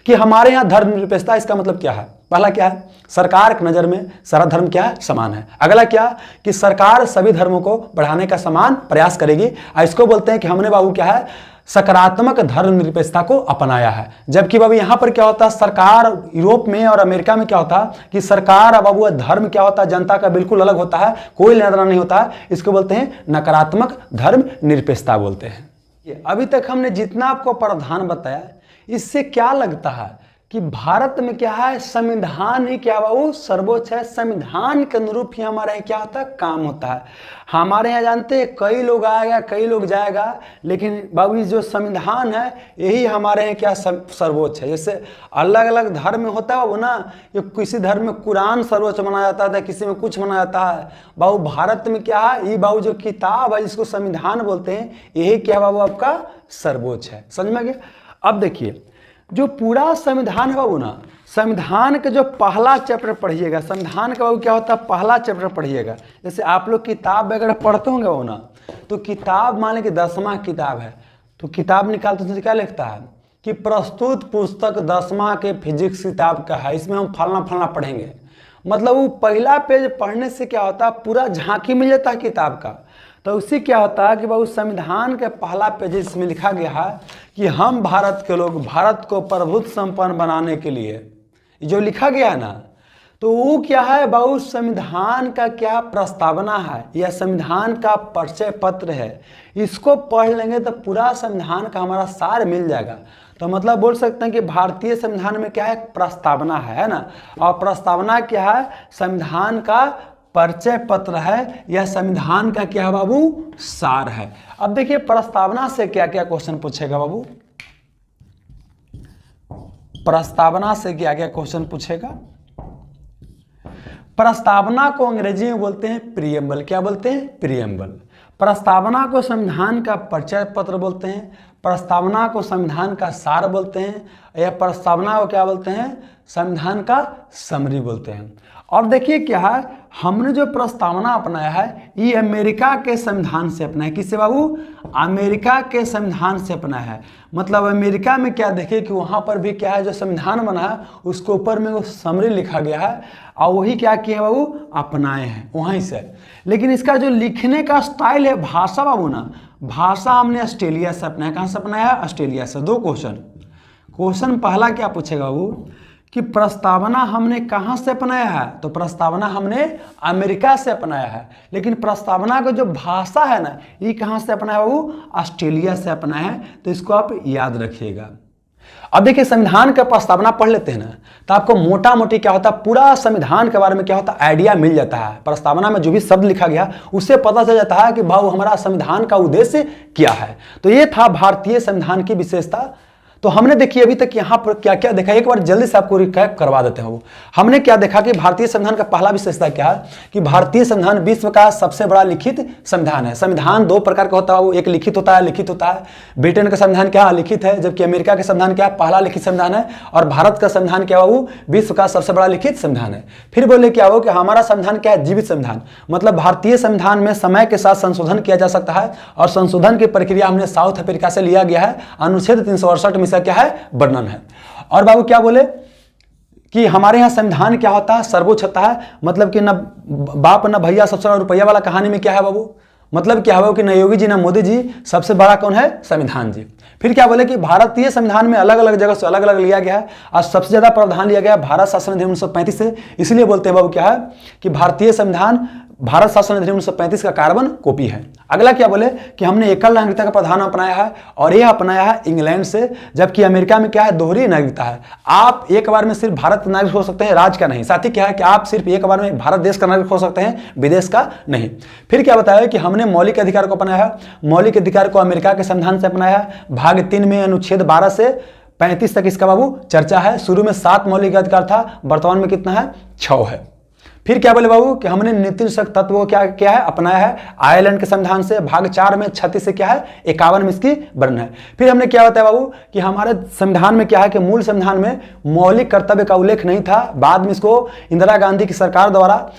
कि हमारे यहाँ धर्मनिरपेक्षता, इसका मतलब क्या है। पहला क्या है, सरकार की नजर में सारा धर्म क्या है, समान है। अगला क्या कि सरकार सभी धर्मों को बढ़ाने का समान प्रयास करेगी। और इसको बोलते हैं कि हमने बाबू क्या है, सकारात्मक धर्मनिरपेक्षता को अपनाया है। जबकि बाबू यहाँ पर क्या होता है, सरकार यूरोप में और अमेरिका में क्या होता है कि सरकार और बाबू धर्म क्या होता है, जनता का बिल्कुल अलग होता है, कोई लेना देना नहीं होता है। इसको बोलते हैं नकारात्मक धर्मनिरपेक्षता बोलते हैं। अभी तक हमने जितना आपको प्रावधान बताया, इससे क्या लगता है कि भारत में क्या है, संविधान ही क्या बाबू सर्वोच्च है। संविधान के अनुरूप ही हमारे यहाँ क्या होता है, काम होता है। हमारे यहाँ जानते हैं कई लोग आएगा कई लोग जाएगा, लेकिन बाबू ये जो संविधान है यही हमारे यहाँ क्या सर्वोच्च है। जैसे अलग अलग धर्म में होता है बाबू ना, ये किसी धर्म में कुरान सर्वोच्च माना जाता है, किसी में कुछ माना जाता है। बाबू भारत में क्या है, ये बाबू जो किताब है जिसको संविधान बोलते हैं, यही क्या बाबू आपका सर्वोच्च है। समझ में गया। अब देखिए जो पूरा संविधान है बाबू ना, संविधान के जो पहला चैप्टर पढ़िएगा, संविधान का बाबू क्या होता है, पहला चैप्टर पढ़िएगा। जैसे आप लोग किताब वगैरह पढ़ते होंगे बाबू ना, तो किताब मान लें कि 10वां किताब है, तो किताब निकालते तो क्या लिखता है कि प्रस्तुत पुस्तक 10वां के फिजिक्स किताब का है, इसमें हम फलना फलना पढ़ेंगे। मतलब वो पहला पेज पढ़ने से क्या होता है, पूरा झांकी मिल जाता है किताब का। तो उससे क्या होता है कि बाबू संविधान के पहला पेज इसमें लिखा गया है कि हम भारत के लोग भारत को प्रभुत्व संपन्न बनाने के लिए, जो लिखा गया है ना, तो वो क्या है बाबू संविधान का क्या प्रस्तावना है या संविधान का परिचय पत्र है। इसको पढ़ लेंगे तो पूरा संविधान का हमारा सार मिल जाएगा। तो मतलब बोल सकते हैं कि भारतीय संविधान में क्या है, प्रस्तावना है ना। और प्रस्तावना क्या है, संविधान का परिचय पत्र है या संविधान का क्या है बाबू, सार है। अब देखिए प्रस्तावना से क्या क्या क्वेश्चन पूछेगा बाबू, प्रस्तावना से क्या क्या क्वेश्चन पूछेगा। प्रस्तावना को अंग्रेजी में बोलते हैं प्रीएम्बल। क्या बोलते हैं, प्रीएम्बल। प्रस्तावना को संविधान का परिचय पत्र बोलते हैं, प्रस्तावना को संविधान का सार बोलते हैं, या प्रस्तावना को क्या बोलते हैं, संविधान का समरी बोलते हैं। और देखिए क्या है, हमने जो प्रस्तावना अपनाया है ये अमेरिका के संविधान से अपना है। किससे बाबू, अमेरिका के संविधान से अपना है। मतलब अमेरिका में क्या देखिए कि वहाँ पर भी क्या है, जो संविधान बना है उसके ऊपर में वो समरी लिखा गया है और वही क्या किया बाबू, अपनाए हैं वहीं से। लेकिन इसका जो लिखने का स्टाइल है, भाषा बाबू ना, भाषा हमने ऑस्ट्रेलिया से अपनाया। कहाँ से अपनाया है, ऑस्ट्रेलिया से। दो क्वेश्चन पहला क्या पूछेगा बाबू कि प्रस्तावना हमने कहाँ से अपनाया है, तो प्रस्तावना हमने अमेरिका से अपनाया है। लेकिन प्रस्तावना का जो भाषा है ना, ये कहाँ से अपनाया है बाबू, ऑस्ट्रेलिया से अपनाया है। तो इसको आप याद रखिएगा। अब देखिए संविधान का प्रस्तावना पढ़ लेते हैं ना, तो आपको मोटा मोटी क्या होता है, पूरा संविधान के बारे में क्या होता है, आइडिया मिल जाता है। प्रस्तावना में जो भी शब्द लिखा गया उससे पता चल जाता है कि भाव हमारा संविधान का उद्देश्य क्या है। तो ये था भारतीय संविधान की विशेषता। तो हमने देखिए अभी तक यहाँ पर क्या क्या देखा, एक बार जल्दी से आपको रिकैप करवा देते हैं। वो हमने क्या देखा कि भारतीय संविधान का पहला विशेषता क्या है कि भारतीय संविधान विश्व का सबसे बड़ा लिखित संविधान है। संविधान दो प्रकार का होता है, वो एक लिखित होता है, लिखित होता है। ब्रिटेन का संविधान क्या लिखित है, जबकि अमेरिका का संविधान क्या पहला लिखित संविधान है। और भारत का संविधान क्या वो विश्व का सबसे बड़ा लिखित संविधान है। फिर बोले क्या हो कि हमारा संविधान क्या है, जीवित संविधान। मतलब भारतीय संविधान में समय के साथ संशोधन किया जा सकता है और संशोधन की प्रक्रिया हमने साउथ अफ्रीका से लिया गया है। अनुच्छेद 368 में क्या है, वर्णन है। और बाबू क्या बोले कि हमारे यहाँ संविधान क्या होता है, सर्वोच्च होता है। मतलब कि न बाप न भैया सबसे बड़ा रुपया वाला कहानी में क्या है बाबू, मतलब क्या है कि न योगी जी न मोदी जी, सबसे बड़ा कौन है, संविधान जी। फिर क्या बोले कि भारतीय संविधान में अलग अलग जगह से अलग अलग लिया गया है और सबसे ज्यादा प्रावधान लिया गया है भारत शासन अधिनियम 1935 से। इसलिए बोलते हैं बाबू क्या है कि भारतीय संविधान भारत शासन अधिनियम 1935 का कार्बन कॉपी है। अगला क्या बोले कि हमने एकल नागरिकता का प्रावधान अपनाया है और यह अपनाया है इंग्लैंड से, जबकि अमेरिका में क्या है, दोहरी नागरिकता है। आप एक बार में सिर्फ भारत नागरिक हो सकते हैं, राज्य का नहीं। साथ ही क्या है कि आप सिर्फ एक बार में भारत देश का नागरिक हो सकते हैं, विदेश का नहीं। फिर क्या बताया कि हमने मौलिक अधिकार को अपनाया है। मौलिक अधिकार को अमेरिका के संविधान से अपनाया है। भाग 3 में अनुच्छेद 12 से 35 तक इसका बाबू चर्चा है। शुरू में 7 मौलिक अधिकार था, वर्तमान में कितना है, 6 है। फिर क्या बोले बाबू कि हमने नीतिशक तत्व को क्या है, अपनाया है आयरलैंड के संविधान से। भाग 4 में 36 से क्या है, 51 में इसकी वर्णन है। फिर हमने क्या बताया बाबू कि हमारे संविधान में क्या है कि मूल संविधान में मौलिक कर्तव्य का उल्लेख नहीं था। बाद में इसको इंदिरा गांधी की सरकार द्वारा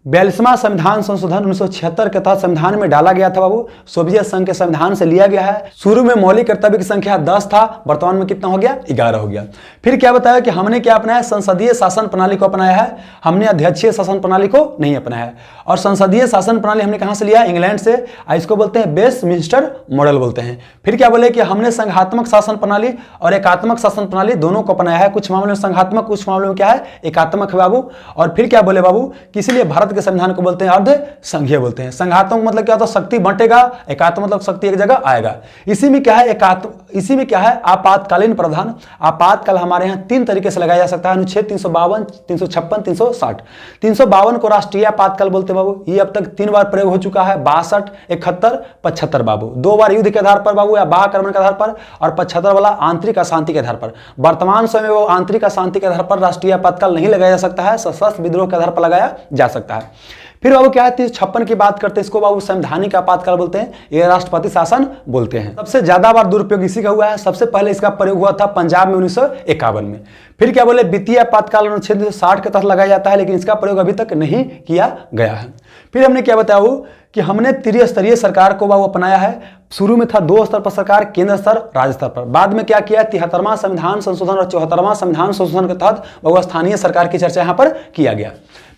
42वां संविधान संशोधन 1976 के तहत संविधान में डाला गया था बाबू। सोवियत संघ के संविधान से लिया गया है। शुरू में मौलिक कर्तव्य की संख्या 10 था, वर्तमान में कितना हो गया, 11 हो गया। फिर क्या बताया कि हमने क्या अपनाया, संसदीय शासन प्रणाली को अपनाया है। हमने अध्यक्षीय शासन प्रणाली को नहीं अपनाया है। और संसदीय शासन प्रणाली हमने कहां से लिया, इंग्लैंड से। इसको बोलते हैं वेस्टमिंस्टर मॉडल बोलते हैं। फिर क्या बोले कि हमने संघात्मक शासन प्रणाली और एकात्मक शासन प्रणाली दोनों को अपनाया है। कुछ मामलों में संघात्मक, कुछ मामलों में क्या है, एकात्मक है बाबू। और फिर क्या बोले बाबू कि इसलिए भारत के संविधान को बोलते हैं अर्ध संघीय बोलते हैं। संघात्मक मतलब क्या होता है, शक्ति बंटेगा, एकात्मक मतलब शक्ति एक जगह आएगा। इसी में क्या है इसी में क्या है आपातकालीन प्रावधान। आपातकाल हमारे यहाँ 3 तरीके से लगाया जा सकता है, अनुच्छेद 352, 356, 360। 352 को राष्ट्रीय आपातकाल बोलते हैं बाबू, ये अब तक 3 बार प्रयोग हो चुका है, 62, 71, 75 बाबू। 2 बार युद्ध के आधार पर बाबू या बाह्य के आधार पर, और 75 वाला आंतरिक अशांति के आधार पर। वर्तमान समय में वो आंतरिक अशांति के आधार पर राष्ट्रीय आपातकाल नहीं लगाया जा सकता है, सशस्त्र विद्रोह के आधार पर लगाया जा सकता है। फिर बाबू क्या है 356 की बात करते हैं, इसको बाबू संवैधानिक आपातकाल बोलते हैं, ये राष्ट्रपति शासन बोलते हैं। सबसे ज्यादा बार दुरुपयोग इसी का हुआ है। सबसे पहले इसका प्रयोग हुआ था पंजाब में 1951 में। फिर क्या बोले वित्तीय आपातकाल अनुच्छेद 60 के तहत लगाया जाता है, लेकिन इसका प्रयोग अभी तक नहीं किया गया है। फिर हमने क्या बताया कि हमने त्रिस्तरीय सरकार को बाबू अपनाया है। शुरू में था 2 स्तर पर सरकार, केंद्र स्तर, राज्य स्तर पर। बाद में क्या किया 73वां संविधान संशोधन और 74वां संविधान संशोधन के तहत बाबू स्थानीय सरकार की चर्चा यहाँ पर किया गया।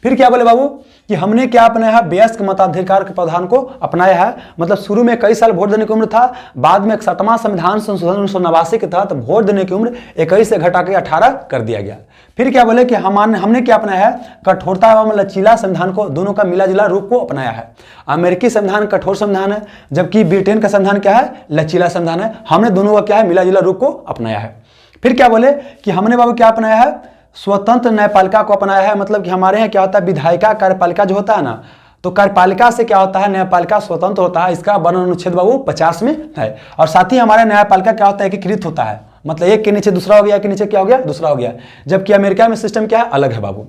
फिर क्या बोले बाबू कि हमने क्या अपनाया है वयस्क मताधिकार के प्रावधान को अपनाया है। मतलब शुरू में कई साल वोट देने की उम्र था, बाद में 61वां संविधान संशोधन 1989 के तहत वोट देने की उम्र 21 से घटा के 18 कर दिया गया। फिर क्या बोले कि हमने क्या अपनाया है कठोरता एवं लचीला संविधान को, दोनों का मिला जुला रूप को अपनाया है। अमेरिकी संविधान कठोर संविधान है, जबकि ब्रिटेन का संविधान क्या है लचीला संविधान है। हमने दोनों का क्या है मिला जुला रूप को अपनाया है। फिर क्या बोले कि हमने बाबू क्या अपनाया है स्वतंत्र न्यायपालिका को अपनाया है। मतलब कि हमारे यहाँ क्या होता है विधायिका कार्यपालिका जो होता है ना, तो कार्यपालिका से क्या होता है न्यायपालिका स्वतंत्र होता है। इसका वर्णन अनुच्छेद बाबू 50 में है। और साथ ही हमारा न्यायपालिका क्या होता है एकीकृत होता है, मतलब एक के नीचे दूसरा हो गया, एक के नीचे क्या हो गया दूसरा हो गया। जबकि अमेरिका में सिस्टम क्या है अलग है बाबू।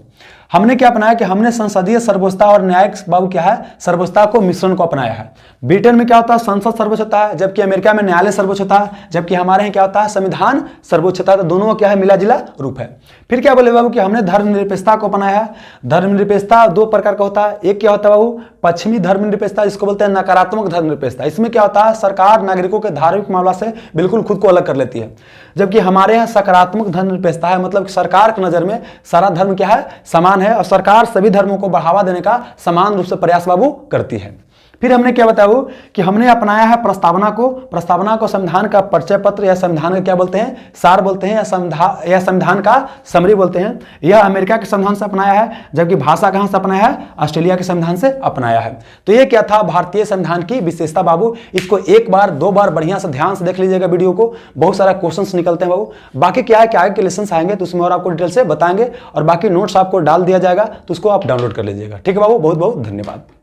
हमने क्या अपनाया कि हमने संसदीय सर्वोच्चता और न्यायिक बाबू क्या है सर्वोच्चता को मिश्रण को अपनाया है। ब्रिटेन में क्या होता है संसद सर्वोच्च होता है, जबकि अमेरिका में न्यायालय सर्वोच्च होता है, जबकि हमारे यहाँ क्या होता है संविधान सर्वोच्च होता है। तो दोनों का क्या है मिला जुला रूप है। फिर क्या बोले बाबू कि हमने धर्मनिरपेक्षता को अपनाया है। धर्मनिरपेक्षता 2 प्रकार का होता है, एक क्या होता है बाबू पश्चिमी धर्मनिरपेक्षता, इसको बोलते हैं नकारात्मक धर्मनिरपेक्षता। इसमें क्या होता है सरकार नागरिकों के धार्मिक मामला से बिल्कुल खुद को अलग कर लेती है। जबकि हमारे यहाँ सकारात्मक धर्मनिरपेक्षता है, मतलब सरकार की नजर में सारा धर्म क्या है समान है और सरकार सभी धर्मों को बढ़ावा देने का समान रूप से प्रयास बाबू करती है। फिर हमने क्या बताया कि हमने अपनाया है प्रस्तावना को संविधान का परिचय पत्र या संविधान का क्या बोलते हैं सार बोलते हैं, या संविधान का समरी बोलते हैं। यह अमेरिका के संविधान से अपनाया है, जबकि भाषा कहां से अपनाया है ऑस्ट्रेलिया के संविधान से अपनाया है। तो ये क्या था भारतीय संविधान की विशेषता बाबू। इसको 1 बार 2 बार बढ़िया से ध्यान से देख लीजिएगा वीडियो को, बहुत सारा क्वेश्चन निकलते हैं बाबू। बाकी क्या है कि आगे के लेसन आएंगे तो उसमें और आपको डिटेल से बताएंगे और बाकी नोट्स आपको डाल दिया जाएगा, तो उसको आप डाउनलोड कर लीजिएगा। ठीक है बाबू, बहुत बहुत धन्यवाद।